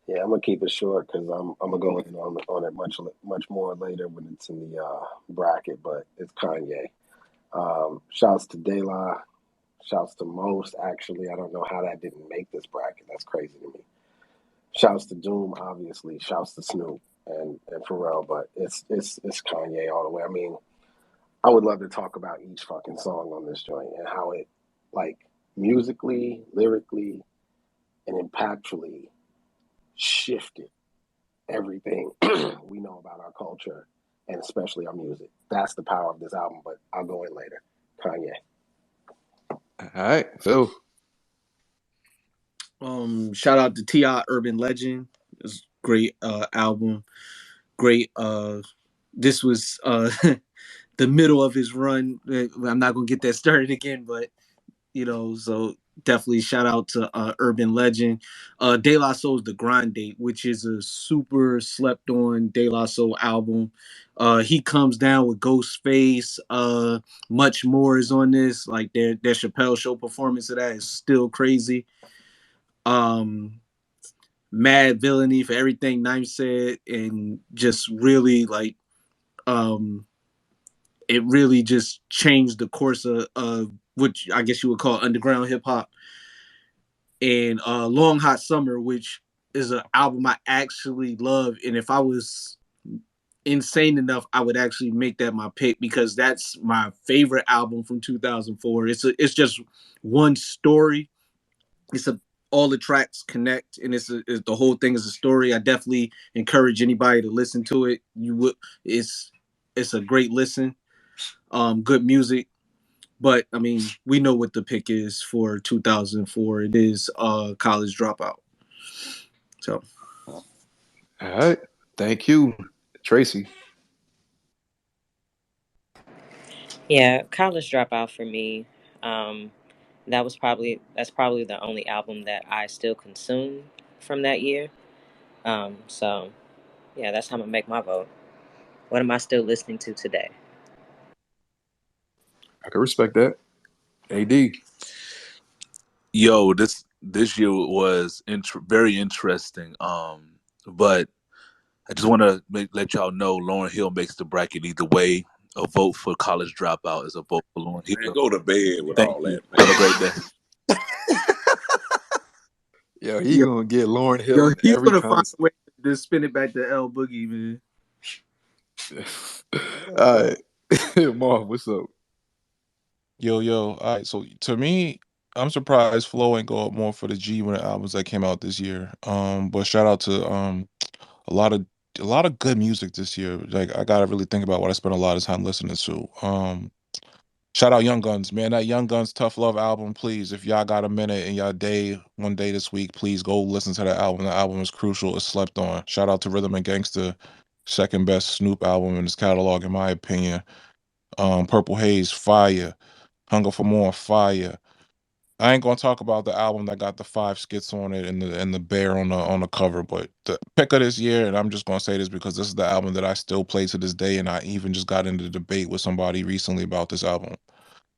Yeah, I'm gonna keep it short because I'm gonna go in on it much more later when it's in the bracket. But it's Kanye. Shouts to De La. Shouts to Most. Actually, I don't know how that didn't make this bracket. That's crazy to me. Shouts to Doom, obviously. Shouts to Snoop and Pharrell. But it's Kanye all the way. I mean, I would love to talk about each fucking song on this joint and how it, like, musically, lyrically, and impactfully shifted everything we know about our culture and especially our music. That's the power of this album, but I'll go in later. Kanye. All right, Phil. Shout out to T.I. Urban Legend. It's a great album. Great. This was the middle of his run. I'm not gonna get that started again, but so definitely shout out to Urban Legend. De La Soul's The Grind Date, which is a super slept on De La Soul album. He comes down with Ghostface. Much More is on this. Like their Chappelle Show performance of that is still crazy. Mad Villainy for everything Nime said, and just really like it really just changed the course of which I guess you would call underground hip hop. And Long Hot Summer, which is an album I actually love, and if I was insane enough, I would actually make that my pick because that's my favorite album from 2004. It's just one story. All the tracks connect, and the whole thing is a story. I definitely encourage anybody to listen to it. It's a great listen. Good music. But I mean, we know what the pick is for 2004. It is College Dropout. So, all right, thank you, Tracy. Yeah, College Dropout for me. Um, that's probably the only album that I still consume from that year. So yeah, that's how I'm gonna make my vote. What am I still listening to today? I can respect that. AD. Yo, this year was very interesting. But I just want to let y'all know Lauren Hill makes the bracket either way. A vote for College Dropout is a vote for Lauren Man, Hill. go to bed with Thank all you. that, Have a man. great day. Yo, he Yo, gonna get Lauren Hill yo, in he's every gonna find a way conversation. to just spin it back to L Boogie, man. All right, Marv, what's up? Yo, yo. All right. So to me, I'm surprised Flo ain't go up more for the G Unit albums that came out this year. But shout out to a lot of a lot of good music this year. Like I gotta really think about what I spent a lot of time listening to. Shout out Young Guns, man. That Young Guns Tough Love album, please. If y'all got a minute in y'all day, one day this week, please go listen to that album. The album is crucial. It's slept on. Shout out to Rhythm and Gangsta, second best Snoop album in his catalog, in my opinion. Purple Haze, fire. Hunger for More, fire. I ain't gonna talk about the album that got the 5 skits on it and the bear on the cover, but the pick of this year, and I'm just gonna say this because this is the album that I still play to this day, and I even just got into the debate with somebody recently about this album.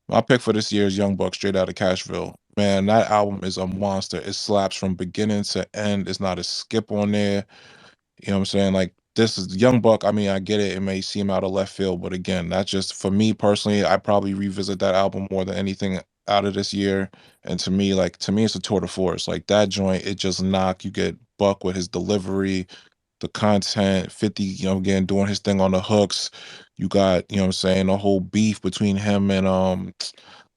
My pick for this year is Young Buck, straight out of Cashville. Man, that album is a monster. It slaps from beginning to end. It's not a skip on there. You know what I'm saying? Like this is Young Buck. I mean, I get it. It may seem out of left field, but again, that's just for me personally. I probably revisit that album more than anything out of this year. And to me, it's a tour de force. Like that joint, it just knock. You get Buck with his delivery, the content, 50, again, doing his thing on the hooks. You got, what I'm saying, the whole beef between him and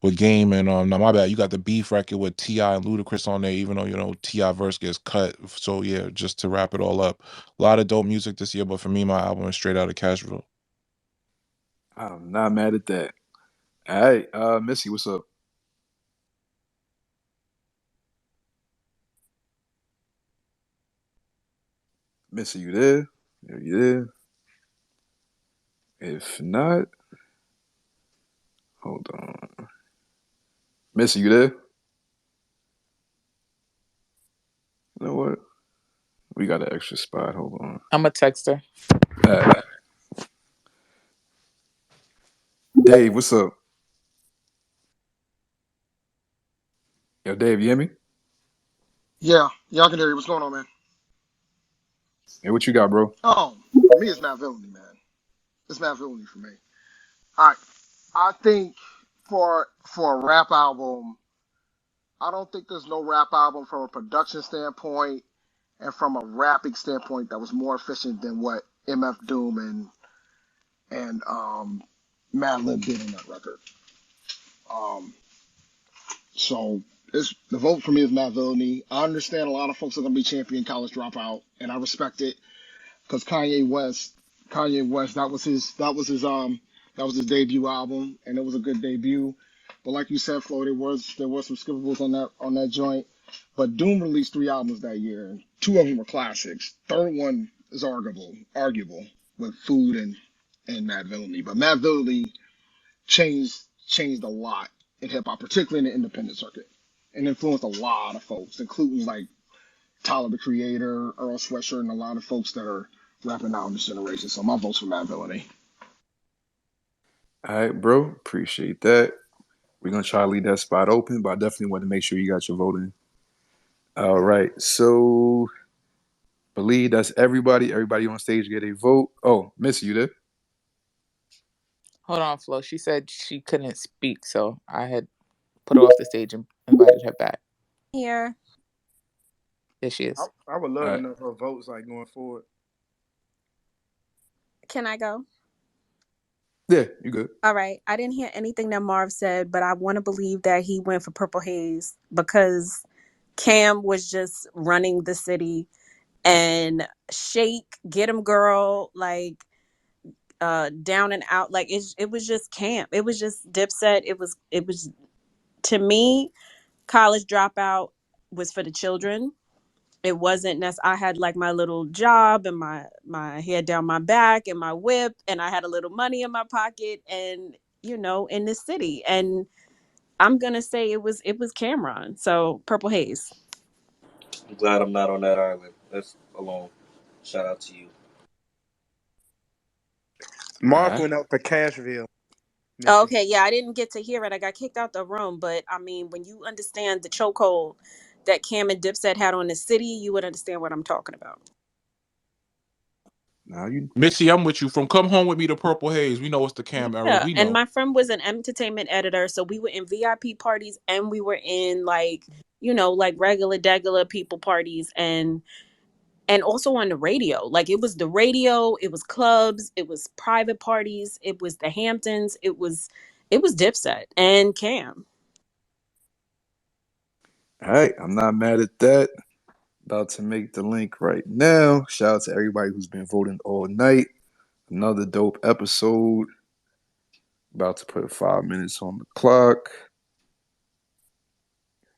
with Game and now my bad, you got the beef record with T.I. and Ludacris on there, even though T.I. verse gets cut. So yeah, just to wrap it all up. A lot of dope music this year, but for me, my album is straight out of Cashville. I'm not mad at that. All right, Missy, what's up? Missy, you there? Are you there? If not, hold on. Missy, you there? You know what? We got an extra spot. Hold on. I'm a texter. All right, Dave, what's up? Yo, Dave, you hear me? Yeah, y'all can hear you. What's going on, man? Hey, what you got, bro? Oh, for me, it's Matt Villainy, man. It's Matt Villainy for me. All right, I think for a rap album, I don't think there's no rap album from a production standpoint and from a rapping standpoint that was more efficient than what MF Doom and Madlib did on that record. Um, so it's the vote for me is Matt Villainy. I understand a lot of folks are gonna be champion College Dropout, and I respect it. Because Kanye West, that was his debut album, and it was a good debut. But like you said, Flo, there was some skippables on that joint. But Doom released 3 albums that year, and 2 of them were classics. Third one is arguable with Food and Mad Villainy. But Mad Villainy changed a lot in hip hop, particularly in the independent circuit, and influenced a lot of folks, including like Tyler the Creator, Earl Sweatshirt, and a lot of folks that are rapping now in this generation. So my vote's for Matt Villainy. All right, bro. Appreciate that. We're gonna try to leave that spot open, but I definitely want to make sure you got your vote in. All right, so believe that's everybody. Everybody on stage get a vote. Oh, Missy, you there? Hold on, Flo. She said she couldn't speak, so I had put her off the stage and invited her back. Here. There she I, is. I would All love to right. know her votes like going forward. Can I go? Yeah, you good. All right. I didn't hear anything that Marv said, but I want to believe that he went for Purple Haze because Cam was just running the city and Shake, Get 'em Girl, like Down and Out, like it was just camp. It was just Dipset. It was to me, College Dropout was for the children. It wasn't I had like my little job and my head down my back and my whip, and I had a little money in my pocket, and in the city. And I'm gonna say it was Cameron. So Purple Haze. I'm glad I'm not on that island. That's alone. Shout out to you. All Marv right. went up for Cashville, Missy. Okay, yeah, I didn't get to hear it. I got kicked out the room, but I mean, when you understand the chokehold that Cam and Dipset had on the city, you would understand what I'm talking about. Now you Missy, I'm with you. From Come Home With Me to Purple Haze, we know it's the Cam era. Yeah, We and know. my friend was an entertainment editor, so we were in VIP parties and we were in like, like regular people parties and also on the radio. Like it was the radio, it was clubs, it was private parties, it was the Hamptons, it was Dipset and Cam. all right? I'm not mad at that. About to make the link right now. Shout out to everybody who's been voting all night. Another dope episode. About to put 5 minutes on the clock.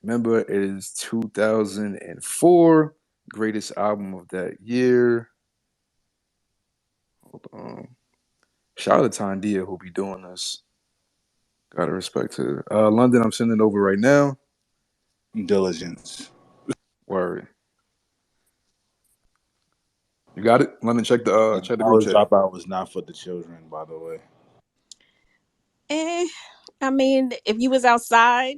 Remember, it is 2004. Greatest album of that year. Hold on. Shout out to Tandia who'll be doing this. Gotta respect her. London, I'm sending it over right now. Diligence. Word. You got it? London, check the group College chat. Dropout was not for the children, by the way. I mean, if you was outside,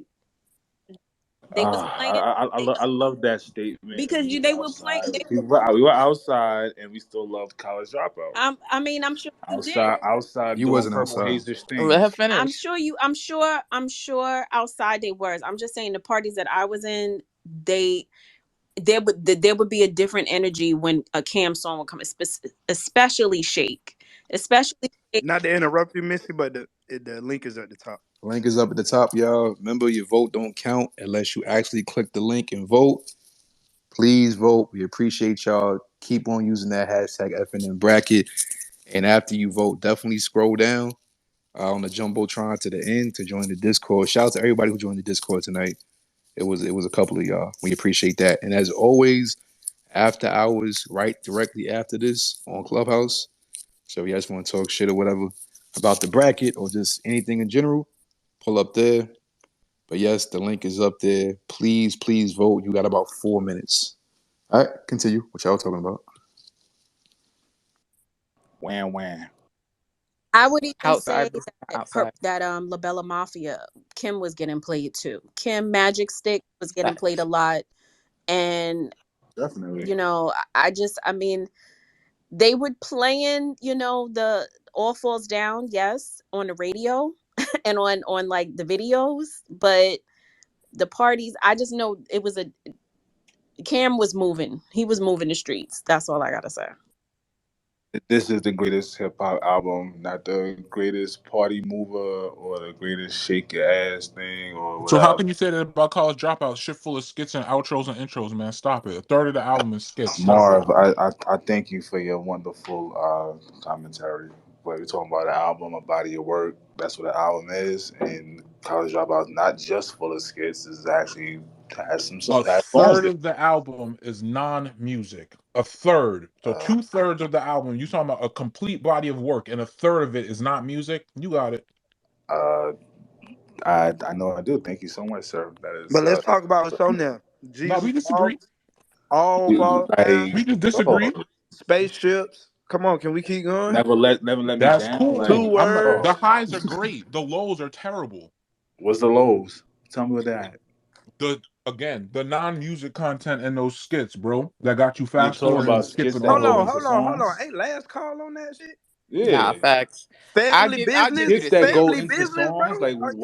they was playing I love that statement. because We was they were playing. outside. We were outside, and we still loved College Dropout. I'm sure you did. Outside You doing wasn't Purple outside. Hazers Let her things. finish. I'm sure outside they was. I'm just saying the parties that I was in, there would be a different energy when a Cam song would come, especially Shake, especially Shake. Not to interrupt you, Missy, but the link is at the top. Link is up at the top, y'all. Remember, your vote don't count unless you actually click the link and vote. Please vote. We appreciate y'all. Keep on using that hashtag FNN bracket. And after you vote, definitely scroll down on the Jumbotron to the end to join the Discord. Shout out to everybody who joined the Discord tonight. It was a couple of y'all. We appreciate that. And as always, after hours, right directly after this on Clubhouse. So if you guys want to talk shit or whatever about the bracket or just anything in general, pull up there. But yes, the link is up there. Please vote. You got about 4 minutes. All right, continue. What y'all talking about? Wham. I would even Outside. say Outside. that La Bella Mafia, Kim was getting played too. Kim Magic Stick was getting played a lot, and Definitely. I mean, they would playing, the All Falls Down, yes, on the radio and on like the videos, but the parties, I just know it was Cam was moving. He was moving the streets. That's all I gotta say. This is the greatest hip hop album, not the greatest party mover or the greatest shake your ass thing or So how whatever. can you say that about College Dropout? Shit full of skits and outros and intros, man. Stop it. A third of the album is skits. Stop it. Marv, I thank you for your wonderful commentary. But we're talking about the album, a body of work. That's what the album is. And College Dropout is not just full of skits. It's actually has some A has songs third of the album is non-music. A third. So 2/3 of the album, you talking about a complete body of work, and a third of it is not music. You got it. I know I do. Thank you so much, sir. That is. But let's talk about Insomnia. No, Jesus we Walk, disagree. All Falls Down, We just disagree. Spaceships. Come on, can we keep going? Never let me That's down. Two cool. I'm not. The words. highs are great. The lows are terrible. What's the lows? Tell me what that. The non-music content in those skits, bro, that got you You fast talking forwarding about skits skits of that Hold all of go on, them. into hold on, hold on. songs? Ain't last call on that shit? Nah, Yeah. facts. Family I'll give you business, Skits the that go skits. family into business, bro. songs, like Are you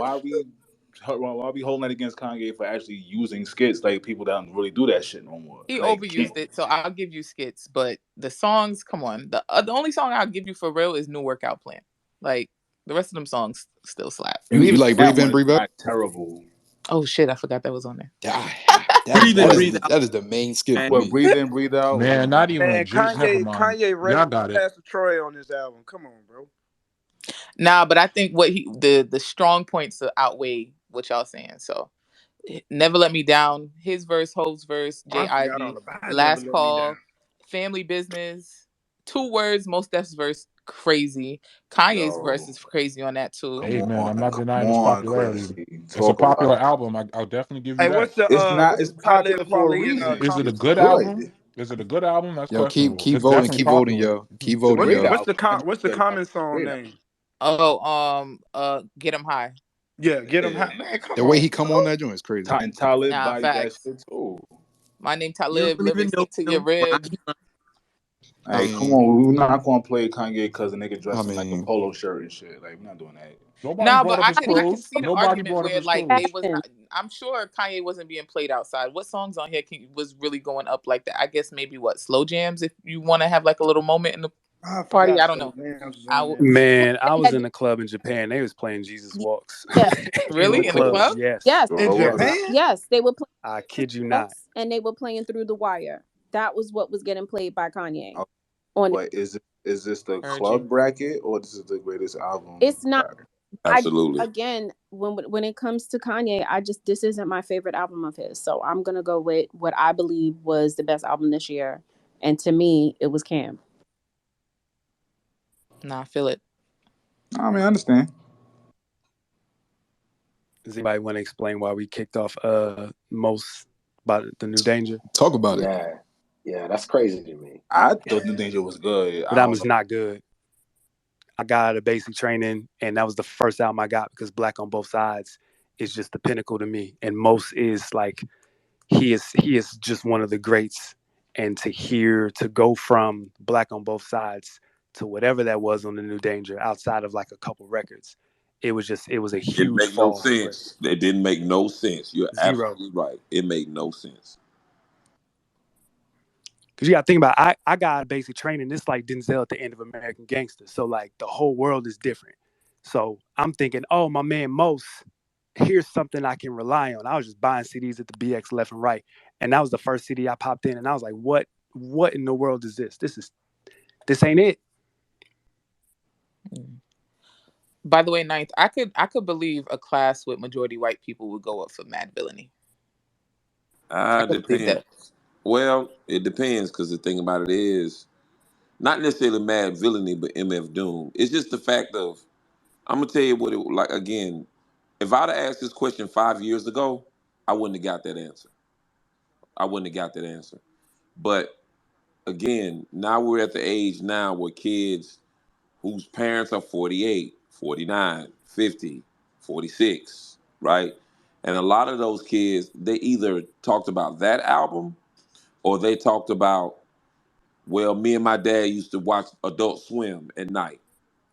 why we holding that against Kanye for actually using skits? Like people don't really do that shit no more. He Like overused it, so I'll give you skits. But the songs, come on. The only song I'll give you for real is New Workout Plan. Like the rest of them songs still slap. You like that Breathe In, one is Breathe Out? not terrible. Oh shit, I forgot that was on there. breathe in, breathe out? That is the main skit for And But me. Breathe In, Breathe Out. Man, not even a man, G. Never mind. Kanye read Y'all got it. Pastor Troy on this album. Come on, bro. Nah, but I think what the strong points outweigh what y'all saying. So Never Let Me Down, his verse, Hope's verse, Jay I forgot all Ivy, about it. Never Last Let Me Down. Call, Family Business, 2 words, Most Def's verse, crazy. Kanye's verse is crazy on that too. Hey man, I'm not Come denying its on, popularity. Quincy. It's a Talk popular about it. album. I'll definitely give you Hey, that. It's Talib popular for a Kweli in reason. Is it a comment? It's good good. album? Is it a good album? That's Yo, questionable. keep It's voting, definitely keep voting, popular. yo. Keep It's a voting, great yo. album. I What's just the said that. comment song Great name? Get 'em high. Yeah, Get 'em album. high. Man, come The way on, he come bro. on that joint is crazy. And Talib Nah, body that facts. shit too. My name You Talib, don't even living know stick to your him. Why ribs. he I Hey, come mean, on, we're not gonna play Kanye because a nigga I dressing like a mean, polo shirt and shit. Like, we're not doing that. Nobody No, brought but up his I can clothes. see the Nobody argument brought up where his like clothes. it was not. I'm sure Kanye wasn't being played outside. What songs on here was really going up like that? I guess maybe what slow jams if you want to have like a little moment in the I party. forgot I don't slow know. jams was I in will there. Man, I was Yeah, in a club in Japan. They was playing Jesus Walks yeah, in the really in the club. club. Yes, yes, In Sure was. yes. Japan? yes. They were playing I Jesus kid you not. Walks and they were playing Through the Wire. That was what was getting played by Kanye Oh, on. but is this the Heard you. club bracket or this is the greatest album It's not. bracket? I Absolutely. again when it comes to Kanye, this isn't my favorite album of his. So I'm gonna go with what I believe was the best album this year, and to me, it was Cam. Nah, I feel it. I mean, I understand. Does anybody want to explain why we kicked off most about the New Danger? talk about it. Yeah, that's crazy to me. I thought the Danger was good. But I that don't was know. not good. I got out of basic training, and that was the first album I got because Black on Both Sides is just the pinnacle to me. And Most is like he is just one of the greats. And to go from Black on Both Sides to whatever that was on the New Danger outside of like a couple records, it was a It huge make no fall from grace. sense. It didn't make no sense. You're Zero. absolutely right. It made no sense. Because you got to think about it, I got basic training. This like Denzel at the end of American Gangster. So like the whole world is different. So I'm thinking, oh, my man Most, here's something I can rely on. I was just buying CDs at the BX left and right. And that was the first CD I popped in. And I was like, what in the world is this? This ain't it. By the way, Ninth, I could believe a class with majority white people would go up for Mad Villainy. I could believe Depends. that. Well, it depends because the thing about it is not necessarily Mad Villainy, but MF Doom. It's just the fact of I'm gonna tell you what it like again. If I'd have asked this question 5 years ago, I wouldn't have got that answer. I wouldn't have got that answer. But again, now we're at the age now where kids whose parents are 48, 49, 50, 46, right? And a lot of those kids, they either talked about that album or they talked about, well, me and my dad used to watch Adult Swim at night.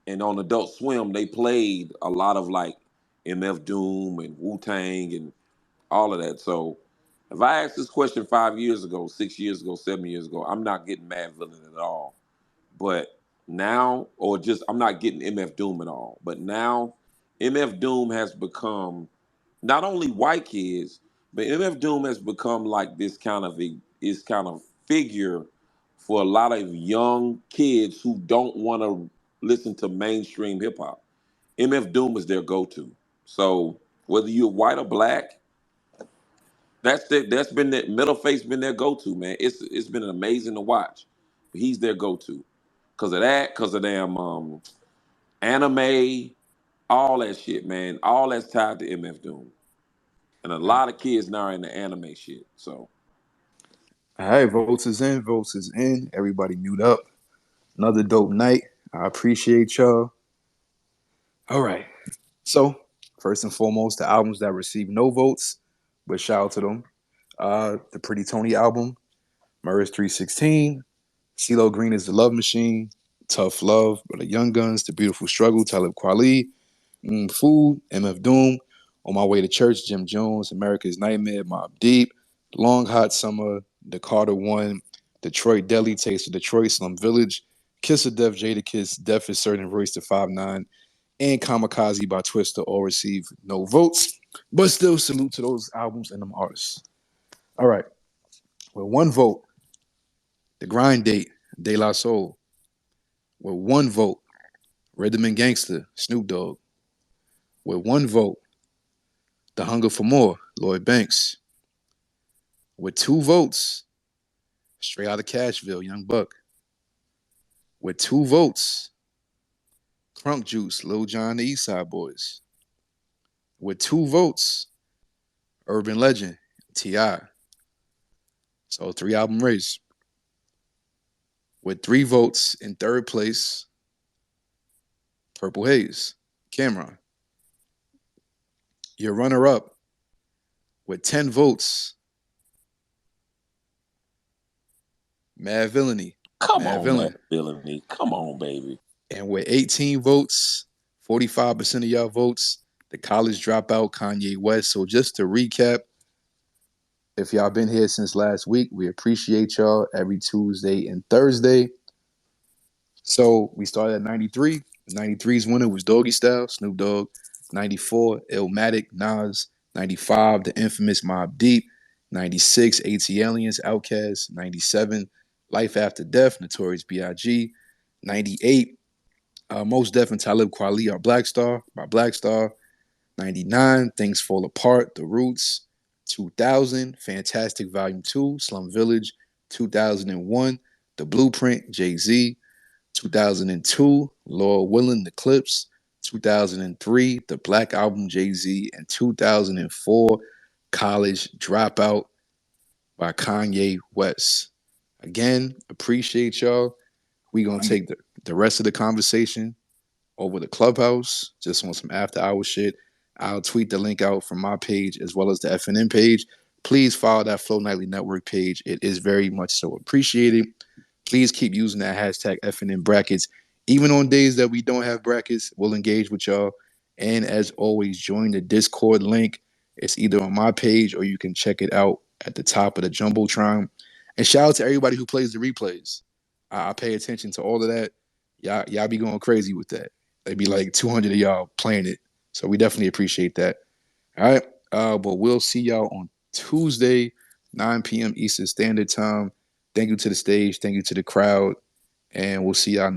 And on Adult Swim, they played a lot of like MF Doom and Wu Tang and all of that. So if I asked this question 5 years ago, 6 years ago, 7 years ago, I'm not getting Mad Villain at all. But now, or just I'm not getting MF Doom at all. But now, MF Doom has become not only white kids, but MF Doom has become like this kind of figure for a lot of young kids who don't want to listen to mainstream hip hop. MF Doom is their go-to. So whether you're white or black, that's been that middle face been their go-to, man. It's been amazing to watch. He's their go-to. Cause of that, cause of them anime, all that shit, man. All that's tied to MF Doom. And a lot of kids now are in the anime shit. So All right, votes is in. Votes is in. Everybody mute up. Another dope night. I appreciate y'all. All right. So, first and foremost, the albums that received no votes, but shout out to them. The Pretty Tony album, Murder's 316, CeeLo Green is The Love Machine, Tough Love by the Young Guns, The Beautiful Struggle, Talib Kweli, Food, MF Doom, On My Way to Church, Jim Jones, America's Nightmare, Mobb Deep, Long Hot Summer, The Carter One, Detroit Deli, Taste of Detroit, Slum Village, Kiss of Death, Jadakiss, Death is Certain, Royce the 5'9", and Kamikaze by Twista all received no votes. But still, salute to those albums and them artists. All right. With one vote, The Grind Date, De La Soul. With one vote, Rhythm and Gangster, Snoop Dogg. With one vote, The Hunger for More, Lloyd Banks. With two votes, Straight Outta Cashville, Young Buck. With two votes, Crunk Juice, Lil Jon, the East Side Boys. With two votes, Urban Legend, T.I. So 3-album race. With 3 votes in third place, Purple Haze, Cameron. Your runner-up with 10 votes, Mad Villainy, Come Mad on, man, Villain. Villainy. Come on, baby. And with 18 votes, 45% of y'all votes, the college dropout, Kanye West. So just to recap, if y'all been here since last week, we appreciate y'all every Tuesday and Thursday. So we started at 93. 93's winner was Doggy Style, Snoop Dogg. 94, Illmatic, Nas. 95, the infamous Mobb Deep. 96, AT Aliens, Outkast. 97, Life After Death, Notorious B.I.G. 98, Most Def and Talib Kweli are Black Star by Black Star. 99, Things Fall Apart, The Roots. 2000, Fantastic Volume 2, Slum Village. 2001, The Blueprint, Jay-Z. 2002, Laurel Willing, The Clips. 2003, The Black Album, Jay-Z. And 2004, College Dropout by Kanye West. Again, appreciate y'all. We gonna take the rest of the conversation over the Clubhouse, just on some after hour shit. I'll tweet the link out from my page as well as the FNN page. Please follow that Flow Nightly Network page. It is very much so appreciated. Please keep using that hashtag FNN brackets. Even on days that we don't have brackets, we'll engage with y'all. And as always, join the Discord link. It's either on my page or you can check it out at the top of the Jumbotron. And shout out to everybody who plays the replays. I pay attention to all of that. Y'all be going crazy with that. There'd be like 200 of y'all playing it. So we definitely appreciate that. All right. But we'll see y'all on Tuesday, 9 p.m. Eastern Standard Time. Thank you to the stage. Thank you to the crowd. And we'll see y'all